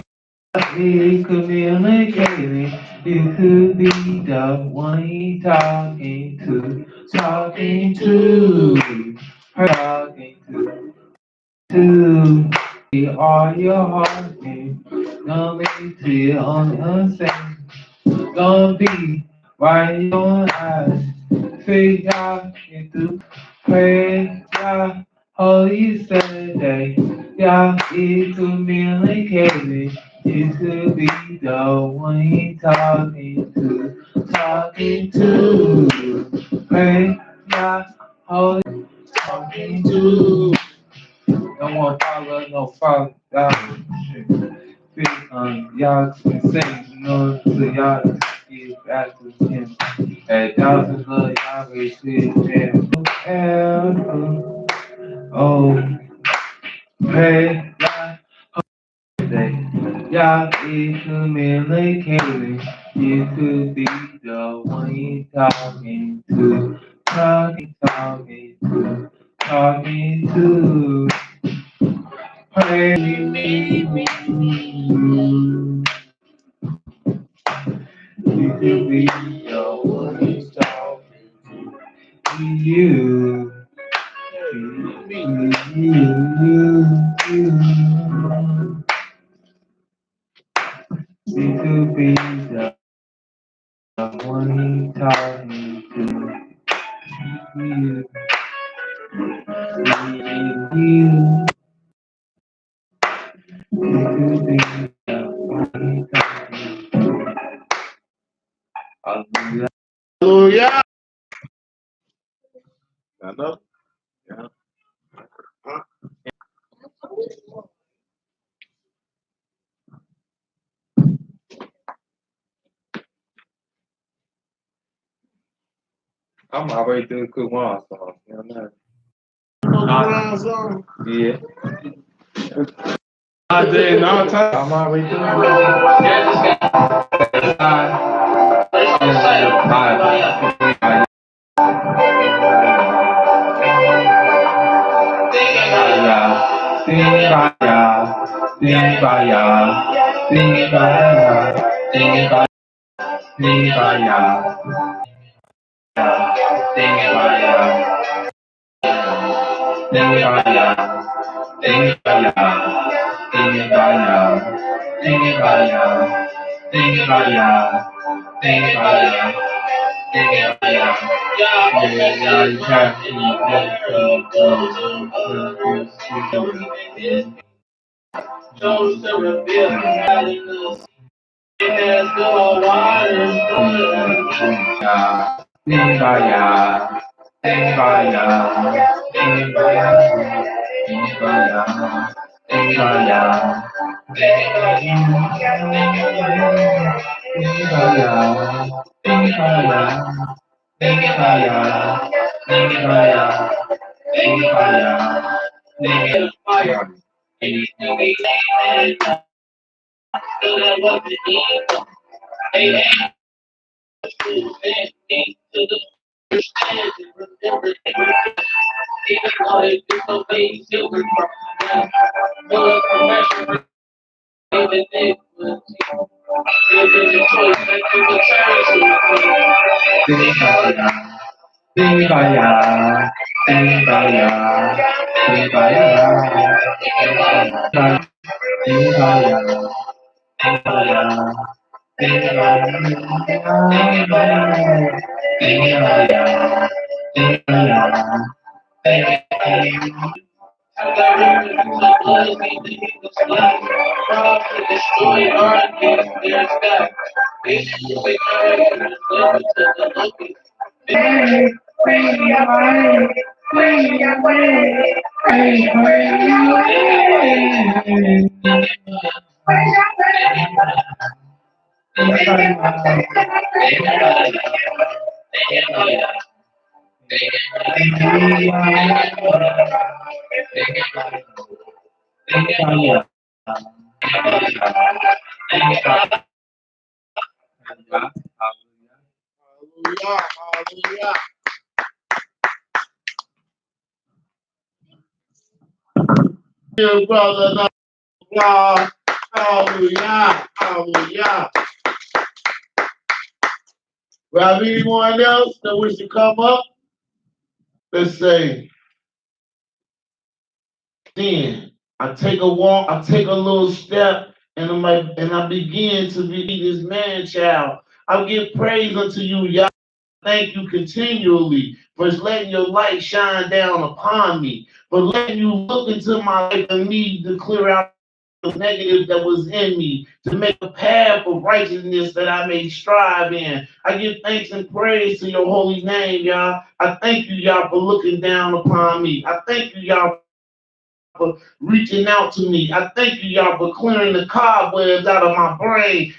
we communicating, you could be the one he talking to, her talking to all your heart and gonna make it on the same. Gonna be right in your eyes. Say God into prayer, God, Holy Sunday. God is communicating. You could be the one he talking to. Pray, God, Holy talking to. No more follow, no follow, God. Y'all can sing, you know, so y'all can get back to him. And y'all can love, y'all can see him. Oh, pray, God, today. Y'all is communicating. You could be the one you talking to. Talking to. Pray me. You could be the one who's talking to you. You could be the one who's talking to you. You could be the one who's talking to you.
Hallelujah. I know. Yeah.
I'm already through the Kumar song. You know what
You know the Brown song?
I mean? Yeah.
I did not talk.
I'm already through the
Hallelujah. Hallelujah. Dear brother, applause. Hallelujah. Hallelujah. We have anyone else that wish to come up? Let's say, then I take a walk, I take a little step, and I begin to be this man child. I give praise unto you, Yah. Thank you continually for letting your light shine down upon me, for letting you look into my life and me to clear out the negative that was in me, to make a path of righteousness that I may strive in. I give thanks and praise to your holy name, Yah. I thank you, Yah, for looking down upon me. I thank you, Yah, for reaching out to me. I thank you, Yah, for clearing the cobwebs out of my brain,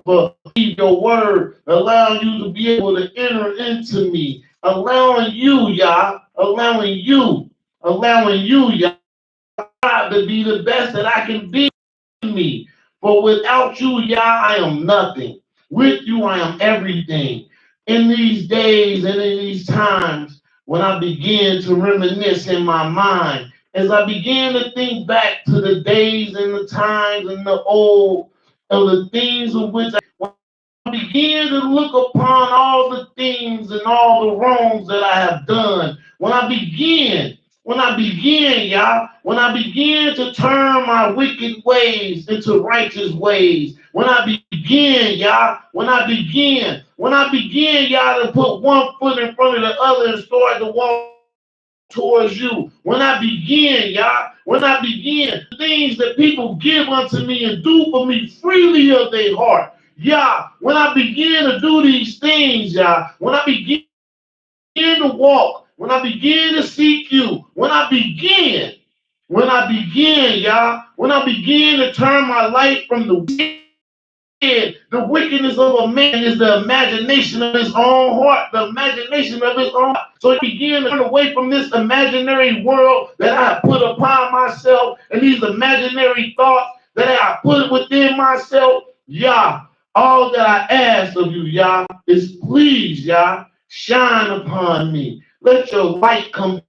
for your word, allowing you to be able to enter into me, allowing you, Yah, allowing you, Yah, to be the best that I can be in me. For without you, Yah, I am nothing. With you, I am everything. In these days and in these times, when I begin to reminisce in my mind, as I begin to think back to the days and the times and the old of the things of which I begin to look upon all the things and all the wrongs that I have done, when I begin, Yah, when I begin to turn my wicked ways into righteous ways, when I begin, Yah, Yah, to put one foot in front of the other and start to walk towards you, when I begin, Yah, the things that people give unto me and do for me freely of their heart, Yah, when I begin to do these things, Yah, when I begin to walk, when I begin to seek you, when I begin, Yah, when I begin to turn my light from the wickedness of a man is the imagination of his own heart, the imagination of his own heart. So he began to turn away from this imaginary world that I put upon myself and these imaginary thoughts that I put within myself. Yah, all that I ask of you, Yah, is please, Yah, shine upon me. Let your light come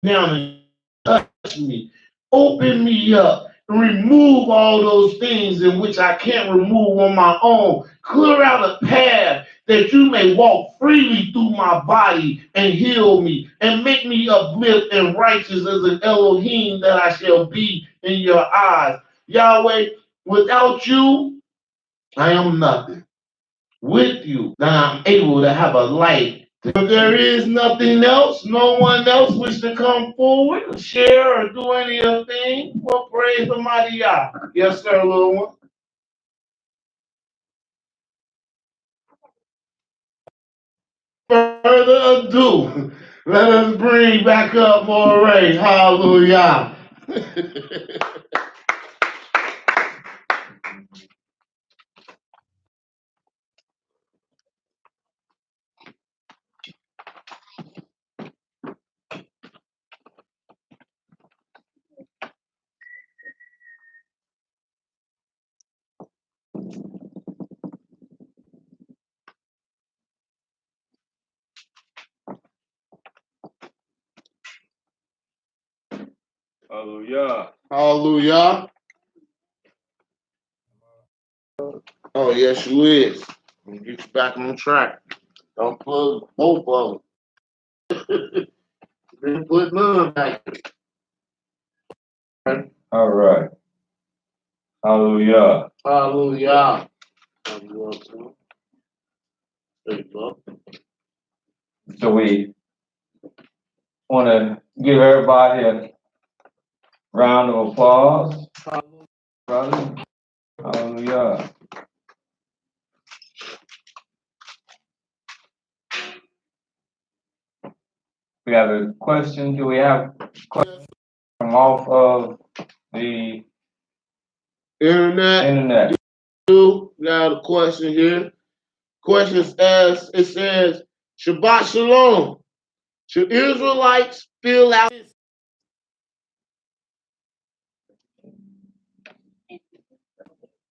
down and touch me. Open me up. Remove all those things in which I can't remove on my own. Clear out a path that you may walk freely through my body and heal me and make me uplift and righteous as an Elohim that I shall be in your eyes. Yahweh, without you, I am nothing. With you, then I'm able to have a light. If there is nothing else, no one else wish to come forward, share, or do any other thing, well, praise the mighty Yah. Yes, sir, little one. Further ado, let us bring back up Moray. Hallelujah.
Hallelujah.
Hallelujah. Oh, yes, you is. I'm gonna get you back on track. Don't plug both of them. Didn't put none back.
All right. Hallelujah.
Hallelujah. Hallelujah. There you go.
So we want to give everybody a round of applause. Brother. Hallelujah. We have a question. Do we have questions from off of the
Internet.
internet?
Got a question here. Question says, it says, Shabbat Shalom. Should Israelites fill out?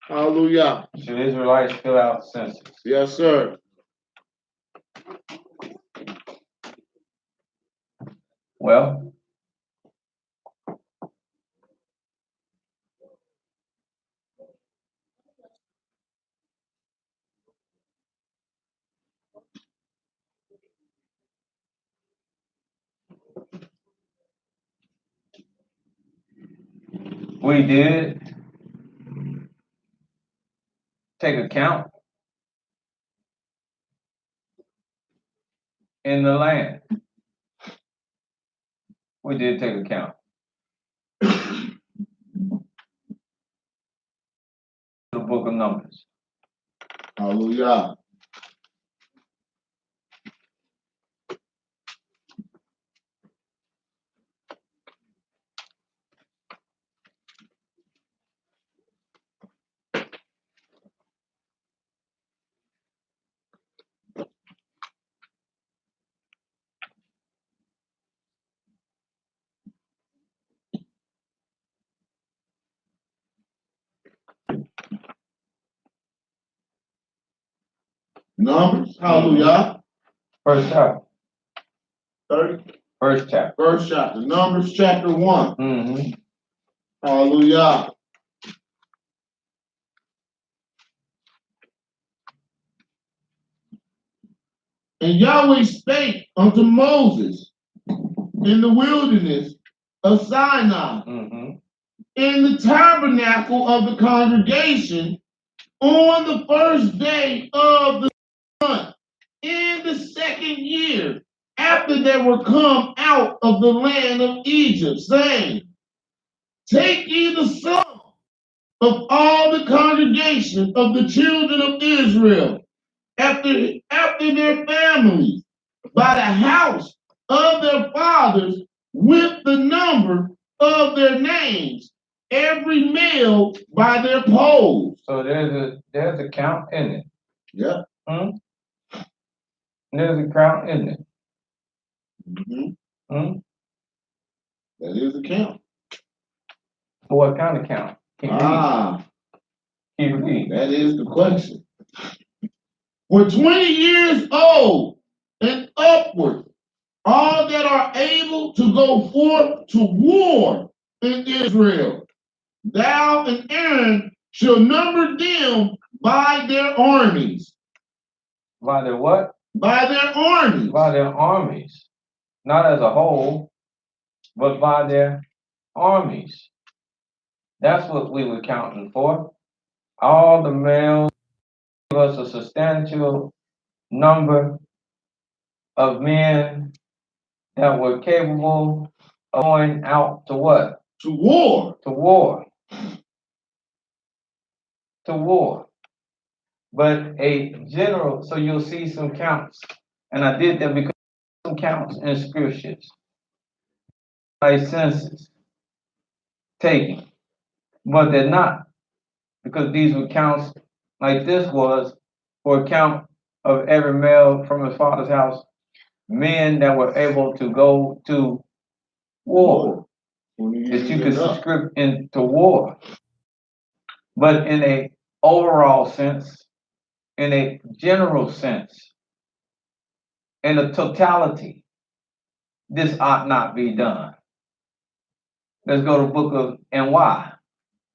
Hallelujah.
Should Israelites fill out census?
Yes, sir.
Well, we did take account in the land. We did take account. The book of Numbers.
Hallelujah. Numbers. Hallelujah.
First chapter.
30.
First chapter.
First chapter. Numbers chapter 1.
Mm-hmm.
Hallelujah. And Yahweh spake unto Moses in the wilderness of Sinai,
Mm-hmm.
in the tabernacle of the congregation, on the first day of the month, in the second year, after they were come out of the land of Egypt, saying, Take ye the sum of all the congregation of the children of Israel, after their families, by the house of their fathers, with the number of their names, every male by their polls.
So there's a count in it.
Yep.
There's a count in it.
Mm-hmm. That is a count.
What kind of count? Keep reading.
That is the question. For 20 years old and upward, all that are able to go forth to war in Israel, thou and Aaron shall number them by their armies.
By their what?
By their armies.
By their armies. Not as a whole, but by their armies. That's what we were counting for. All the males give us a substantial number of men that were capable of going out to what?
To war.
To war. To war. But a general, so you'll see some counts. And I did that because some counts in scriptures. By census taken. But they're not. Because these were counts like this was for a count of every male from his father's house, men that were able to go to war. That you could subscribe into war. But in a overall sense, in a general sense, in a totality, this ought not be done. Let's go to the book of, and why?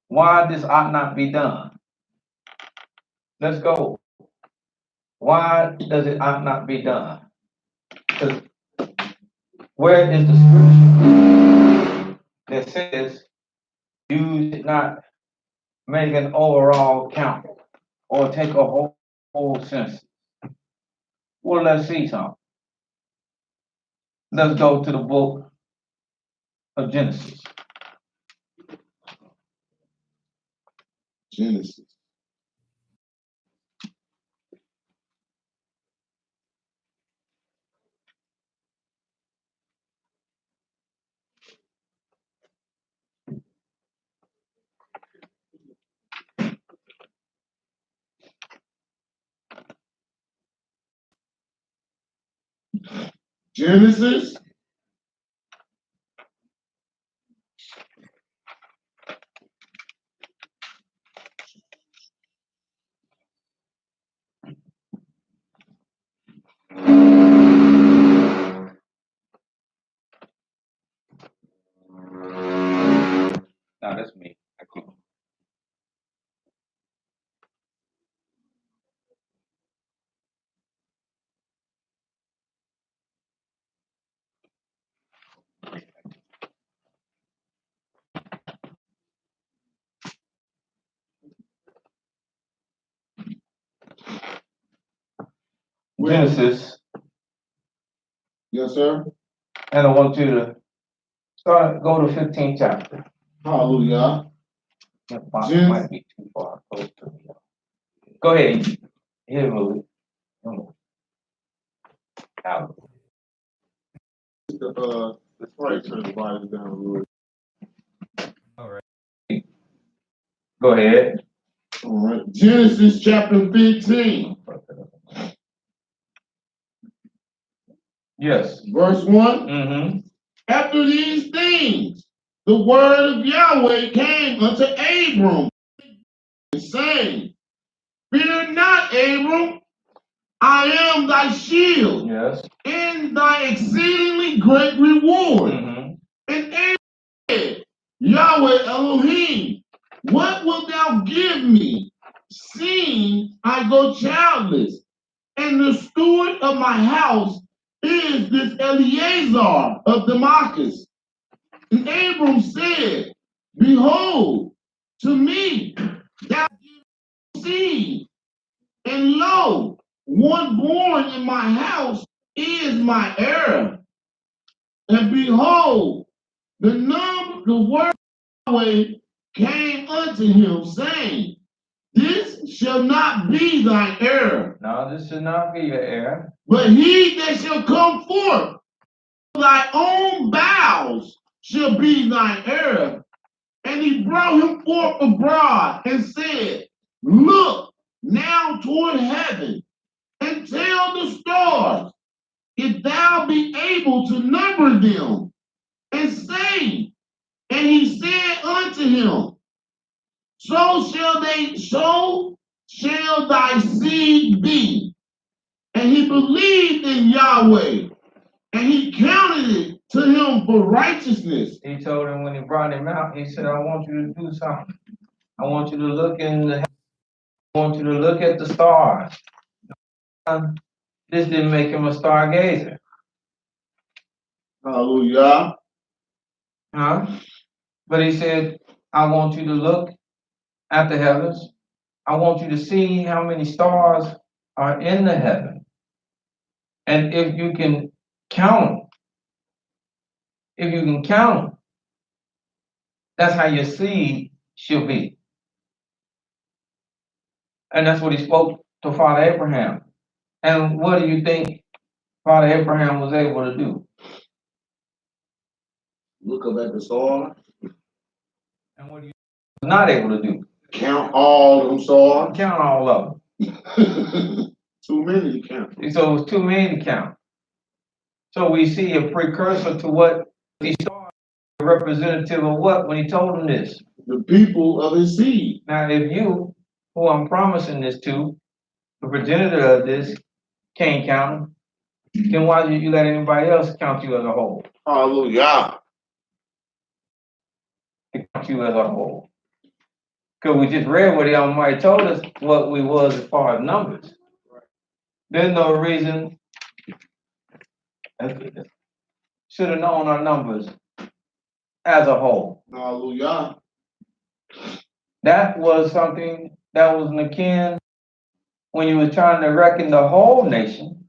Why this ought not be done? Let's go. Why does it ought not be done? Because where is the scripture that says you should not make an overall count or take a whole census? Well, let's see something. Let's go to the book of Genesis.
Genesis.
Genesis
No, that's me. I keep. Genesis,
Yes, sir.
and I want you to go to 15th chapter.
Hallelujah.
That box
Gen-
might be too far close to me. Go ahead. Here, move it. Out.
Let's probably turn the volume down a little.
Go ahead.
All right. Genesis chapter 15,
Yes.
verse 1.
Mm-hmm.
After these things, the word of Yahweh came unto Abram, saying, Fear not, Abram, I am thy shield
Yes.
and thy exceedingly great reward.
Mm-hmm.
And Abram said, Yahweh Elohim, what wilt thou give me, seeing I go childless, and the steward of my house is this Eleazar of Damascus? And Abram said, Behold, to me thou givest seed, and lo, one born in my house is my heir. And behold, the word of Yahweh came unto him, saying, This shall not be thine heir,
No, this should not be your heir.
but he that shall come forth of thy own bowels shall be thine heir. And he brought him forth abroad and said, Look now toward heaven and tell the stars, if thou be able to number them, and say. And he said unto him, so shall thy seed be. And he believed in Yahweh, and he counted it to him for righteousness.
He told him when he brought him out, he said, I want you to do something. I want you to look in the I want you to look at the stars. This didn't make him a stargazer.
Hallelujah.
Huh? But he said, I want you to look at the heavens. I want you to see how many stars are in the heaven. And if you can count them, that's how your seed should be. And that's what he spoke to Father Abraham. And what do you think Father Abraham was able to do?
Look up at the stars.
And what do you was not able to do?
Count all them stars.
Count all of them.
Too many to count.
So it was too many to count. So we see a precursor to what these stars are representative of what when he told them this.
The people of his seed.
Now, if you, who I'm promising this to, the progenitor of this, can't count them, then why did you let anybody else count you as a whole?
Hallelujah.
To count you as a whole. Because we just read what the Almighty told us what we was as far as numbers. There's no reason should have known our numbers as a whole.
Hallelujah.
That was something that was akin when you were trying to reckon the whole nation.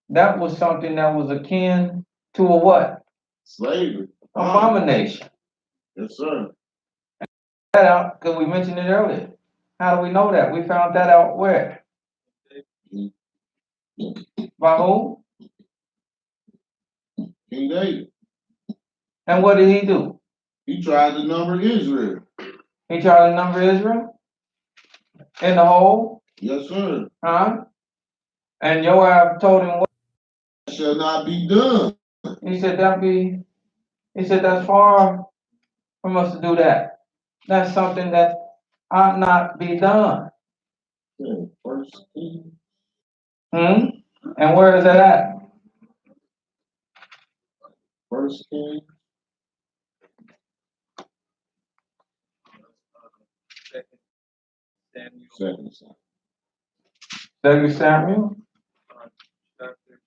That was something that was akin to a what?
Slavery.
Abomination.
Yes, sir.
That out because we mentioned it earlier. How do we know that? We found that out where? By who?
King David.
And what did he do?
He tried to number Israel.
He tried to number Israel in the whole,
Yes, sir.
huh? And Joab told him what?
shall not be done.
He said that's far from us to do that. That's something that ought not be done.
Okay, First Kings.
Hmm? And where is that at?
First Kings.
Samuel,
Second Samuel.
2 Samuel
chapter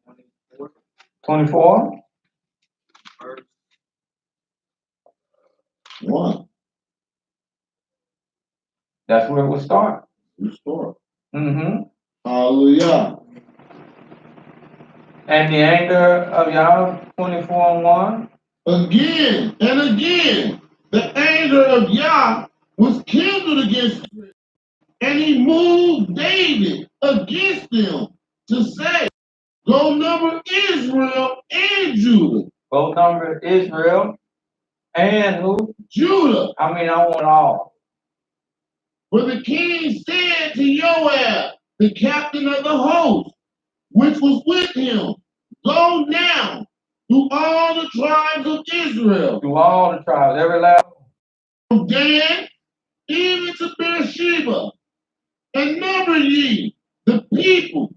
24,
24.
verse
1.
That's where it will start.
Restore.
Mm-hmm.
Hallelujah.
And the anger of Yah, 24:1.
Again and again, the anger of Yah was kindled against Israel, and he moved David against them to say, go number Israel and Judah.
Both number Israel and who?
Judah.
I want all.
For the king said to Joab, the captain of the host, which was with him, go now through all the tribes of Israel,
To all the tribes, every last
from Dan even to Beersheba, and number ye the people,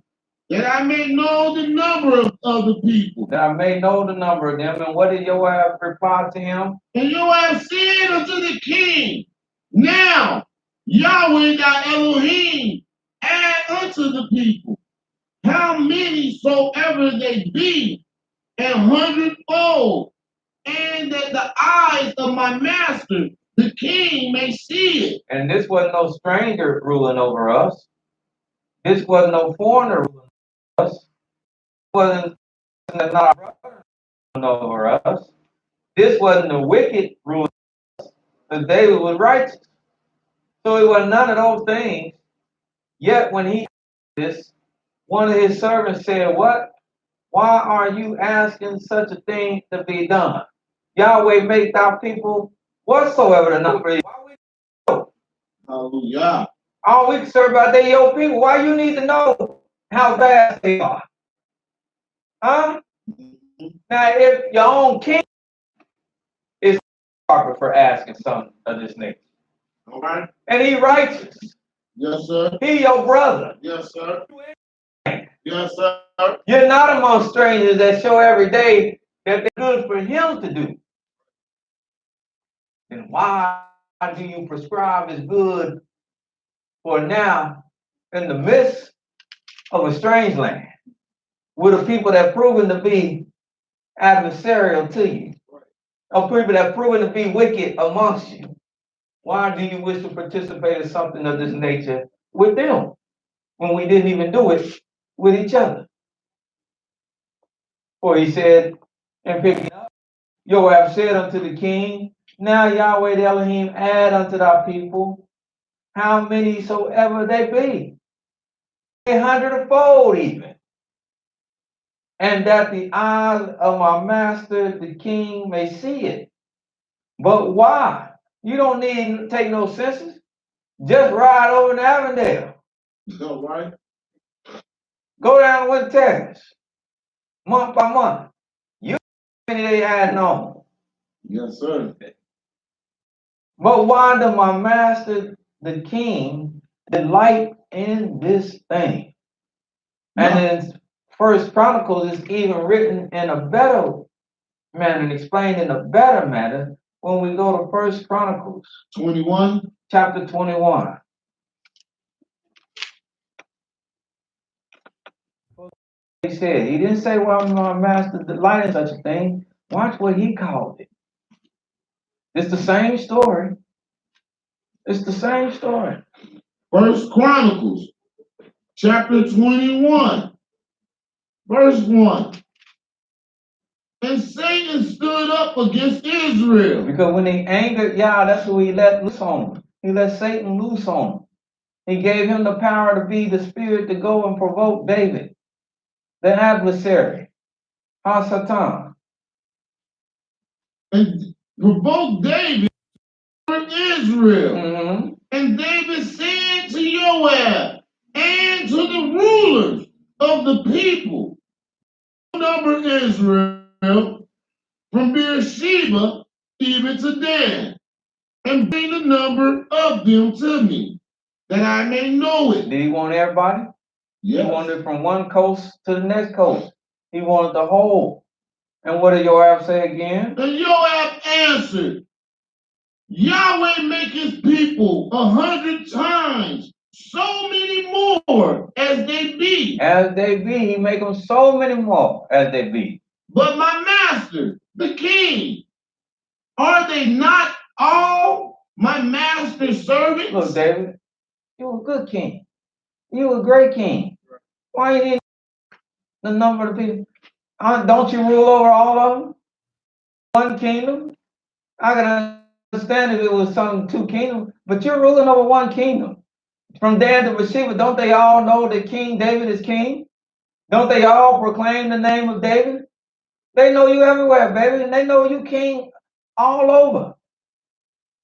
that I may know the number of the people.
that I may know the number of them. And what did Joab reply to him?
And Joab said unto the king, now Yahweh thy Elohim add unto the people, how many soever they be, an hundredfold, and that the eyes of my master, the king, may see it.
And this wasn't no stranger ruling over us. This wasn't no foreigner ruling over us. This wasn't not our brother ruling over us. This wasn't the wicked ruling over us. Because David was righteous. So it was none of those things. Yet when he did this, one of his servants said, what? Why are you asking such a thing to be done? Yahweh make thy people whatsoever the number is. Why we know?
Hallelujah.
All we can serve about they your people. Why you need to know how vast they are? Huh? Now, if your own king is proper for asking something of this nature,
All right.
and he righteous,
Yes, sir.
he your brother.
Yes, sir. Yes, sir.
You're not among strangers that show every day that they're good for him to do. Then why do you prescribe is good for now in the midst of a strange land with a people that proven to be adversarial to you, of people that proven to be wicked amongst you? Why do you wish to participate in something of this nature with them when we didn't even do it with each other? For he said, and picking up, Joab said unto the king, now Yahweh the Elohim add unto thy people how many soever they be, 100-fold even, and that the eyes of my master the king may see it. But why? You don't need to take no census. Just ride over to Avondale.
All right.
Go down to Winter Terrace, month by month. You how many they adding on.
Yes, sir.
But why does my master the king delight in this thing? And in First Chronicles is even written in a better manner and explained in a better manner when we go to First Chronicles
21.
chapter 21. He said, he didn't say, well, my master delight in such a thing. Watch what he called it. It's the same story. It's the same story.
First Chronicles chapter 21, verse 1. And Satan stood up against Israel.
Because when he angered Yah, that's who he let loose on him. He let Satan loose on him. He gave him the power to be the spirit to go and provoke David, the adversary, Ha-Satan.
And provoked David for Israel.
Mm-hmm.
And David said to Joab and to the rulers of the people, number Israel from Beersheba even to Dan, and bring the number of them to me, that I may know it.
Did he want everybody?
Yes.
He wanted it from one coast to the next coast. He wanted the whole. And what did Joab say again?
And Joab answered, Yahweh make his people 100 times so many more as they be.
As they be, he make them so many more as they be.
But my master, the king, are they not all my master's servants?
Look, David, you a good king. You a great king. Why you need the number of people? Don't you rule over all of them? One kingdom? I can understand if it was some two kingdoms, but you're ruling over one kingdom. From Dan to Bathsheba, don't they all know that King David is king? Don't they all proclaim the name of David? They know you everywhere, baby, and they know you king all over.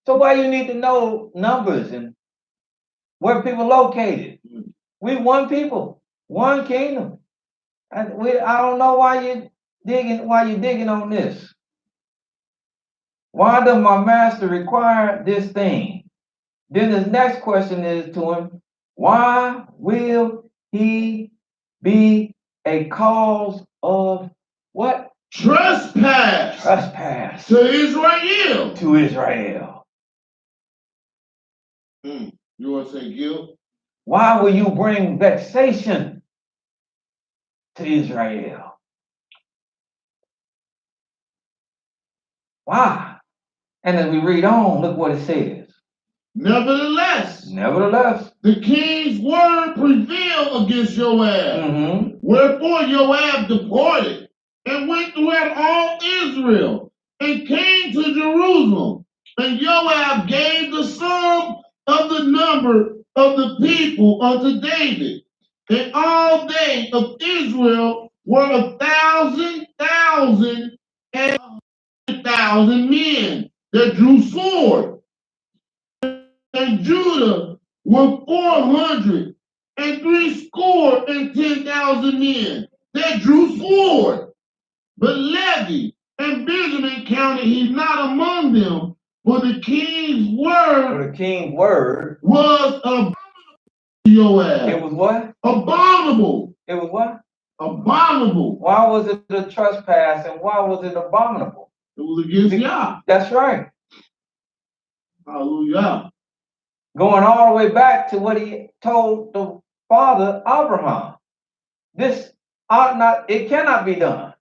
So why you need to know numbers and where people located? We one people, one kingdom. I don't know why you're digging on this. Why does my master require this thing? Then his next question is to him, why will he be a cause of what?
Trespass
Trespass
to Israel.
to Israel.
You want to say guilt?
Why will you bring vexation to Israel? Why? And as we read on, look what it says.
Nevertheless, the king's word prevailed against Joab. Wherefore Joab departed and went throughout all Israel and came to Jerusalem. And Joab gave the sum of the number of the people unto David. And all they of Israel were 1,000 and 100,000 men that drew sword. And Judah were 400 and 10,000 men that drew sword. But Levi and Benjamin counted he not among them, for the king's word was abominable to Joab.
It was what?
Abominable.
It was what?
Abominable.
Why was it a trespass and why was it abominable?
It was against Yah.
That's right.
Hallelujah.
Going all the way back to what he told the father Abraham. This it cannot be done.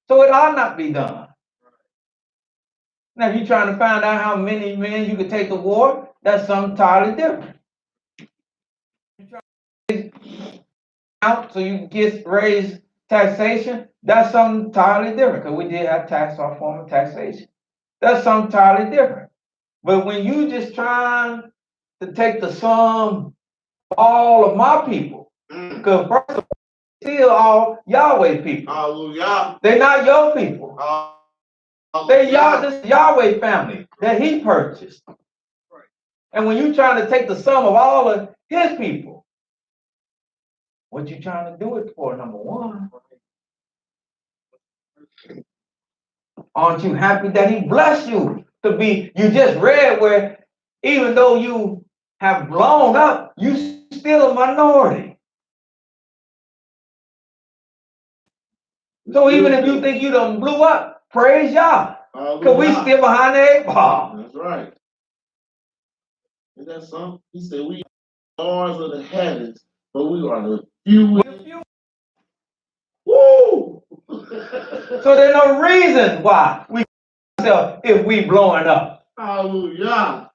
So it ought not be done. Now, if you're trying to find out how many men you could take to war, that's something entirely different. Out so you get raised taxation, that's something entirely different, because we did have our form of taxation. That's something entirely different. But when you just trying to take the sum of all of my people, because first of all, still all Yahweh people.
Hallelujah.
They're not your people. They this Yahweh family that he purchased. And when you're trying to take the sum of all of his people, what you trying to do it for, number one? Aren't you happy that he blessed you to be, you just read where even though you have blown up, you still a minority. So even if you think you done blew up, praise Yah. Because we still behind the 8 ball.
That's right. Isn't that something? He said we are stars of the heavens, but we are the few. Woo!
So there's no reason why we ourselves if we blowing up.
Hallelujah.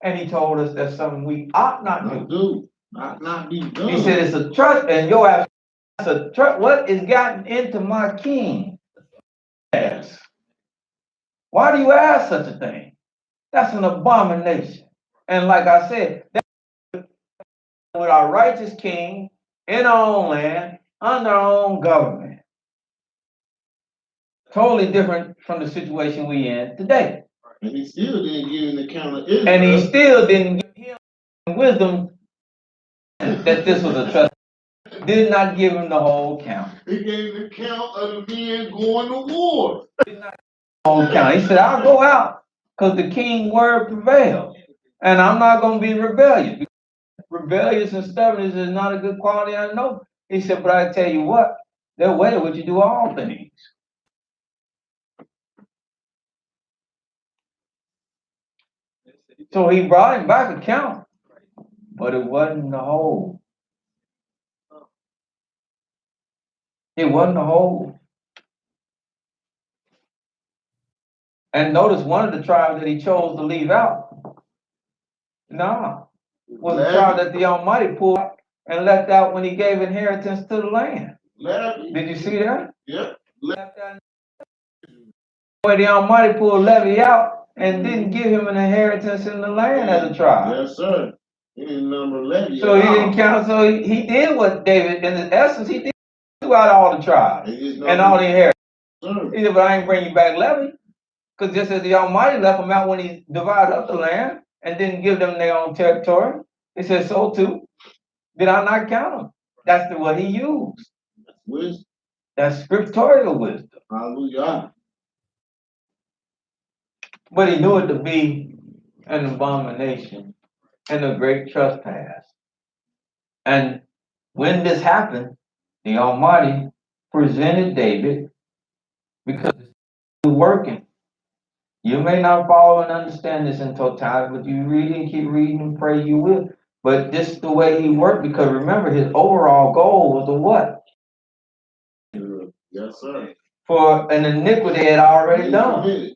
And he told us that's something we ought not do.
Not be done.
He said it's a trust, and Joab, it's a trust. What is gotten into my king? Yes. Why do you ask such a thing? That's an abomination. And like I said, that's with our righteous king in our own land, under our own government. Totally different from the situation we in today.
And he still didn't give an account of Israel.
And he still didn't give him wisdom that this was a trust. Did not give him the whole count.
He gave an account of the men going to war.
Whole count. He said, I'll go out because the king's word prevails. And I'm not going to be rebellious. Rebellious and stubbornness is not a good quality, I know. He said, but I tell you what, that way would you do all things. So he brought him back a count, but it wasn't the whole. It wasn't the whole. And notice one of the tribes that he chose to leave out, was the tribe that the Almighty pulled out and left out when he gave inheritance to the land.
Levy.
Did you see that?
Yep.
Left out where the Almighty pulled Levi out and didn't give him an inheritance in the land as a tribe.
Yes, sir. He didn't number Levi.
So he didn't count. So he did what David, in essence, he did throughout all the tribes and all the inheritance. He said, but I ain't bring you back Levi. Because just as the Almighty left them out when he divided up the land and didn't give them their own territory, he said, so too did I not count them. That's what he used.
That's wisdom.
That's scriptorial wisdom.
Hallelujah.
But he knew it to be an abomination and a great trespass. And when this happened, the Almighty presented David because it's working. You may not follow and understand this in totality, but you read and keep reading and pray you will. But this is the way he worked, because remember, his overall goal was to what?
Yes, sir.
For an iniquity he had already done.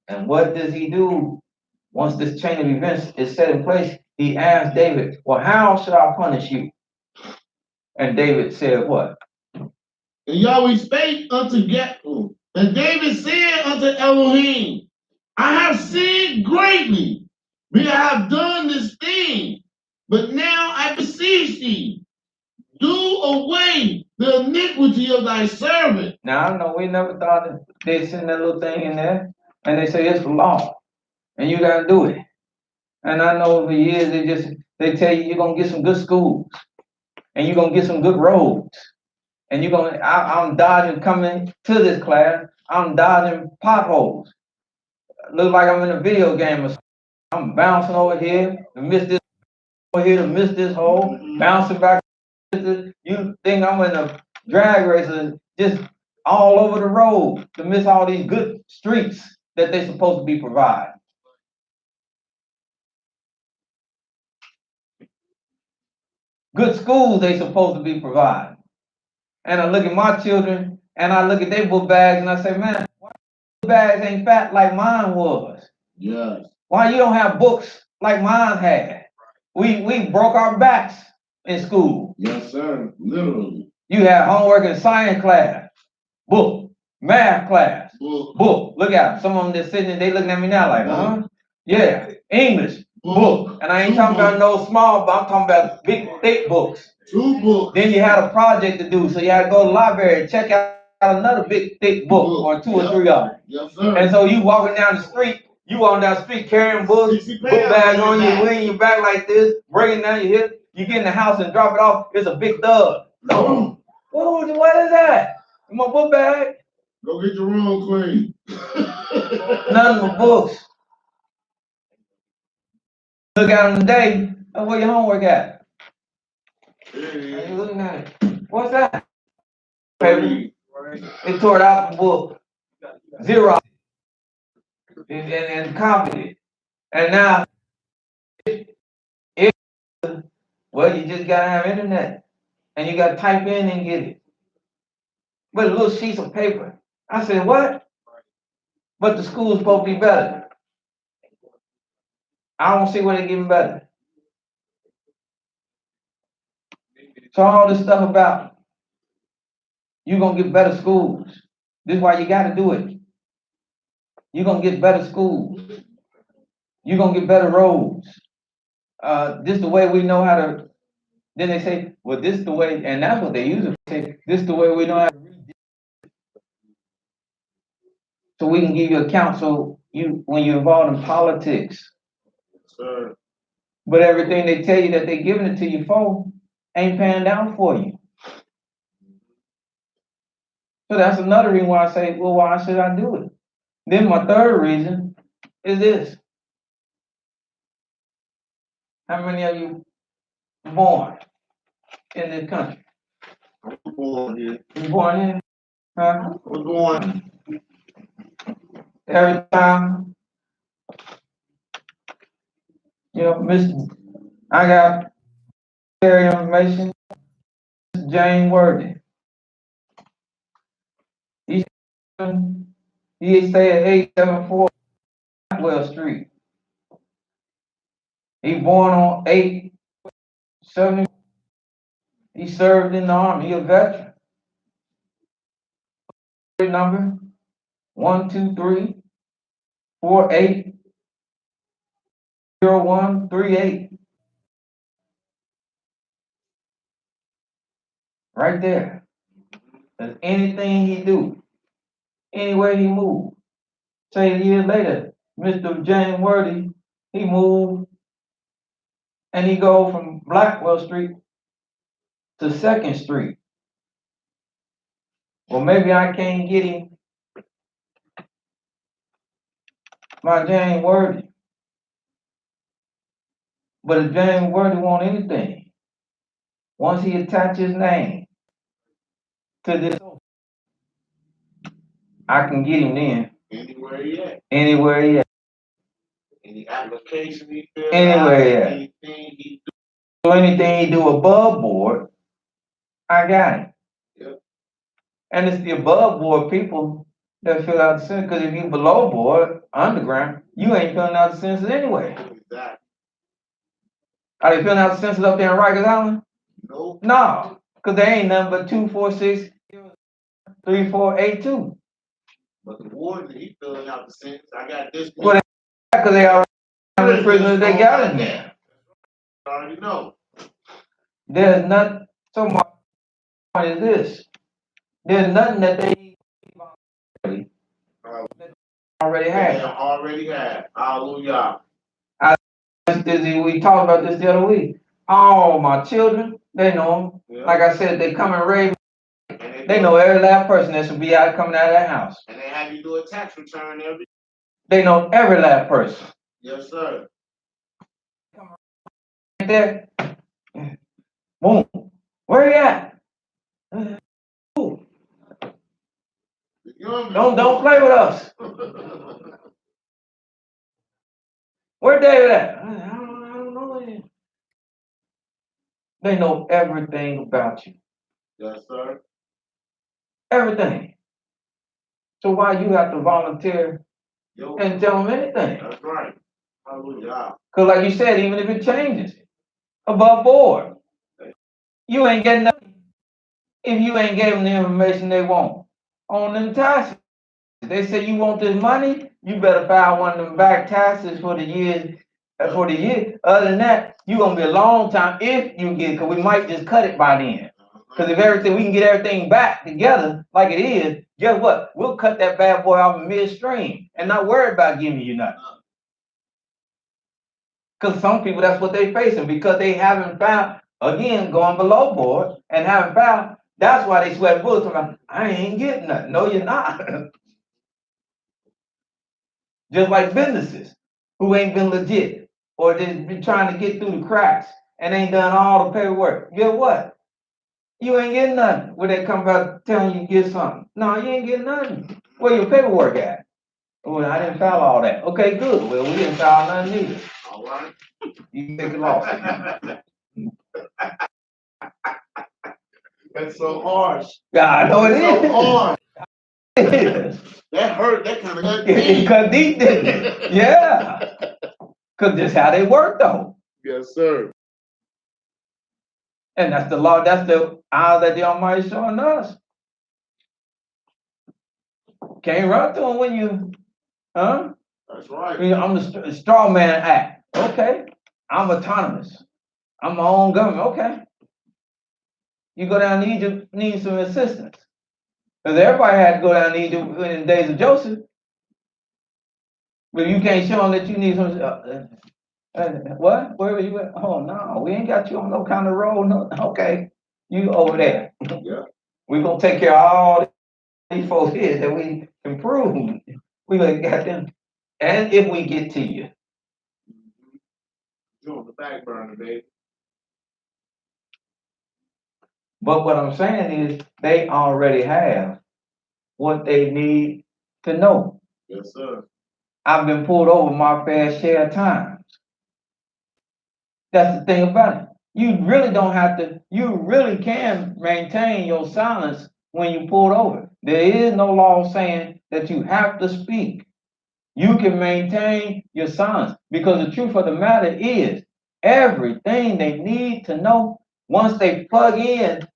And what does he do? Once this chain of events is set in place, he asked David, well, how should I punish you? And David said what?
And Yahweh spake unto Gethro, and David said unto Elohim, I have sinned greatly, because I have done this thing. But now I beseech thee, do away the iniquity of thy servant.
Now, I know we never thought that they'd send that little thing in there, and they say it's the law, and you gotta do it. And I know over years they tell you you're gonna get some good schools, and you're gonna get some good roads, and I'm dodging coming to this class, I'm dodging potholes. Look like I'm in a video game or something. I'm bouncing over here to miss this over here to miss this hole, bouncing back. You think I'm in a drag race just all over the road to miss all these good streets that they're supposed to be providing. Good schools they supposed to be providing. And I look at my children and I look at their book bags and I say, man, why your bags ain't fat like mine was?
Yes.
Why you don't have books like mine had? We broke our backs in school.
Yes, sir. Literally.
You had homework in science class, book, math class, book. Look at them. Some of them just sitting there, they looking at me now like, huh? Yeah. English, book. And I ain't talking about no small, but I'm talking about big, thick books.
2 books.
Then you had a project to do, so you had to go to the library and check out another big, thick book or 2 or 3 of them.
Yes, sir.
And so you walking down the street, carrying books, book bag on you, leaning your back like this, bringing down your hip. You get in the house and drop it off. It's a big thud.
No.
What is that? My book bag.
Go get your room clean.
None but books. Look at them today. Where your homework at? You looking at it. What's that? Paper. They tore it out the book. Xerox. And copied it. And now, well, you just gotta have internet. And you gotta type in and get it. But a little sheets of paper. I said, what? But the school's supposed to be better. I don't see where they're getting better. So all this stuff about you're gonna get better schools. This is why you gotta do it. You're gonna get better schools. You're gonna get better roads. This is the way we know how to. Then they say, well, this is the way, and that's what they use it. They say, this is the way we know how to read. So we can give you a count so when you're involved in politics,
Sir.
but everything they tell you that they're giving it to you for ain't paying down for you. So that's another reason why I say, well, why should I do it? Then my third reason is this. How many of you born in this country?
I was born here.
You born in? Huh?
I was born.
Every time, I got their information, Mr. James Worthy. He stay at 874 Blackwell Street. He born on 870. He served in the army. He a veteran. Number 123480138. Right there. That's anything he do, any way he move. Say a year later, Mr. James Worthy, he moved and he go from Blackwell Street to 2nd Street. Well, maybe I can't get him my James Worthy. But if James Worthy want anything, once he attach his name to this, I can get him then.
Anywhere he at.
Anywhere he at.
Any application he fill
Anywhere he at.
anything he do.
So anything he do above board, I got him.
Yep.
And it's the above board people that fill out the census, because if you below board, underground, you ain't filling out the census anyway.
Exactly.
Are they filling out the census up there in Rikers Island?
Nope.
No, because they ain't nothing but 2463482.
But the warden, he filling out the sentence. I got this.
Well, because they already the prisoners they got in there.
I already know.
There's not so much is this. There's nothing that they already
They
had.
already had. Hallelujah.
We talked about this the other week. All my children, they know them.
Yeah.
Like I said, they come and rave.
And
They know every last person that should be out coming out of that house.
And they have you do a tax return every.
They know every last person.
Yes, sir.
Right there. Boom. Where you at? Ooh. Don't play with us. Where David at? I don't know him. They know everything about you.
Yes, sir.
Everything. So why you have to volunteer and tell them anything?
That's right. Hallelujah.
Because like you said, even if it changes, above board, you ain't getting nothing if you ain't gave them the information they want on them taxes. They say you want this money, you better file one of them back taxes for the year. Other than that, you're gonna be a long time if you get it, because we might just cut it by then. Because if we can get everything back together like it is, guess what? We'll cut that bad boy off in midstream and not worry about giving you nothing. Because some people, that's what they're facing, because they haven't found, again, going below board and haven't found, that's why they sweat bullets. Like, I ain't getting nothing. No, you're not. Just like businesses who ain't been legit or just been trying to get through the cracks and ain't done all the paperwork. Guess what? You ain't getting nothing when they come back telling you to get something. No, you ain't getting nothing. Where your paperwork at? Well, I didn't file all that. Okay, good. Well, we didn't file nothing either.
All right.
You can take it off.
That's so harsh.
Yeah, I know it is.
So hard.
It is.
That hurt. That kind of hurt.
Because deep, didn't it? Yeah. Because this how they work, though.
Yes, sir.
And that's the law. That's the eye that the Almighty showing us. Can't run to him when you, huh?
That's right.
I'm the straw man act. Okay. I'm autonomous. I'm my own government. Okay. You go down to Egypt, need some assistance. Because everybody had to go down to Egypt in the days of Joseph. But you can't show them that you need some. What? Where were you at? Oh no, we ain't got you on no kind of road. No, okay, you over there.
Yeah.
We gonna take care of all these folks here that we improve. We gonna get them, and if we get to you.
You're on the back burner, baby.
But what I'm saying is, they already have what they need to know.
Yes, sir.
I've been pulled over my fair share of times. That's the thing about it. You really don't have to, you really can maintain your silence when you pulled over. There is no law saying that you have to speak. You can maintain your silence because the truth of the matter is everything they need to know, once they plug in,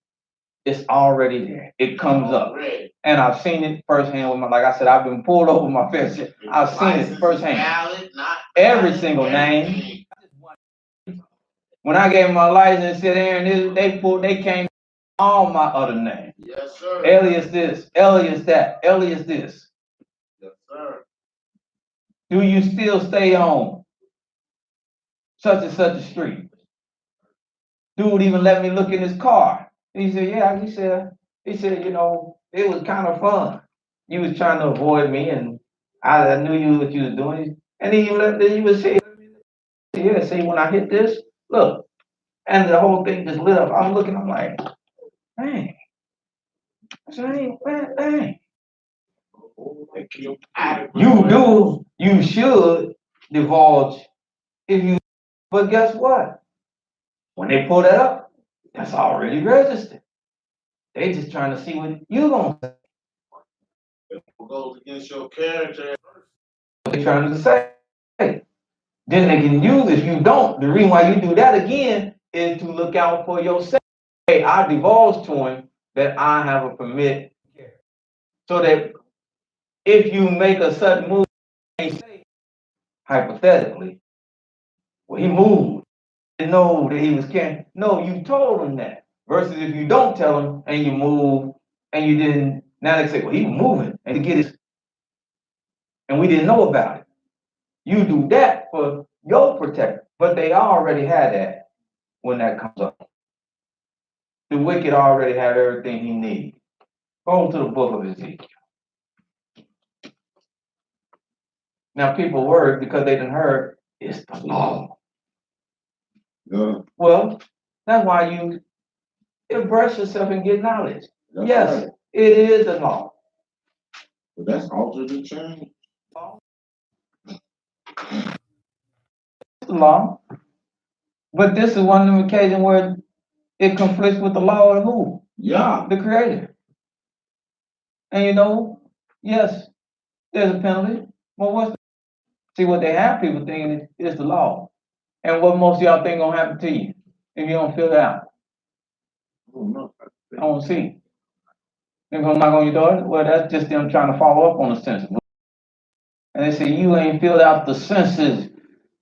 it's already there. It comes up.
Already.
And I've seen it firsthand with my, like I said, I've been pulled over my fair share. I've seen
License
it
is
firsthand.
valid, not
Every
valid,
single name.
everything.
When I gave my license, said Aaron, they came all my other names.
Yes, sir.
Alias this, alias that, alias this.
Yes, sir.
Do you still stay on such and such a street? Dude even let me look in his car. He said, yeah, he said, you know, it was kind of fun. You was trying to avoid me and I knew you what you was doing. And he even let he was saying, yeah, see when I hit this, look. And the whole thing just lit up. I'm looking, I'm like, dang. I said, hey, man, dang. You should divulge if you, but guess what? When they pull that up, that's already registered. They just trying to see what you gonna say.
It goes against your character.
What they trying to say. Then they can use if you don't. The reason why you do that again is to look out for yourself. Hey, I divulged to him that I have a permit. So that if you make a sudden move, hypothetically, well, he moved. Didn't know that he was carrying. No, you told him that. Versus if you don't tell him and you move and you didn't, now they say, well, he was moving and to get his, and we didn't know about it. You do that for your protection, but they already had that when that comes up. The wicked already have everything he needs. Go to the book of Ezekiel. Now people worry because they didn't heard it's the law.
Yeah.
Well, that's why you immerse yourself and get knowledge.
That's
Yes,
right.
it is the law.
But that's altered and changed.
It's the law. But this is one of them occasions where it conflicts with the law of who?
Yeah.
The Creator. And you know, yes, there's a penalty. Well, see what they have people thinking is the law. And what most of y'all think gonna happen to you if you don't fill it out?
Oh, no.
I don't see. If I'm not gonna your daughter, well, that's just them trying to follow up on the census. And they say you ain't filled out the census,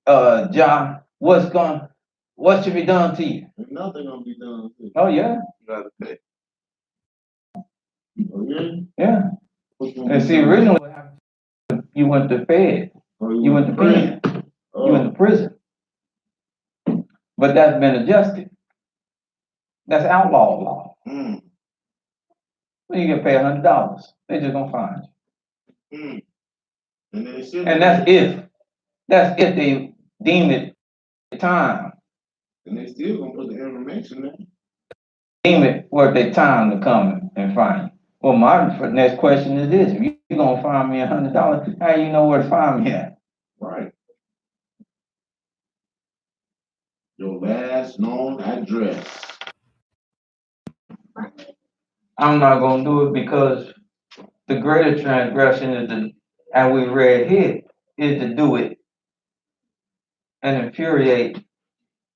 John. What should be done to you?
Ain't nothing gonna be done.
Oh yeah,
You gotta pay.
Oh, yeah?
yeah.
What's gonna
And
be
see,
done?
originally what happened, you went to Fed,
Oh,
you went to
prison.
pen, you
Oh,
went to prison. But that's been adjusted. That's outlaw law.
mm,
Well, you get paid $100. They just gonna fine you.
mm. And then they still
And that's if they deem it time,
and they still gonna put the information there.
deem it worth their time to come and find you. Well, my next question is this: if you're gonna find me $100, how you know where to find me at?
Right. Your last known address.
I'm not gonna do it because the greater transgression is the, as we read here, is to do it and infuriate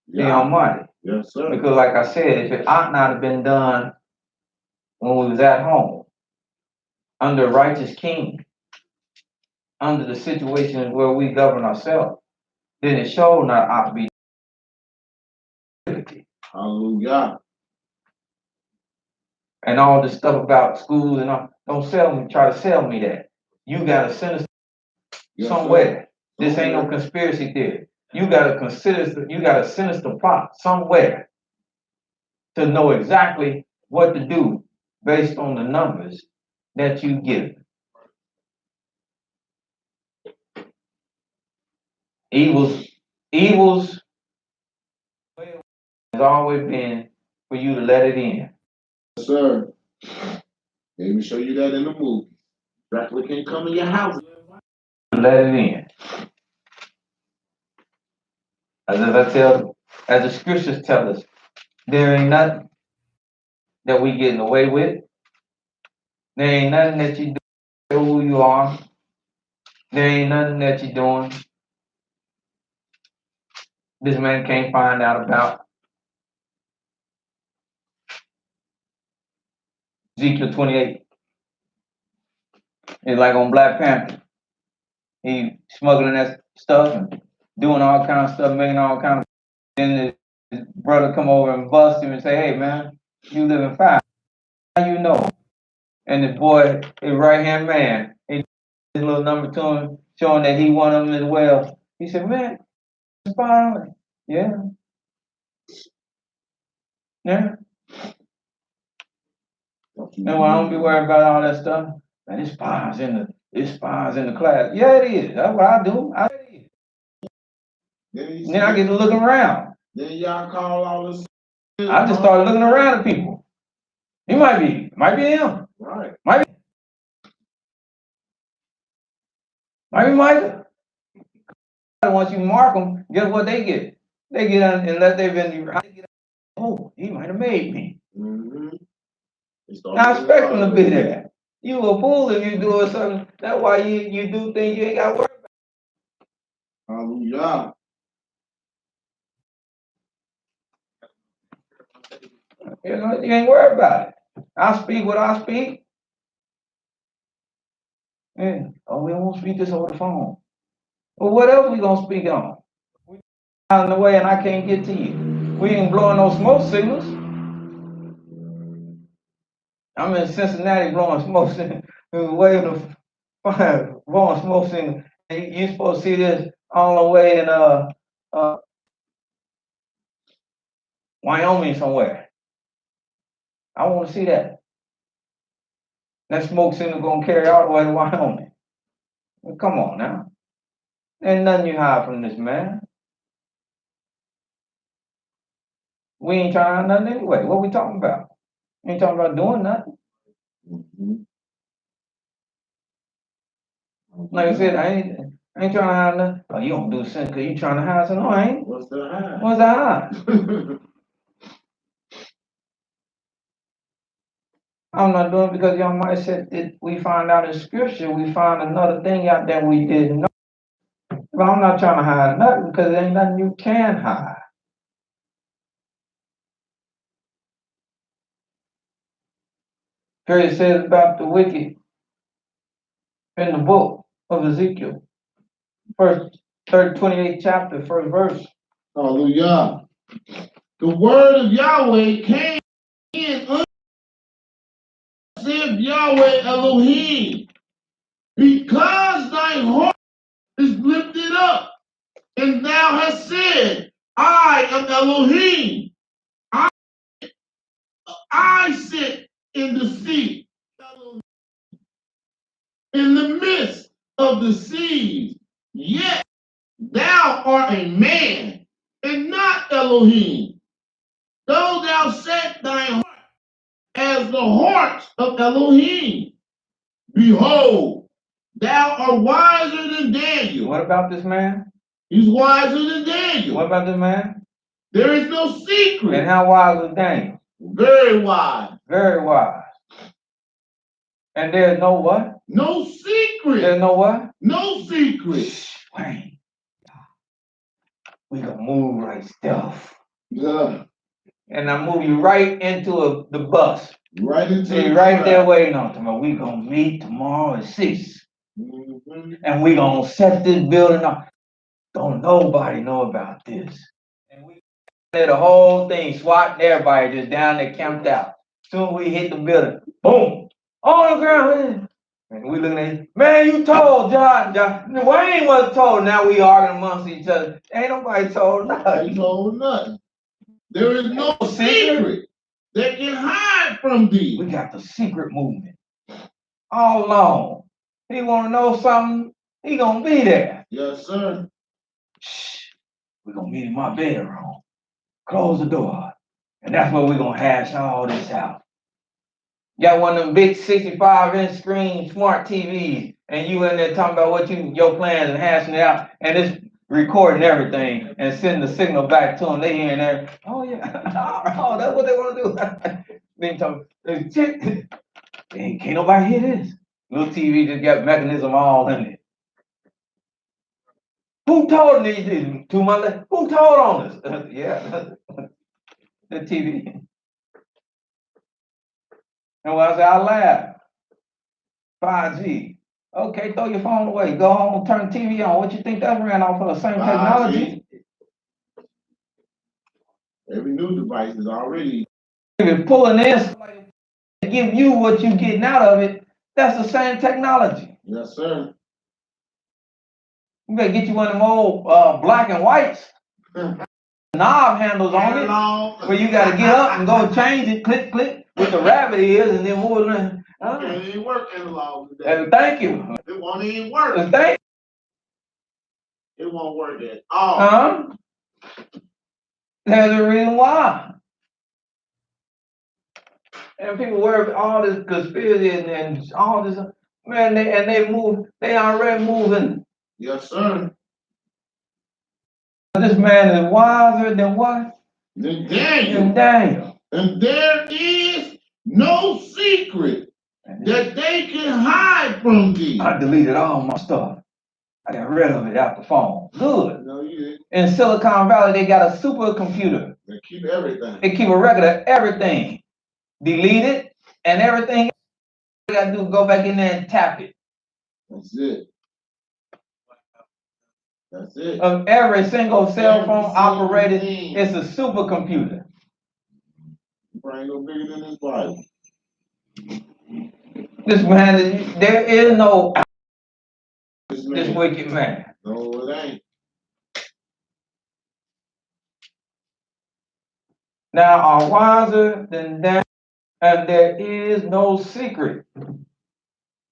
the
Yeah.
Almighty.
Yes, sir.
Because, like I said, if it ought not have been done when we was at home, under a righteous king, under the situations where we govern ourselves, then it sure not ought to be.
Hallelujah.
And all this stuff about schools and all, don't try to sell me that. You gotta send us
Yes,
somewhere. This ain't no conspiracy theory. You gotta sinister plot somewhere to know exactly what to do based on the numbers that you give. Evils has always been for you to let it in.
Yes, sir. They even show you that in the movie. Dracula can't come in your house.
Let it in. As the scriptures tell us, there ain't nothing that we getting away with. There ain't nothing that you do who you are. There ain't nothing that you're doing this man can't find out about. Ezekiel 28. It's like on Black Panther. He smuggling that stuff and doing all kind of stuff, making all kind of. Then his brother come over and bust him and say, "Hey man, you living fine. How you know?" And the boy, his right hand man, he his little number to him, showing that he one of them as well. He said, "Man, it's fine. Yeah, yeah." And well, I don't be worried about all that stuff. Man, it's spies in the class. Yeah, it is. That's what I do. Then I get to look around.
Then y'all call all this.
I just started looking around at people. He might be him.
Right.
Might be Michael. Once you mark them, guess what they get? They get on, unless they've been. Oh, he might have made me.
Mm-hmm.
I expect him to be there. You a fool if you doing something. That's why you do things you ain't got to worry about.
Hallelujah.
You ain't worried about it. I speak what I speak. Yeah. Oh, we won't speak this over the phone. Well, what else we gonna speak on? We out in the way and I can't get to you. We ain't blowing no smoke signals. I'm in Cincinnati blowing smoke signals. Way in the fire, blowing smoke signals. And you supposed to see this all the way in Wyoming somewhere. I want to see that. That smoke signal gonna carry all the way to Wyoming. Well, come on now. Ain't nothing you hide from this man. We ain't trying to hide nothing anyway. What we talking about? We ain't talking about doing nothing.
Mm-hmm.
Like I said, I ain't trying to hide nothing. Oh, you don't do sin because you trying to hide something. No, I ain't.
What's the high?
What's that hide? I'm not doing it because y'all might have said that we find out in scripture, we find another thing out there we didn't know. But I'm not trying to hide nothing because there ain't nothing you can hide. Here it says about the wicked in the book of Ezekiel, 28th chapter, first verse.
Hallelujah. The word of Yahweh came in unto said Yahweh Elohim, because thy heart is lifted up, and thou hast said, I am Elohim. I sit in the sea, in the midst of the seas. Yet thou art a man, and not Elohim. Though thou set thy heart as the heart of Elohim, behold, thou art wiser than Daniel.
What about this man?
He's wiser than Daniel.
What about this man?
There is no secret.
And how wise was Daniel?
Very wise.
Very wise. And there's no what?
No secret.
There's no what?
No secret.
Wait. We gonna move right stuff.
Yeah.
And I move you right into the bus.
Right into
See,
the
right
crowd.
there waiting on tomorrow. We gonna meet tomorrow at 6.
Mm-hmm.
And we gonna set this building up. Don't nobody know about this. And we did the whole thing, swatting everybody just down there camped out. Soon we hit the building, boom, on the ground. And we looking at him, man, you told John. Wayne was told. Now we arguing amongst each other. Ain't nobody told
I
nothing.
told nothing. There is no secret that can hide from thee.
We got the secret movement. All along. He want to know something, he gonna be there.
Yes, sir.
Shh. We're gonna meet in my bedroom. Close the door. And that's where we're gonna hash all this out. Got one of them big 65-inch screen smart TVs, and you in there talking about what your plans and hashing it out, and it's recording everything and sending the signal back to them. They hearing there, oh yeah, oh, that's what they want to do. Then talking, can't nobody hear this. Little TV just got mechanism all in it. Who told me to my left? Who told on us? Yeah, the TV. And when I say I laugh, 5G. Okay, throw your phone away. Go home, turn the TV on. What you think that ran off of the same technology?
Every new device is already.
If you're pulling this, give you what you're getting out of it, that's the same technology.
Yes, sir.
You better get you one of them old black and whites. Knob handles on it, where you got to get up and go change it, click, click, with the rabbit ears, and then move it.
It ain't work analog today.
And thank you.
It won't even work.
And thank
It won't work at all.
There's a reason why. And people worry about all this conspiracy and all this, man, they already moving.
Yes, sir.
This man is wiser than what?
Than Daniel.
Than Daniel.
And there is no secret that they can hide from thee.
I deleted all my stuff. I got rid of it out the phone. Good.
No, you didn't.
In Silicon Valley, they got a supercomputer.
They keep everything.
They keep a record of everything. Delete it, and everything you got to do is go back in there and tap it.
That's it. That's it.
Of every single cell phone
Every
operated,
thing.
it's a supercomputer.
Brain go bigger than his body.
This man, there is no
This
wicked man.
No, it ain't.
Now are wiser than that, and there is no secret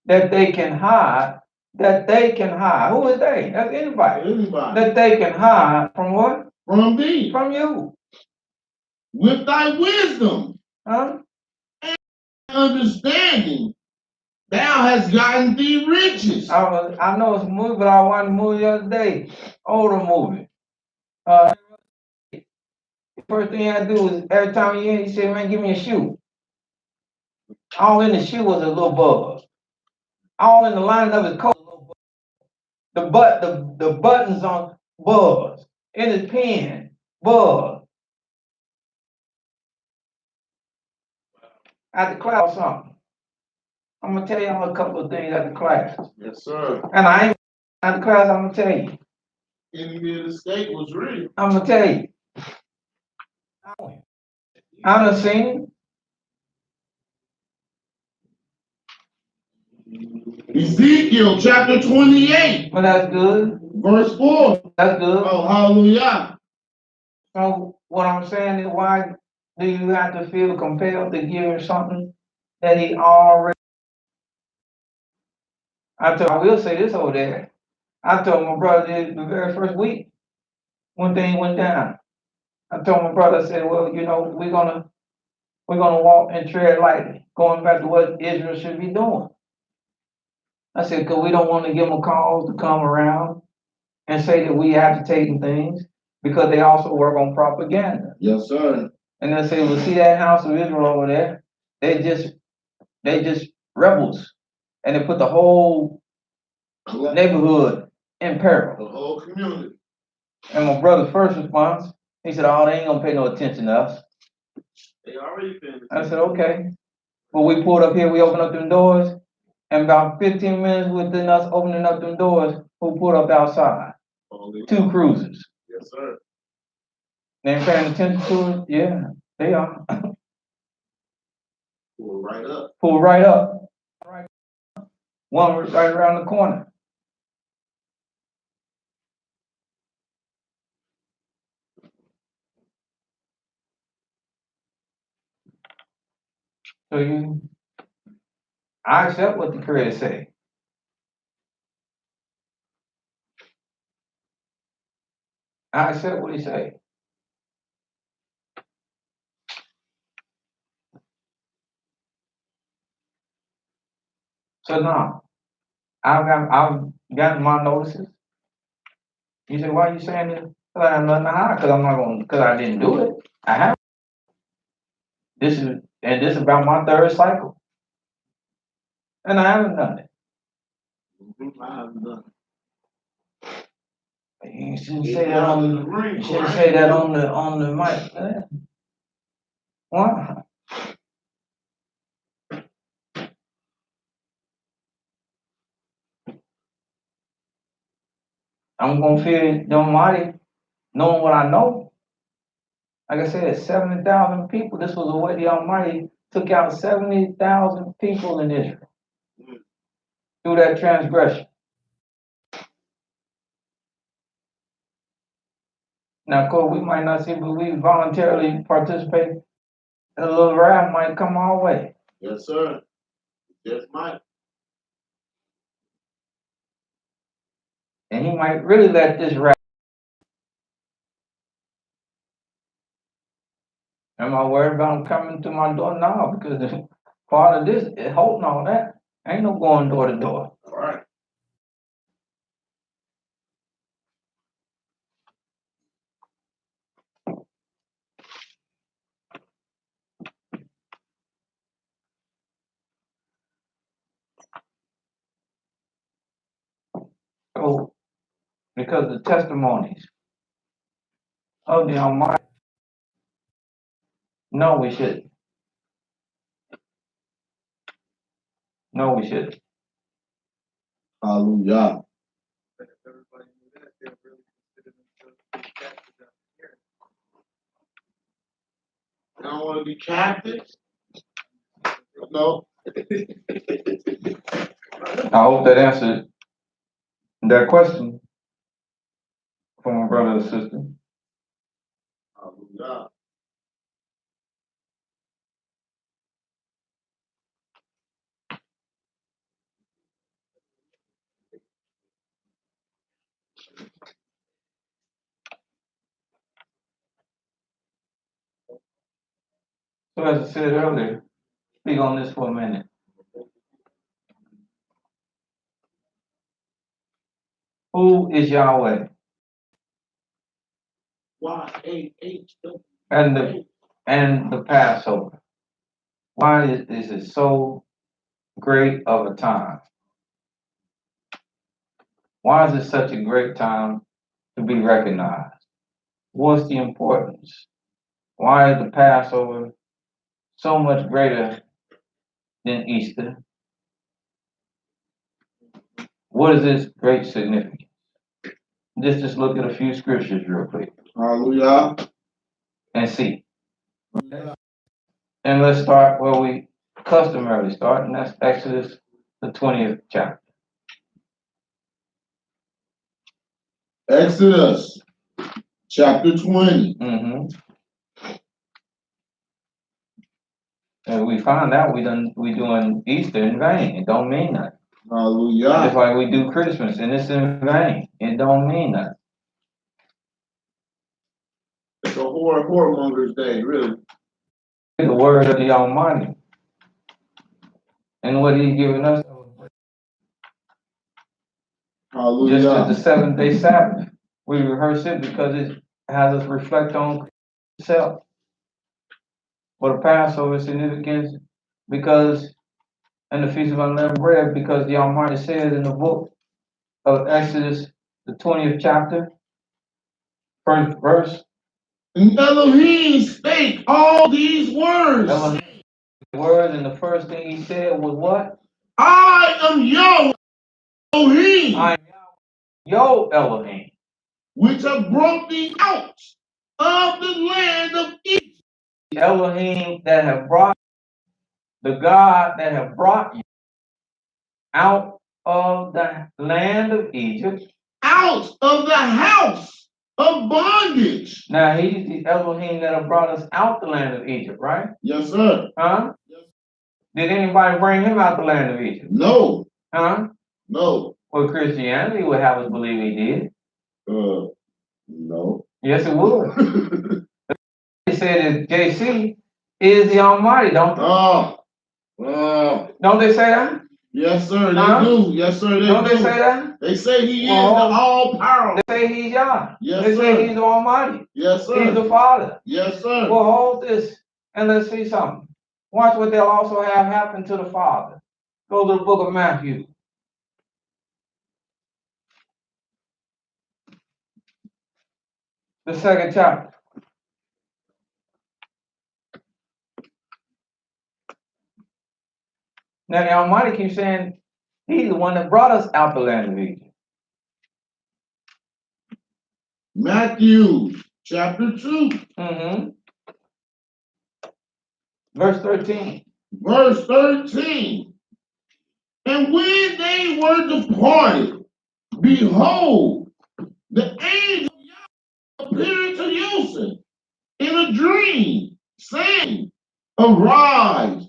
that they can hide. That they can hide. Who is they? That's anybody.
Anybody.
That they can hide from what?
From thee.
From you.
With thy wisdom
Huh?
and understanding, thou hast gotten thee riches.
I know it's a movie, but I watched a movie the other day. Older movie. The first thing I do is every time he say, man, give me a shoe. All in the shoe was a little bug. All in the lining of his coat, the buttons on bugs. In his pen, bug. At the class or something. I'm gonna tell y'all a couple of things at the class.
Yes, sir.
And I ain't at the class, I'm gonna tell you.
Enemy of the state was real.
I'm gonna tell you. I done seen it.
Ezekiel chapter 28,
But that's good.
verse 4.
That's good.
Oh, hallelujah.
So what I'm saying is, why do you have to feel compelled to give him something that he already? I will say this over there. I told my brother this the very first week when things went down. I told my brother, I said, well, you know, we're gonna walk and tread lightly, going back to what Israel should be doing. I said, because we don't want to give them a call to come around and say that we agitating things, because they also work on propaganda.
Yes, sir.
And they say, well, see that house of Israel over there? They just rebels. And they put the whole neighborhood in peril.
The whole community.
And my brother's first response, he said, oh, they ain't gonna pay no attention to us.
They already finished.
I said, okay. But we pulled up here, we opened up them doors, and about 15 minutes within us opening up them doors, who pulled up outside?
Holy.
2 cruisers.
Yes, sir.
They ain't paying attention to it? Yeah, they are.
Pull right up.
Pull right up. one right around the corner. So I accept what the Creator say. I accept what He say. So now, I've gotten my notices. You say, why are you saying this? Because I have nothing to hide. Because I didn't do it. I have. This is about my third cycle, and I haven't done it.
I haven't done
You shouldn't
it.
say that on the mic. Why? I'm gonna fear the Almighty, knowing what I know. Like I said, 70,000 people. This was the way the Almighty took out 70,000 people in Israel through that transgression. Now, of course, we might not see, but we voluntarily participate. A little wrath might come our way.
Yes, sir. Just might.
And He might really let this wrath. Am I worried about Him coming to my door? No, because part of this is hope and all that. Ain't no going door to door.
All right.
So, because the testimonies of the Almighty, no, we shouldn't. No, we shouldn't.
Hallelujah.
But if everybody knew that, they'll really consider themselves to be captive out here.
I don't want to be captive. No.
I hope that answered that question from my brother or sister.
Hallelujah.
So as I said earlier, speak on this for a minute. Who is Yahweh?
YAHW.
And the Passover. Why is it so great of a time? Why is it such a great time to be recognized? What's the importance? Why is the Passover so much greater than Easter? What is its great significance? Just look at a few scriptures real quick
Hallelujah.
and see. And let's start where we customarily start, and that's Exodus, the 20th chapter.
Exodus chapter 20.
And we find out we doing Easter in vain. It don't mean nothing.
Hallelujah.
Just like we do Christmas, and it's in vain. It don't mean nothing.
It's a whoremonger's day, really.
The word of the Almighty. And what He's given us.
Hallelujah.
Just as the 7-day Sabbath. We rehearse it because it has us reflect on itself. For the Passover significance, because, and the Feast of Unleavened Bread, because the Almighty says in the book of Exodus, the 20th chapter, first verse.
And Elohim spake all these words.
Elohim, words, and the first thing He said was what?
I am Yahweh Elohim.
I am Yo Elohim,
which have brought thee out of the land of Egypt.
Elohim that have brought, the God that have brought you out of the land of Egypt.
Out of the house of bondage.
Now he's the Elohim that have brought us out the land of Egypt, right?
Yes, sir.
Huh? Did anybody bring him out the land of Egypt?
No.
Huh?
No.
Well, Christianity would have us believe he did.
No.
Yes, it would. They said that JC is the Almighty, don't they? Don't they say that?
Yes, sir. They
Huh?
do. Yes, sir. They
Don't
do.
they say that?
They say he is the
Well,
all powerful.
They say he's Yah.
Yes,
They
sir.
say he's the Almighty.
Yes, sir.
He's the Father.
Yes, sir.
Well, hold this and let's see something. Watch what they'll also have happen to the Father. Go to the book of Matthew. The 2nd chapter. Now the Almighty keeps saying he's the one that brought us out the land of Egypt.
Matthew chapter 2.
Verse 13.
Verse 13. And when they were departed, behold, the angel appeared to Joseph in a dream, saying, Arise,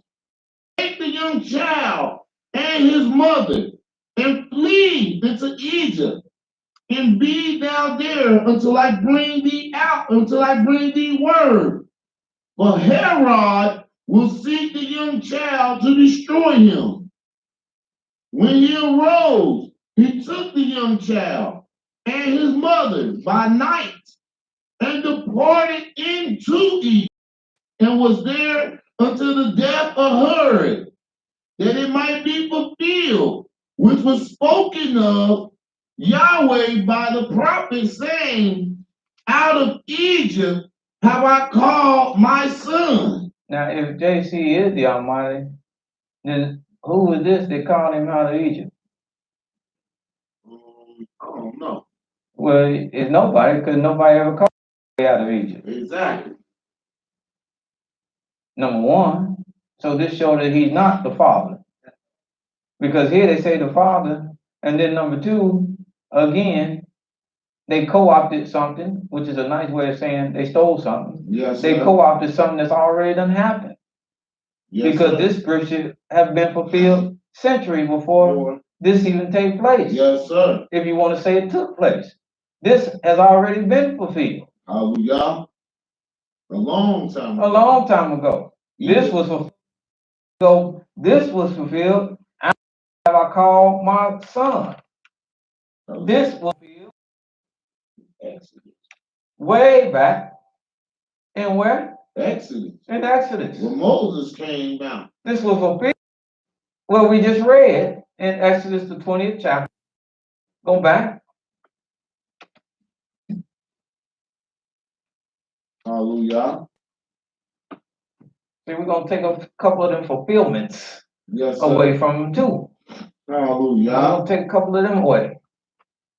take the young child and his mother, and flee into Egypt, and be thou there until I bring thee word. For Herod will seek the young child to destroy him. When he arose, he took the young child and his mother by night and departed into Egypt, and was there until the death of Herod, that it might be fulfilled, which was spoken of Yahweh by the prophet, saying, Out of Egypt have I called my son.
Now, if JC is the Almighty, then who is this that called him out of Egypt?
I don't know.
Well, it's nobody, because nobody ever called him out of Egypt.
Exactly.
Number one. So this shows that he's not the Father. Because here they say the Father, and then number two, again, they co-opted something, which is a nice way of saying they stole something.
Yes,
They
sir.
co-opted something that's already done happened.
Yes,
Because
sir.
this scripture have been fulfilled centuries before this even take place.
Yes, sir.
If you want to say it took place. This has already been fulfilled.
Hallelujah. A long time ago.
A long time ago. This was fulfilled. So this was fulfilled. Have I called my son? This was fulfilled
Exodus.
way back in where?
Exodus.
In Exodus.
When Moses came down.
This was fulfilled. Well, we just read in Exodus the 20th chapter. Go back.
Hallelujah.
See, we're going to take a couple of them fulfillments
Yes, sir.
away from them too.
Hallelujah.
I'm going to take a couple of them away.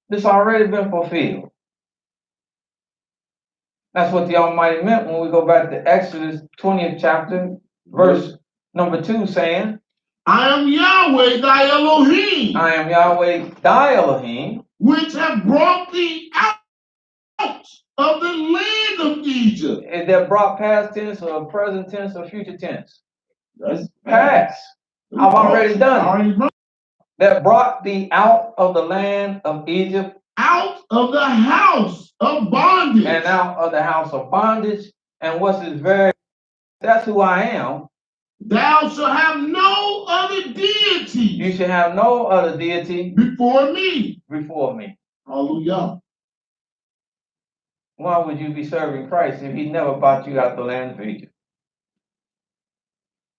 This already been fulfilled. That's what the Almighty meant when we go back to Exodus 20th chapter, verse number 2, saying,
I am Yahweh thy Elohim,
I am Yahweh thy Elohim,
which have brought thee out of the land of Egypt.
Is that brought past tense or present tense or future tense?
That's
Past. I've already done it.
Already brought
That brought thee out of the land of Egypt
out of the house of bondage.
and out of the house of bondage. And what's his very, that's who I am.
Thou shalt have no other deity.
You should have no other deity
before me.
before me.
Hallelujah.
Why would you be serving Christ if he never brought you out the land of Egypt?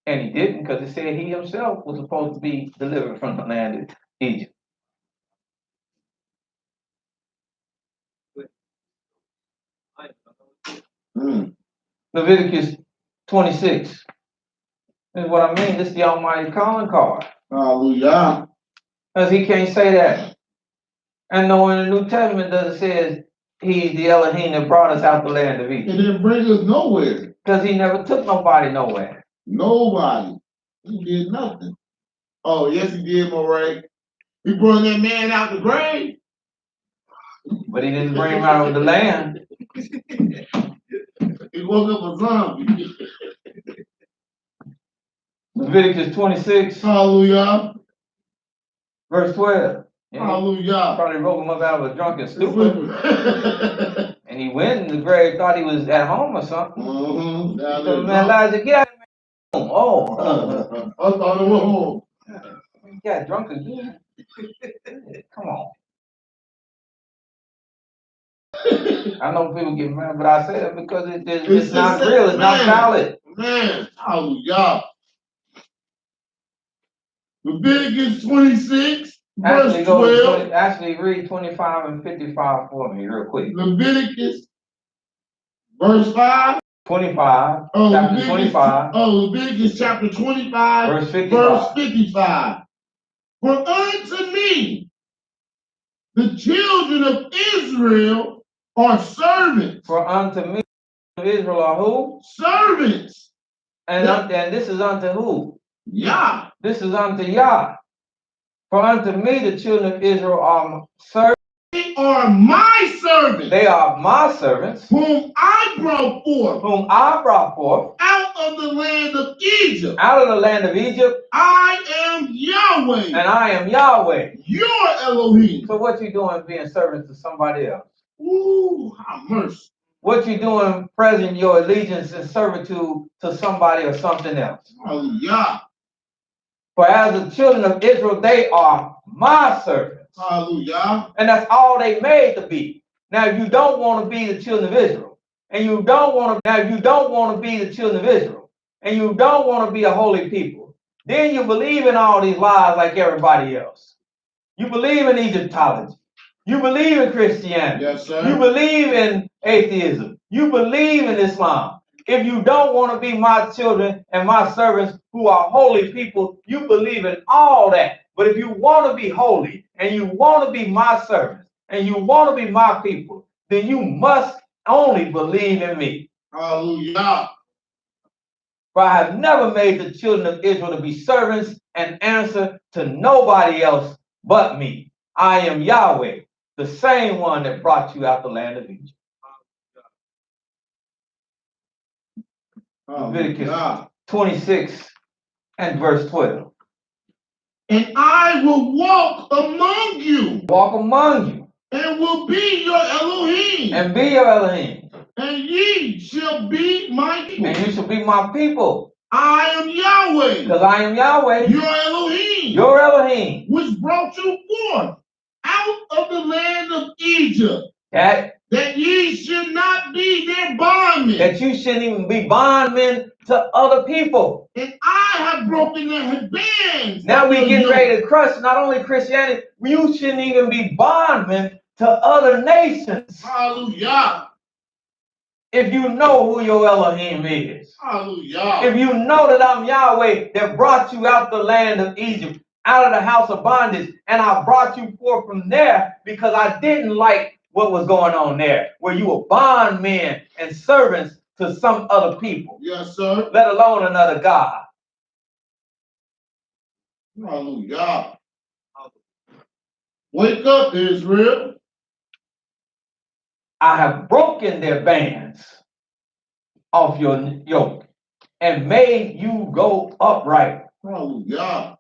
And he didn't, because it said he himself was supposed to be delivered from the land of Egypt. Leviticus 26. This is what I mean. This is the Almighty calling card.
Hallelujah.
Because he can't say that. And no, in the New Testament does it says he's the Elohim that brought us out the land of
It
Egypt.
didn't bring us nowhere.
Because he never took nobody nowhere.
Nobody. He did nothing. Oh, yes, he did, Moray.
He brought that man out the grave.
But he didn't bring him out of the land.
He woke up a zombie.
Leviticus 26,
Hallelujah.
verse 12. You know,
Hallelujah.
probably woke him up out of a drunken stupor. And he went in the grave, thought he was at home or something.
Mm-hmm.
So, man, Elijah, get out of the home. Oh,
I thought it was home.
you got drunk again. Come on. I know people get mad, but I say that because it's not real, it's not valid.
Man, hallelujah. Leviticus 26, verse 12.
Actually, read 25 and 55 for me real quick.
Leviticus, verse 5.
25,
Oh,
chapter
Leviticus,
25,
Leviticus chapter 25,
verse 55.
verse 55. For unto me, the children of Israel are servants.
For unto me, Israel are who?
Servants.
And this is unto who?
Yah.
This is unto Yah. For unto me, the children of Israel are servants.
They are my servants.
They are my servants,
whom I brought forth out of the land of Egypt.
Out of the land of Egypt.
I am Yahweh.
And I am Yahweh.
Your Elohim.
So what you doing being servants to somebody else?
Ooh, have mercy.
What you doing present your allegiance and servitude to somebody or something else?
Hallelujah.
For as the children of Israel, they are my servants.
Hallelujah.
And that's all they made to be. Now, if you don't want to be the children of Israel, and you don't want to be the children of Israel, and you don't want to be a holy people, then you believe in all these lies like everybody else. You believe in Egyptology. You believe in Christianity.
Yes, sir.
You believe in atheism. You believe in Islam. If you don't want to be my children and my servants who are holy people, you believe in all that. But if you want to be holy and you want to be my servants and you want to be my people, then you must only believe in me.
Hallelujah.
For I have never made the children of Israel to be servants and answer to nobody else but me. I am Yahweh, the same one that brought you out the land of Egypt. Leviticus 26 and verse 12.
And I will walk among you.
Walk among you.
And will be your Elohim.
And be your Elohim.
And ye shall be my people.
And you shall be my people.
I am Yahweh.
Because I am Yahweh.
Your Elohim.
Your Elohim.
Which brought you forth out of the land of Egypt. That ye should not be their bondmen.
That you shouldn't even be bondmen to other people.
And I have broken their bands.
Now we get ready to crush not only Christianity, you shouldn't even be bondmen to other nations.
Hallelujah.
If you know who your Elohim is.
Hallelujah.
If you know that I'm Yahweh that brought you out the land of Egypt, out of the house of bondage, and I brought you forth from there because I didn't like what was going on there, where you were bondmen and servants to some other people.
Yes, sir.
Let alone another God.
Hallelujah. Wake up, Israel.
I have broken their bands off your yoke and made you go upright.
Hallelujah.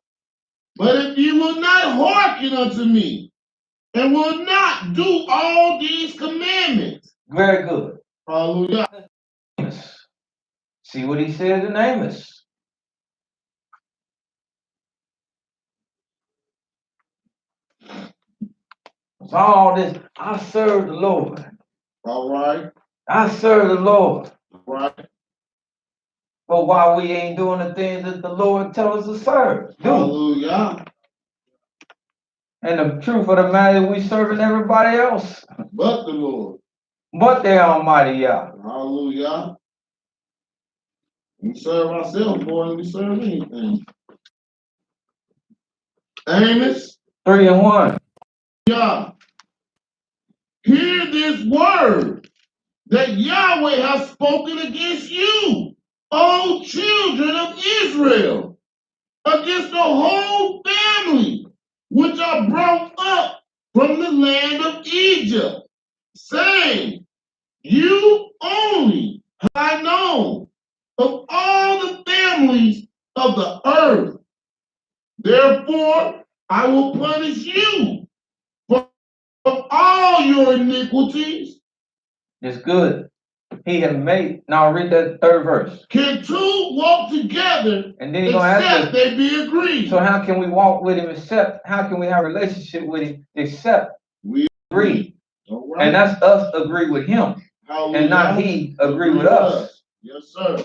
But if you will not hearken unto me, and will not do all these commandments.
Very good.
Hallelujah.
See what he says in Amos. It's all this, I serve the Lord.
All right.
I serve the Lord.
Right.
But while we ain't doing the things that the Lord tells us to serve.
Hallelujah.
And the truth of the matter, we serving everybody else.
But the Lord.
But the Almighty Yah.
Hallelujah. We serve ourselves more than we serve anything. Amos
3:1.
Yeah. Hear this word that Yahweh has spoken against you, O children of Israel, against the whole family which are brought
land of Egypt, saying, you only have I known of all the families of the earth. Therefore, I will punish you for all your iniquities.
It's good. He had made, now read that third verse.
Can two walk together
And then he's going to ask
except
us,
they be agreed?
so how can we walk with him except, how can we have a relationship with him except
We
agree?
All right.
And that's us agree with him and not he agree with us.
Yes, sir.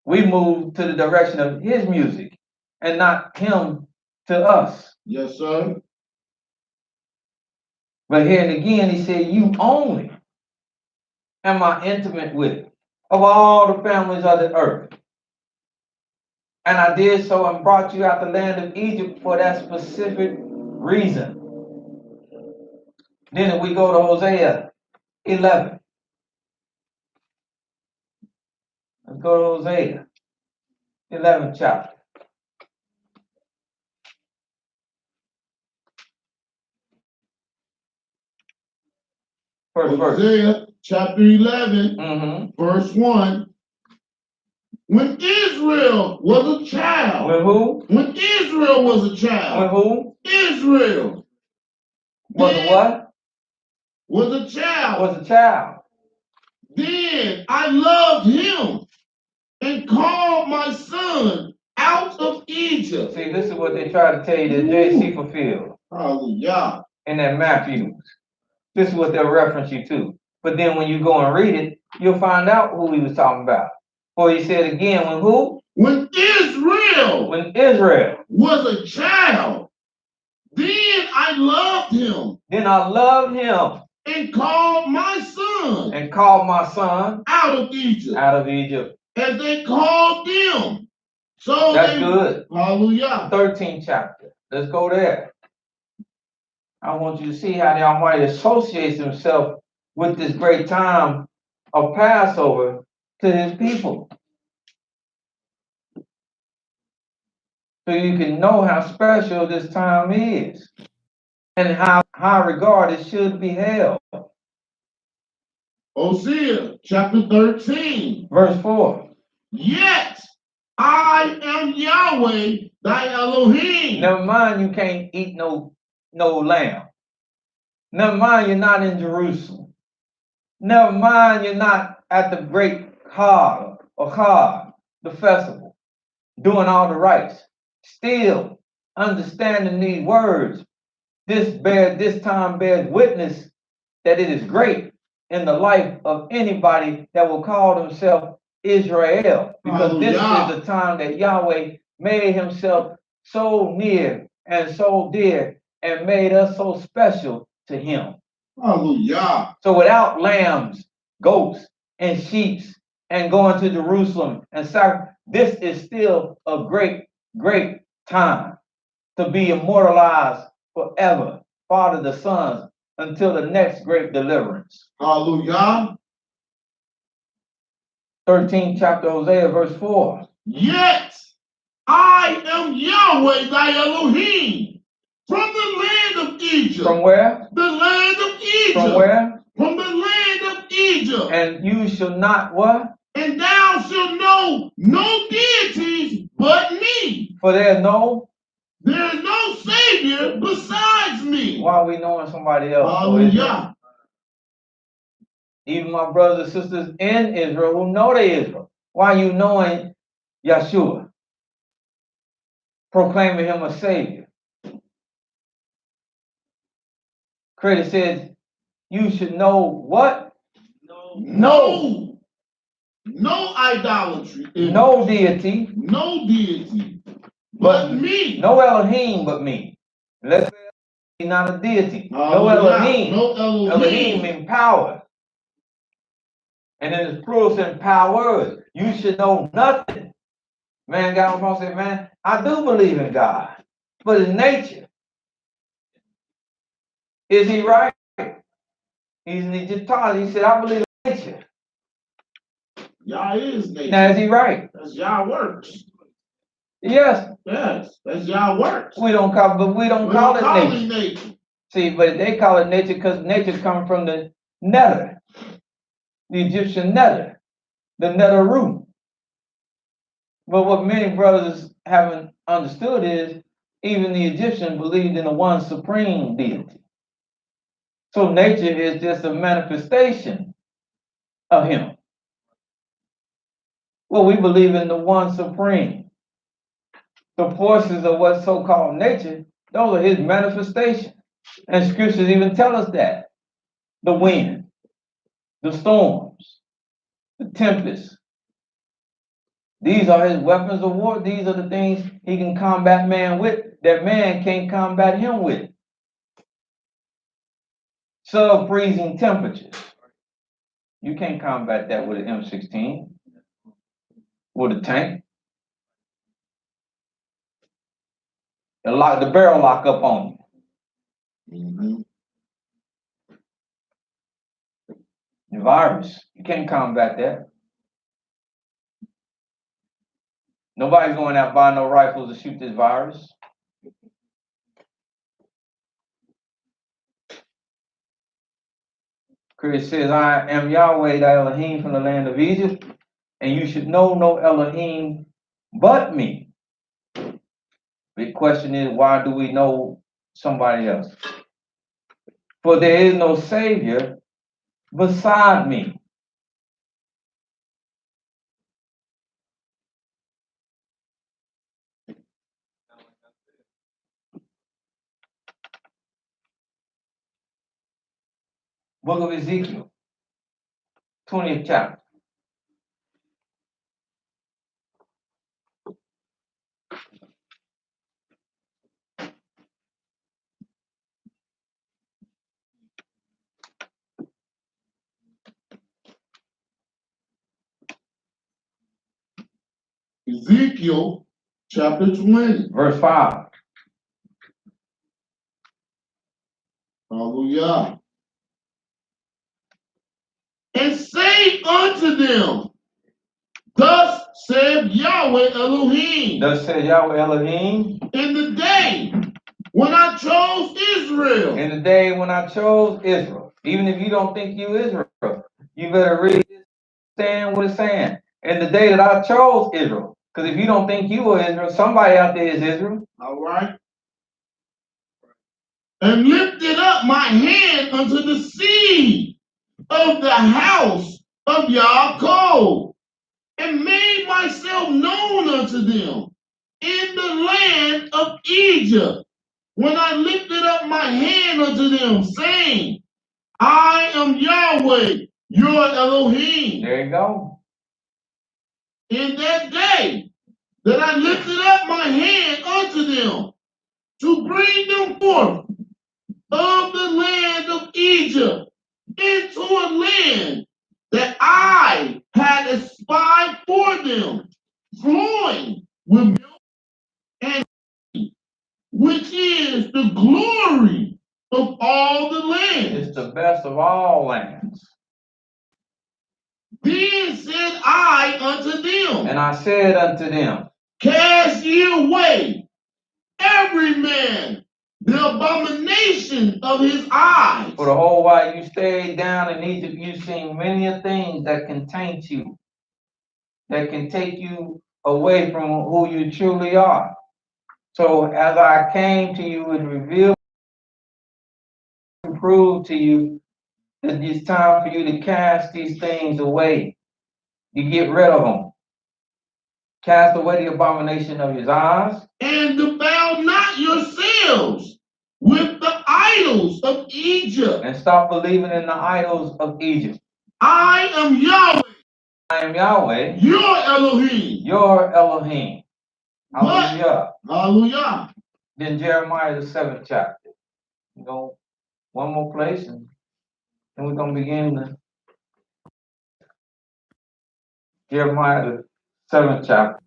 We move to the direction of his music and not him to us.
Yes, sir.
But here and again, he said, you only am I intimate with of all the families of the earth. And I did so and brought you out the land of Egypt for that specific reason. Then if we go to Hosea 11. Let's go to Hosea 11th chapter. First verse.
Hosea chapter 11,
Mm-hmm.
verse 1. When Israel was a child.
With who?
When Israel was a
With
child.
who?
Israel
Was a what?
was a child.
Was a child.
Then I loved him and called my son out of Egypt.
See, this is what they try to tell you that JC fulfilled
Hallelujah.
in that Matthew. This is what they'll reference you to. But then when you go and read it, you'll find out who he was talking about. For he said again, when who?
When Israel
When Israel
was a child, then I loved him
Then I loved him
and called my son
and called my son
out of Egypt.
out of Egypt.
As they called them. So
That's
they,
good.
hallelujah.
13th chapter. Let's go there. I want you to see how the Almighty associates himself with this great time of Passover to his people. So you can know how special this time is and how high regard it should be held.
Hosea chapter 13.
Verse 4.
Yet I am Yahweh thy Elohim.
Never mind you can't eat no lamb. Never mind you're not in Jerusalem. Never mind you're not at the great Chag or Chag, the festival, doing all the rites. Still understanding these words, this time bears witness that it is great in the life of anybody that will call themselves Israel. Because this is the time that Yahweh made himself so near and so dear and made us so special to him.
Hallelujah.
So without lambs, goats, and sheep, and going to Jerusalem and sacrifice, this is still a great, great time to be immortalized forever, Father the Son, until the next great deliverance.
Hallelujah.
13th chapter Hosea, verse 4.
Yet I am Yahweh thy Elohim from the land of Egypt.
From where?
The land of Egypt.
From where?
From the land of Egypt.
And you shall not what?
And thou shalt know no deities but me.
For there is no.
There is no Savior besides me.
Why are we knowing somebody else?
Hallelujah.
Even my brothers and sisters in Israel who know they Israel. Why are you knowing Yeshua? Proclaiming him a Savior. Creator says, you should know what?
No idolatry.
No deity.
No deity. But me.
No Elohim but me. Let's say he's not a deity. No Elohim.
No Elohim.
Elohim in power. And in its plural sense, powers. You should know nothing. Man, God was say, man, I do believe in God. But his nature. Is he right? He's an Egyptologist. He said, I believe in nature.
Yah is nature.
Now, is he right?
That's Yah works.
Yes.
Yes, that's Yah works.
We don't call it nature.
nature.
See, but they call it nature because nature comes from the nether, the Egyptian nether, the nether root. But what many brothers haven't understood is even the Egyptians believed in the one supreme deity. So nature is just a manifestation of him. Well, we believe in the one supreme. The forces of what's so-called nature, those are his manifestations. And scriptures even tell us that. The wind, the storms, the tempests. These are his weapons of war. These are the things he can combat man with that man can't combat him with. Sub-freezing temperatures. You can't combat that with an M16, with a tank. The barrel lock up on you.
Mm-hmm.
The virus, you can't combat that. Nobody's going out buying no rifles to shoot this virus. Chris says, I am Yahweh, thy Elohim from the land of Egypt, and you should know no Elohim but me. The question is, why do we know somebody else? For there is no Savior beside me. Book of Ezekiel, 20th chapter.
Ezekiel chapter 20.
Verse 5.
Hallelujah. And say unto them, thus said Yahweh Elohim,
Thus said Yahweh Elohim,
in the day when I chose Israel.
in the day when I chose Israel. Even if you don't think you Israel, you better read this, stand what it's saying. In the day that I chose Israel. Because if you don't think you are Israel, somebody out there is Israel.
All right. And lifted up my hand unto the seed of the house of Yaakov, and made myself known unto them in the land of Egypt, when I lifted up my hand unto them, saying, I am Yahweh, your Elohim.
There you go.
In that day that I lifted up my hand unto them, to bring them forth of the land of Egypt into a land that I had espied for them, flowing with milk and honey, which is the glory of all the land.
It's the best of all lands.
Then said I unto them,
And I said unto them,
cast ye away every man the abomination of his eyes.
for the whole while you stayed down in Egypt, you've seen many things that can taint you, that can take you away from who you truly are. So as I came to you and revealed and proved to you that it's time for you to cast these things away, you get rid of them. Cast away the abomination of his eyes.
And defile not yourselves with the idols of Egypt.
And stop believing in the idols of Egypt.
I am Yahweh.
I am Yahweh,
Your Elohim.
your Elohim.
But-
Hallelujah.
Hallelujah.
Then Jeremiah, the 7th chapter. You go one more place and then we're going to begin the Jeremiah, the 7th chapter.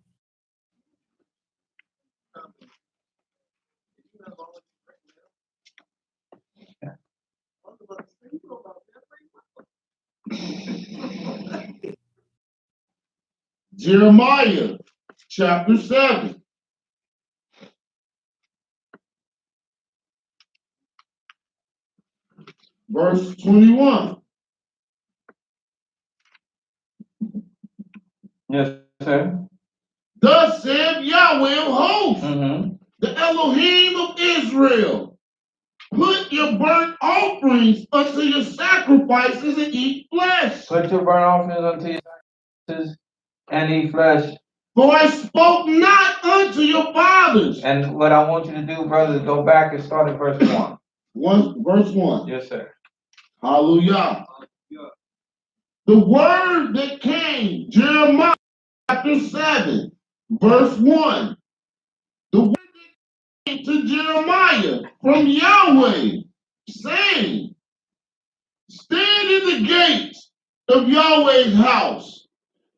Jeremiah chapter 7. verse 21.
Yes, sir.
Thus said Yahweh of hosts,
Mm-hmm.
the Elohim of Israel, put your burnt offerings unto your sacrifices and eat flesh.
Put your burnt offerings unto your sacrifices and eat flesh.
For I spoke not unto your fathers.
And what I want you to do, brother, is go back and start at verse 1.
Verse 1.
Yes, sir.
Hallelujah. The word that came, Jeremiah chapter 7, verse 1. The word that came to Jeremiah from Yahweh, saying, stand in the gates of Yahweh's house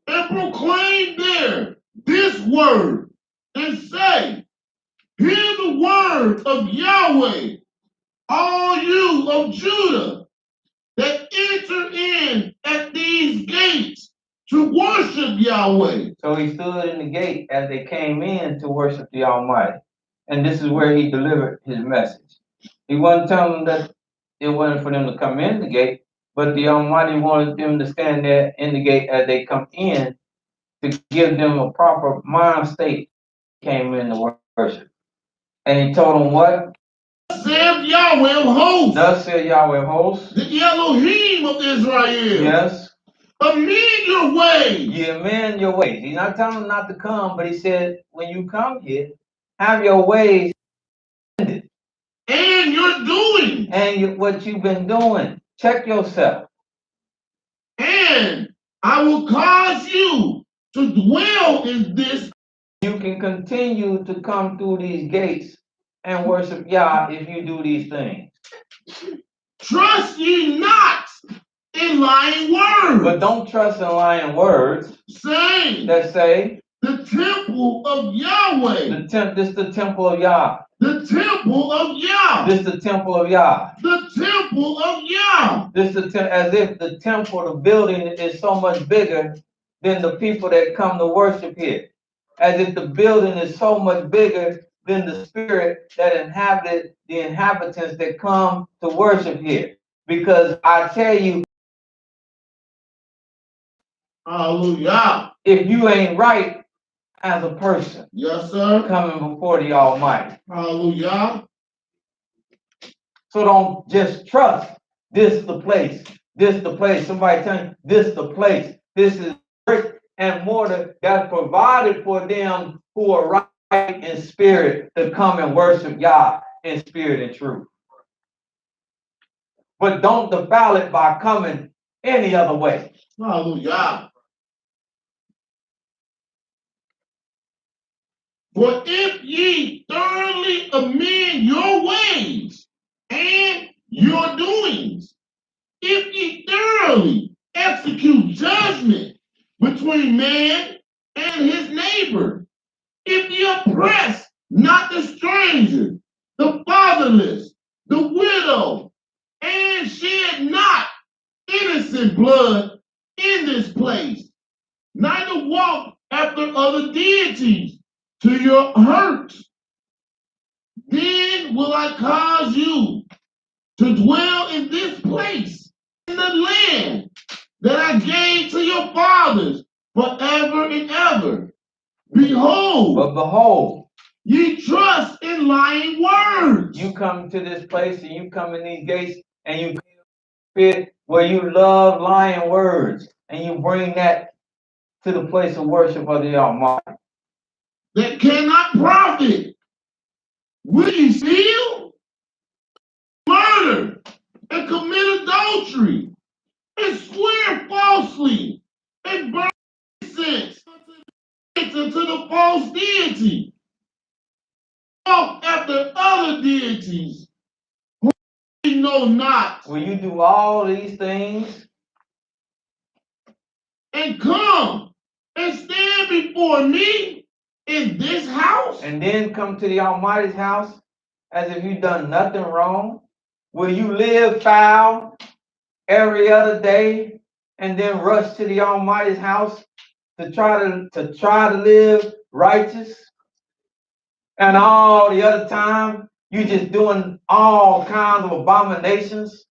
and proclaim there this word and say, hear the word of Yahweh, all you of Judah that enter in at these gates to worship Yahweh.
So he stood in the gate as they came in to worship the Almighty. And this is where he delivered his message. He wasn't telling them that it wasn't for them to come in the gate, but the Almighty wanted them to stand there in the gate as they come in to give them a proper mind state. Came in to worship. And he told them what?
Said Yahweh of hosts.
Thus said Yahweh of hosts.
The Elohim of Israel.
Yes.
Amend your ways.
You amend your ways. He's not telling them not to come, but he said, when you come here, have your ways amended.
And your doing.
And what you've been doing. Check yourself.
And I will cause you to dwell in this.
You can continue to come through these gates and worship Yah if you do these things.
Trust ye not in lying words.
But don't trust in lying words.
Saying
that say,
the temple of Yahweh.
This is the temple of Yah.
The temple of Yah.
This is the temple of Yah.
The temple of Yah.
This is as if the temple, the building is so much bigger than the people that come to worship here. As if the building is so much bigger than the spirit that inhabited the inhabitants that come to worship here. Because I tell you,
hallelujah,
if you ain't right as a person,
yes, sir,
coming before the Almighty,
hallelujah.
So don't just trust this the place. This the place. Somebody tell you this the place. This is brick and mortar that's provided for them who are right in spirit to come and worship Yah in spirit and truth. But don't defile it by coming any other way.
Hallelujah. For if ye thoroughly amend your ways and your doings, if ye thoroughly execute judgment between man and his neighbor, if ye oppress not the stranger, the fatherless, the widow, and shed not innocent blood in this place, neither walk after other deities to your hurt, then will I cause you to dwell in this place, in the land that I gave to your fathers forever and ever. Behold,
But behold,
ye trust in lying words.
you come to this place and you come in these gates and you fit where you love lying words and you bring that to the place of worship of the Almighty.
That cannot profit. Will ye steal, murder, and commit adultery, and swear falsely, and burn incense unto the false deity, walk after other deities whom ye know not,
Will you do all these things
and come and stand before me in this house?
and then come to the Almighty's house as if you've done nothing wrong? Will you live foul every other day and then rush to the Almighty's house to try to live righteous? And all the other time you just doing all kinds of abominations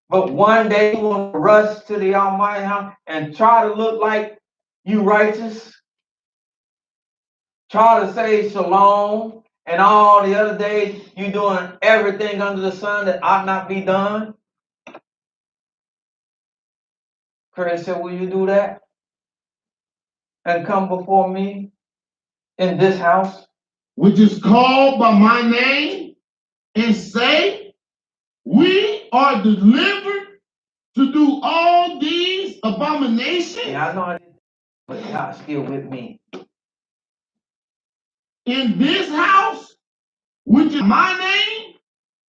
But one day you want to rush to the Almighty house and try to look like you righteous, try to say shalom, and all the other days you doing everything under the sun that ought not be done. Christ said, will you do that? And come before me in this house?
which is called by my name, and say, we are delivered to do all these abominations
Yeah, I know I did, but God's still with me.
in this house, which is my name,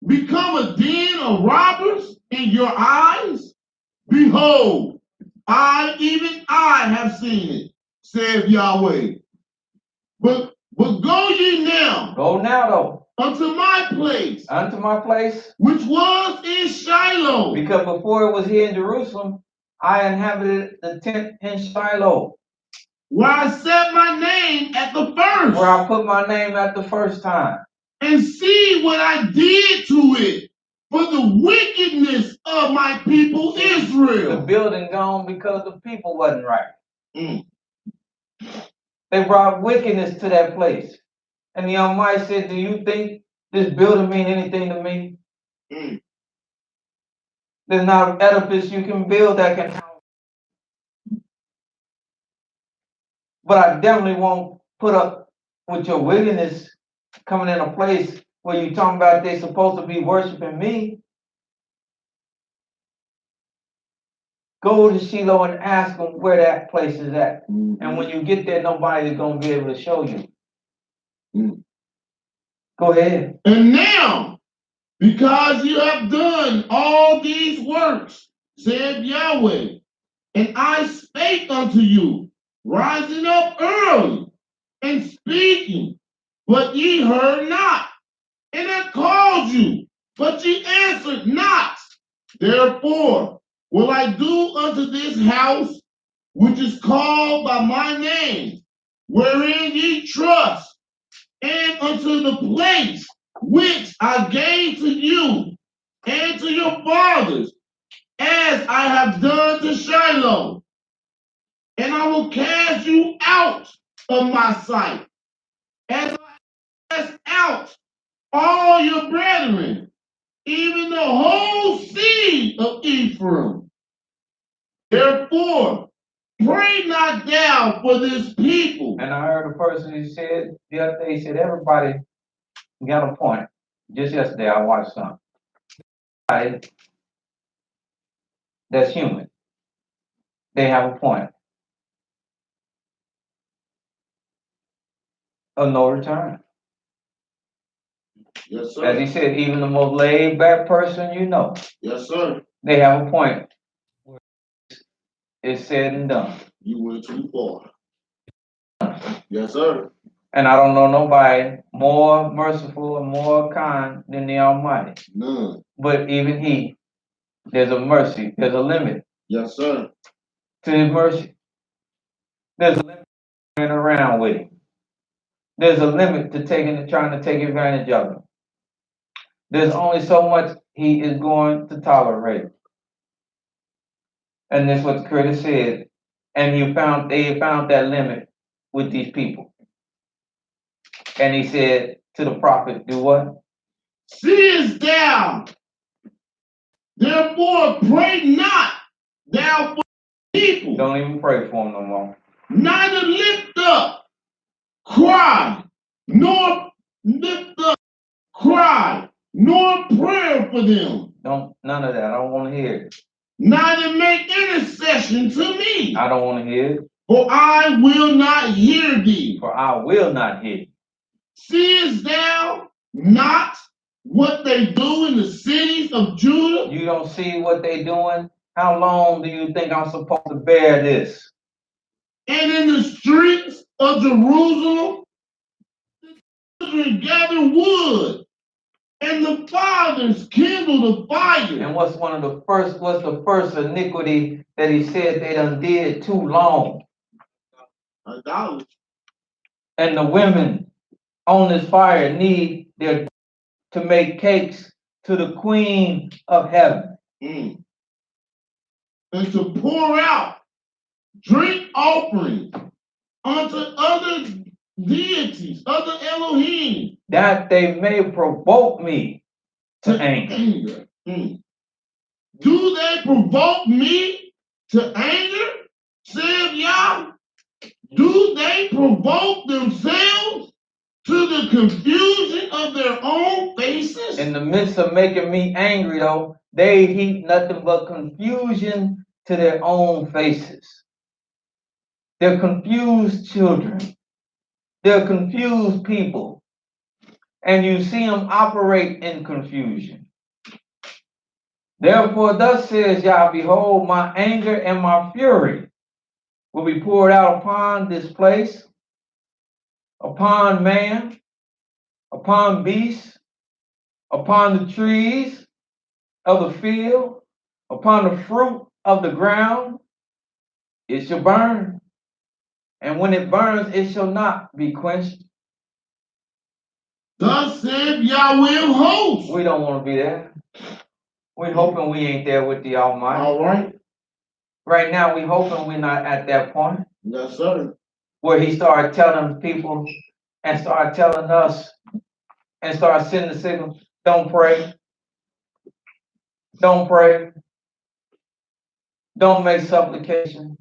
become a den of robbers in your eyes? Behold, even I have seen it, saith Yahweh. But go ye now
Go now, though,
unto my place,
unto my place,
which was in Shiloh,
because before it was here in Jerusalem, I inhabited the tent in Shiloh,
where I set my name at the first,
where I put my name at the first time.
and see what I did to it for the wickedness of my people
The
Israel.
building gone because the people wasn't right.
Mm.
They brought wickedness to that place. And the Almighty said, do you think this building mean anything to me?
Mm.
There's not an edifice you can build that can house. But I definitely won't put up with your wickedness coming in a place where you talking about they supposed to be worshiping me. Go to Shiloh and ask them where that place is at. And when you get there, nobody's going to be able to show you.
Mm.
Go ahead.
And now, because you have done all these works, said Yahweh, and I spake unto you, rising up early and speaking, but ye heard not. And I called you, but ye answered not. Therefore will I do unto this house, which is called by my name, wherein ye trust, and unto the place which I gave to you and to your fathers, as I have done to Shiloh. And I will cast you out of my sight, as I cast out all your brethren, even the whole seed of Ephraim. Therefore, pray not thou for this people.
And I heard a person who said the other day, he said, everybody got a point. Just yesterday, I watched something. That's human. They have a point of no return.
Yes, sir.
As he said, even the most laid back person you know,
Yes, sir.
they have a point. It's said and done.
You went too far. Yes, sir.
And I don't know nobody more merciful and more kind than the Almighty.
None.
But even He, there's a mercy, there's a limit
Yes, sir.
to His mercy. There's a limit to going around with Him. There's a limit to trying to take advantage of Him. There's only so much He is going to tolerate. And that's what the critic said. And they found that limit with these people. And he said to the prophet, do what?
Seest thou, therefore pray not thou for people,
Don't even pray for them no more.
neither lift up, cry, nor lift up, cry, nor prayer for them,
None of that. I don't want to hear it.
neither make intercession to me,
I don't want to hear it.
for I will not hear thee.
For I will not hear you.
Seest thou not what they do in the cities of Judah?
You don't see what they doing? How long do you think I'm supposed to bear this?
And in the streets of Jerusalem, the children gather wood, and the fathers kindle the fire.
And what's the first iniquity that he said they done did too long?
Idolatry.
And the women on this fire need to make cakes to the queen of heaven.
Mm. and to pour out drink offerings unto other deities, other Elohim,
that they may provoke me to anger.
Do they provoke me to anger? Said Yah. Do they provoke themselves to the confusion of their own faces?
In the midst of making me angry, though, they heap nothing but confusion to their own faces. They're confused children. They're confused people. And you see them operate in confusion. Therefore, thus says Yah, behold, my anger and my fury will be poured out upon this place, upon man, upon beasts, upon the trees of the field, upon the fruit of the ground. It shall burn. And when it burns, it shall not be quenched.
Thus said Yahweh of hosts.
We don't want to be there. We're hoping we ain't there with the Almighty.
All right.
Right now, we're hoping we're not at that point
Yes, sir.
where he started telling people and started telling us and started sending the signal, don't pray. Don't pray. Don't make supplication.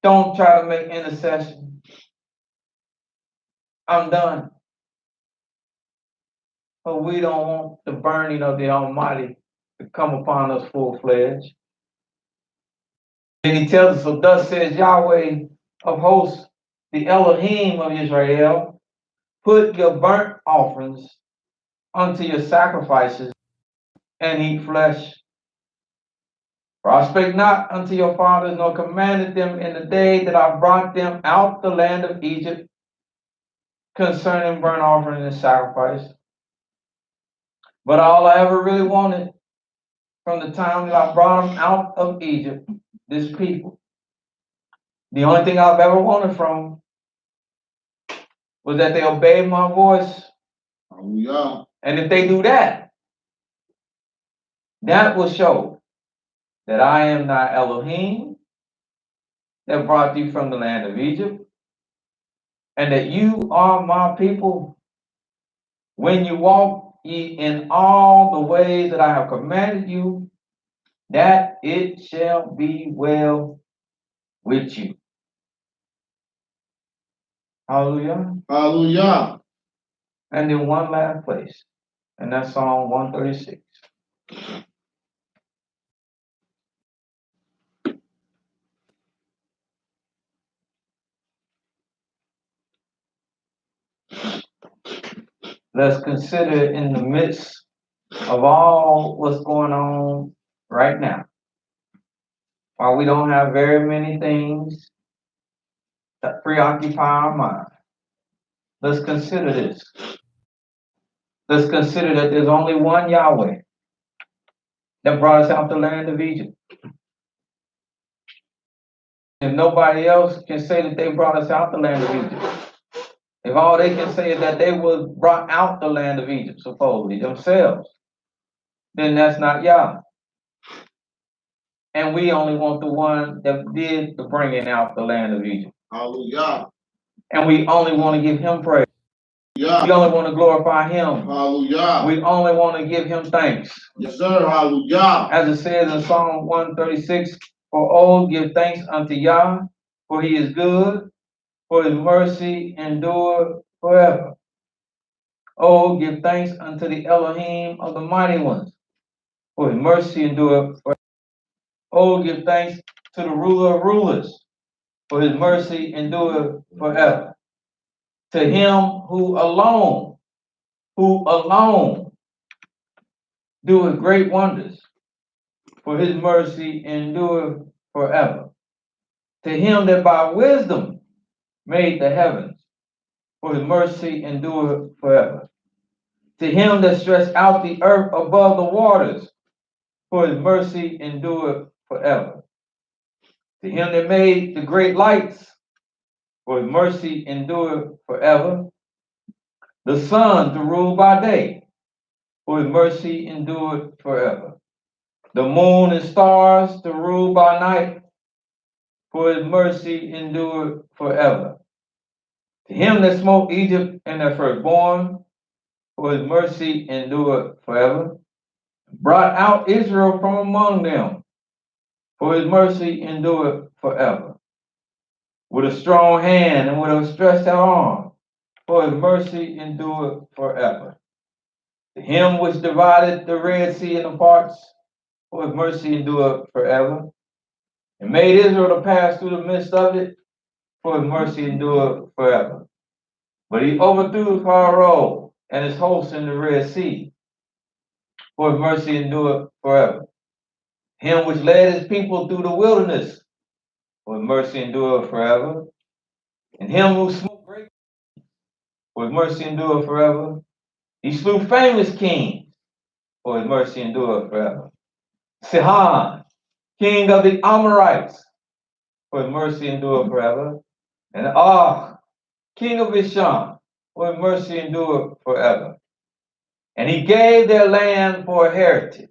Don't try to make intercession. I'm done. But we don't want the burning of the Almighty to come upon us full-fledged. And he tells us, so thus says Yahweh of hosts, the Elohim of Israel, put your burnt offerings unto your sacrifices and eat flesh. For I spake not unto your fathers, nor commanded them in the day that I brought them out the land of Egypt concerning burnt offering and sacrifice. But all I ever really wanted from the time that I brought them out of Egypt, this people, the only thing I've ever wanted from them was that they obeyed my voice.
Hallelujah.
And if they do that, that will show that I am thy Elohim that brought thee from the land of Egypt, and that you are my people when you walk ye in all the ways that I have commanded you, that it shall be well with you. Hallelujah.
Hallelujah.
And in one last place, and that's Psalm 136. Let's consider in the midst of all what's going on right now, while we don't have very many things that preoccupy our mind, let's consider this. Let's consider that there's only one Yahweh that brought us out the land of Egypt. If nobody else can say that they brought us out the land of Egypt, if all they can say is that they was brought out the land of Egypt, supposedly themselves, then that's not Yah. And we only want the one that did the bringing out the land of Egypt.
Hallelujah.
And we only want to give him praise.
Yeah.
We only want to glorify him.
Hallelujah.
We only want to give him thanks.
Yes, sir. Hallelujah.
As it says in Psalm 136, for oh, give thanks unto Yah, for he is good, for his mercy endure forever. Oh, give thanks unto the Elohim of the mighty ones, for his mercy endure forever. Oh, give thanks to the ruler of rulers, for his mercy endure forever. To him who alone doeth great wonders, for his mercy endure forever. To him that by wisdom made the heavens, for his mercy endure forever. To him that stretched out the earth above the waters, for his mercy endure forever. To him that made the great lights, for his mercy endure forever. The sun to rule by day, for his mercy endured forever. the moon and stars to rule by night, for his mercy endured forever. To him that smote Egypt and their firstborn, for his mercy endured forever. Brought out Israel from among them, for his mercy endured forever. With a strong hand and with a stretched out arm, for his mercy endured forever. To him which divided the Red Sea into parts, for his mercy endured forever. And made Israel to pass through the midst of it, for his mercy endured forever. But he overthrew Pharaoh and his hosts in the Red Sea, for his mercy endured forever. Him which led his people through the wilderness, for his mercy endured forever. And him who smote great, for his mercy endured forever. He slew famous kings, for his mercy endured forever. Sihon, king of the Amorites, for his mercy endured forever. And Og, king of Bashan, for his mercy endured forever. And he gave their land for a heritage,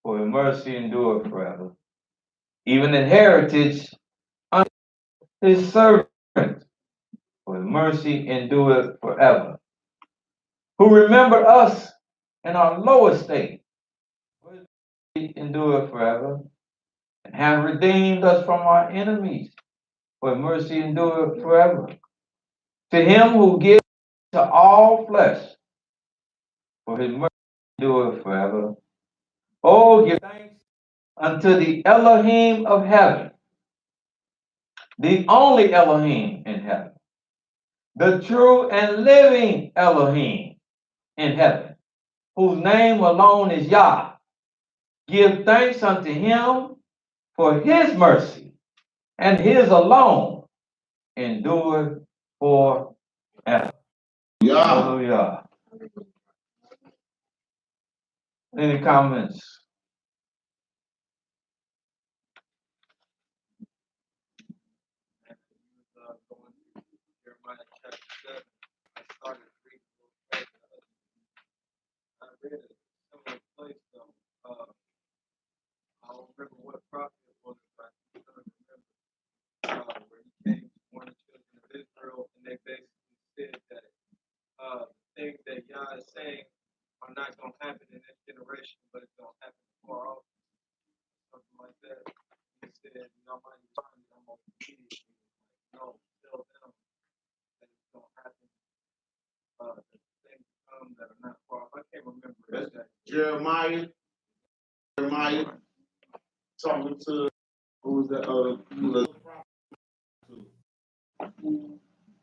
for his mercy endured forever. Even in heritage unto his servant, for his mercy endureth forever. Who remembered us in our low estate, for his mercy endureth forever. And have redeemed us from our enemies, for his mercy endureth forever. To him who gives to all flesh, for his mercy endureth forever. Oh, give thanks unto the Elohim of heaven, the only Elohim in heaven, the true and living Elohim in heaven, whose name alone is Yah. Give thanks unto him, for his mercy and his alone endured forever.
Yeah.
Hallelujah. Any comments?
Going through Jeremiah chapter 7, I started reading a little bit. I read a similar place though. I don't remember what prophet it was, but I don't remember where he came to one of the children of Israel, and they basically said that things that Yah is saying are not going to happen in this generation, but it's going to happen far off, something like that. He said, Almighty God, I'm going to be no, tell them that it's going to happen. The things come that are not far off. I can't remember exactly.
Jeremiah talking to who was that?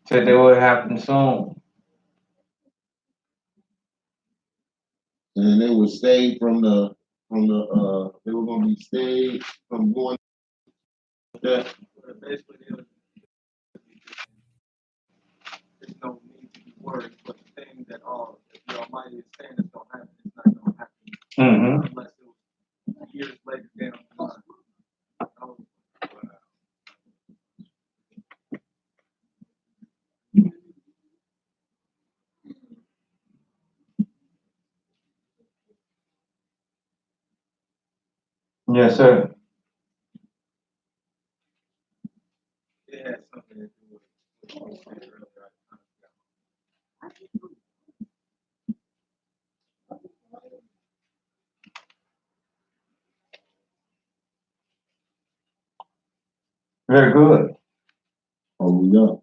Said they would happen soon.
And they were saved from the they were gonna be saved from going that.
Basically, there's no need to be worried, but the thing that the Almighty is saying is going to happen is not going to happen unless it was years later down the line.
Yes, sir.
It has something to do with what you said earlier.
Very good.
Oh yeah.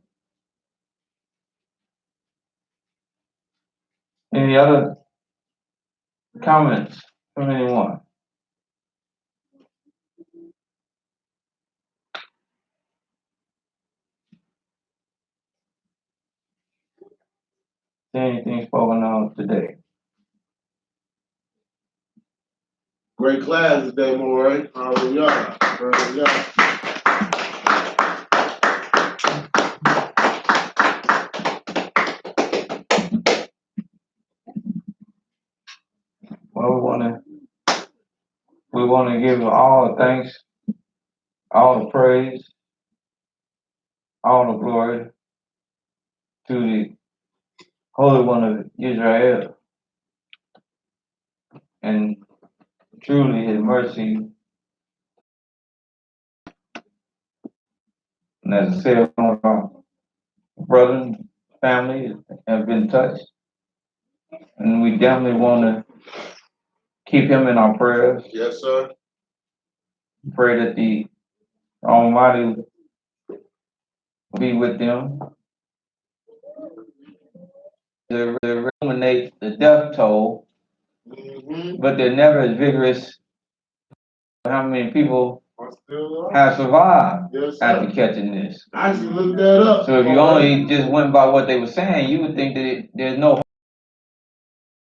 Any other comments from anyone? Anything spoken on today?
Great class today, Moray. Hallelujah. Hallelujah.
Well, we want to give all the thanks, all the praise, all the glory to the Holy One of Israel, and truly his mercy, and as I said, our brother and family have been touched. And we definitely want to keep him in our prayers.
Yes, sir.
Pray that the Almighty be with them. They eliminate the death toll,
Mm-hmm.
but they're never as vigorous. How many people
I'm still up.
have survived
Yes,
after
sir.
catching this?
I actually looked that up.
So if you only just went by what they were saying, you would think that there's no hope.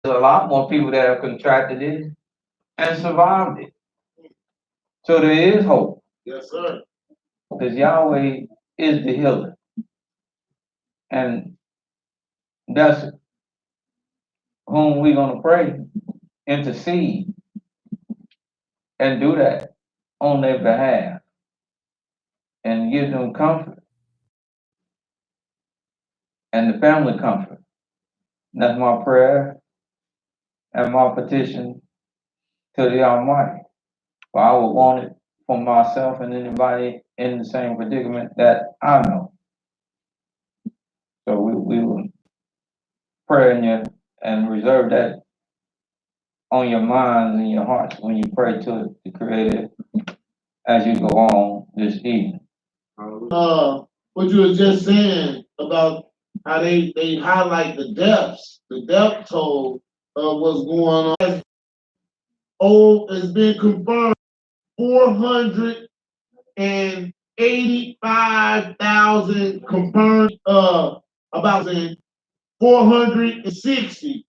There's a lot more people that have contracted it and survived it. So there is hope,
Yes, sir.
because Yahweh is the healer. And that's whom we're going to pray, intercede, and do that on their behalf and give them comfort and the family comfort. And that's my prayer and my petition to the Almighty. For I would want it for myself and anybody in the same predicament that I know. So we will pray in you and reserve that on your minds and your hearts when you pray to the Creator as you go on this evening.
What you were just saying about how they highlight the death toll of what's going on. It's been confirmed 485,000 confirmed, about 460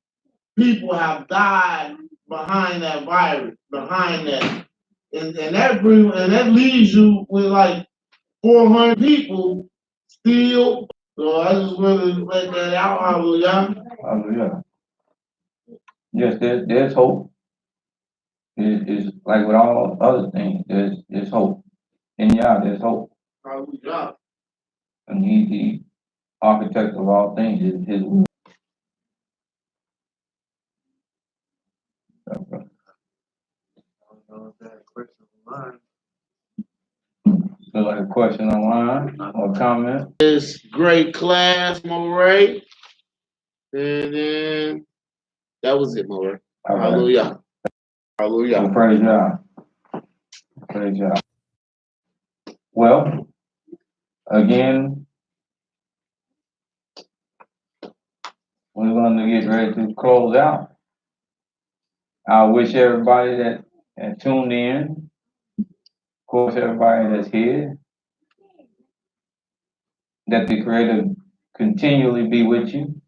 people have died behind that virus, behind that. And that leaves you with like 400 people still. So I just wanted to let that out. Hallelujah.
Hallelujah. Yes, there's hope. It's like with all other things, there's hope. In Yah, there's hope.
Hallelujah.
And He's the architect of all things. Is His will. So like a question online or comment?
This great class, Moray. And then that was it, Moray.
All right.
Hallelujah. Hallelujah.
Well, praise Yah. Praise Yah. Well, again, we're going to get ready to close out. I wish everybody that tuned in, of course, everybody that's here, that the Creator continually be with you,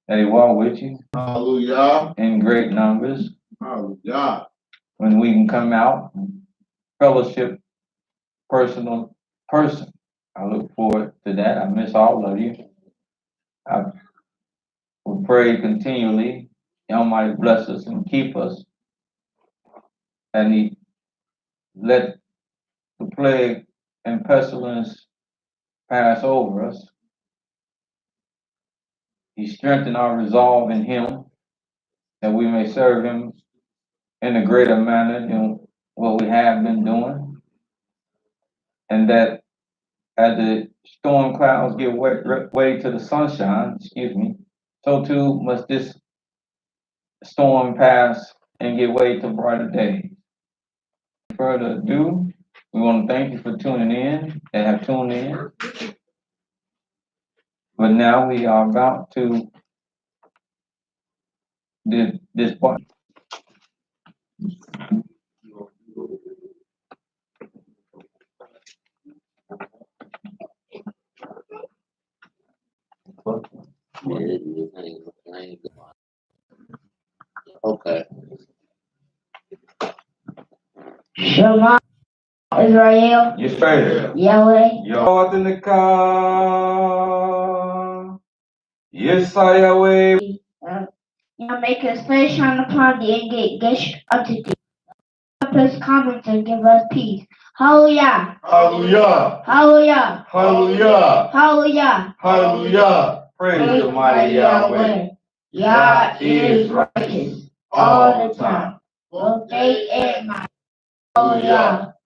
that He walk with you
Hallelujah.
in great numbers,
Hallelujah.
when we can come out, fellowship, person. I look forward to that. I miss all of you. I will pray continually. The Almighty bless us and keep us. And He let the plague and pestilence pass over us. He strengthened our resolve in Him, that we may serve Him in a greater manner than what we have been doing. And that as the storm clouds give way to the sunshine, so too must this storm pass and give way to brighter days. Further ado, we want to thank you for tuning in and have tuned in. But now we are about to this part.
Okay.
Shema Israel,
You straight.
Yahweh,
Yes, Yahweh.
Now make His face shine upon thee and get unto thee. Help His comments and give us peace. Hallelujah.
Hallelujah.
Hallelujah.
Hallelujah.
Hallelujah.
Hallelujah.
Praise the mighty Yahweh.
Yah is righteous all the time. for faith and my hallelujah.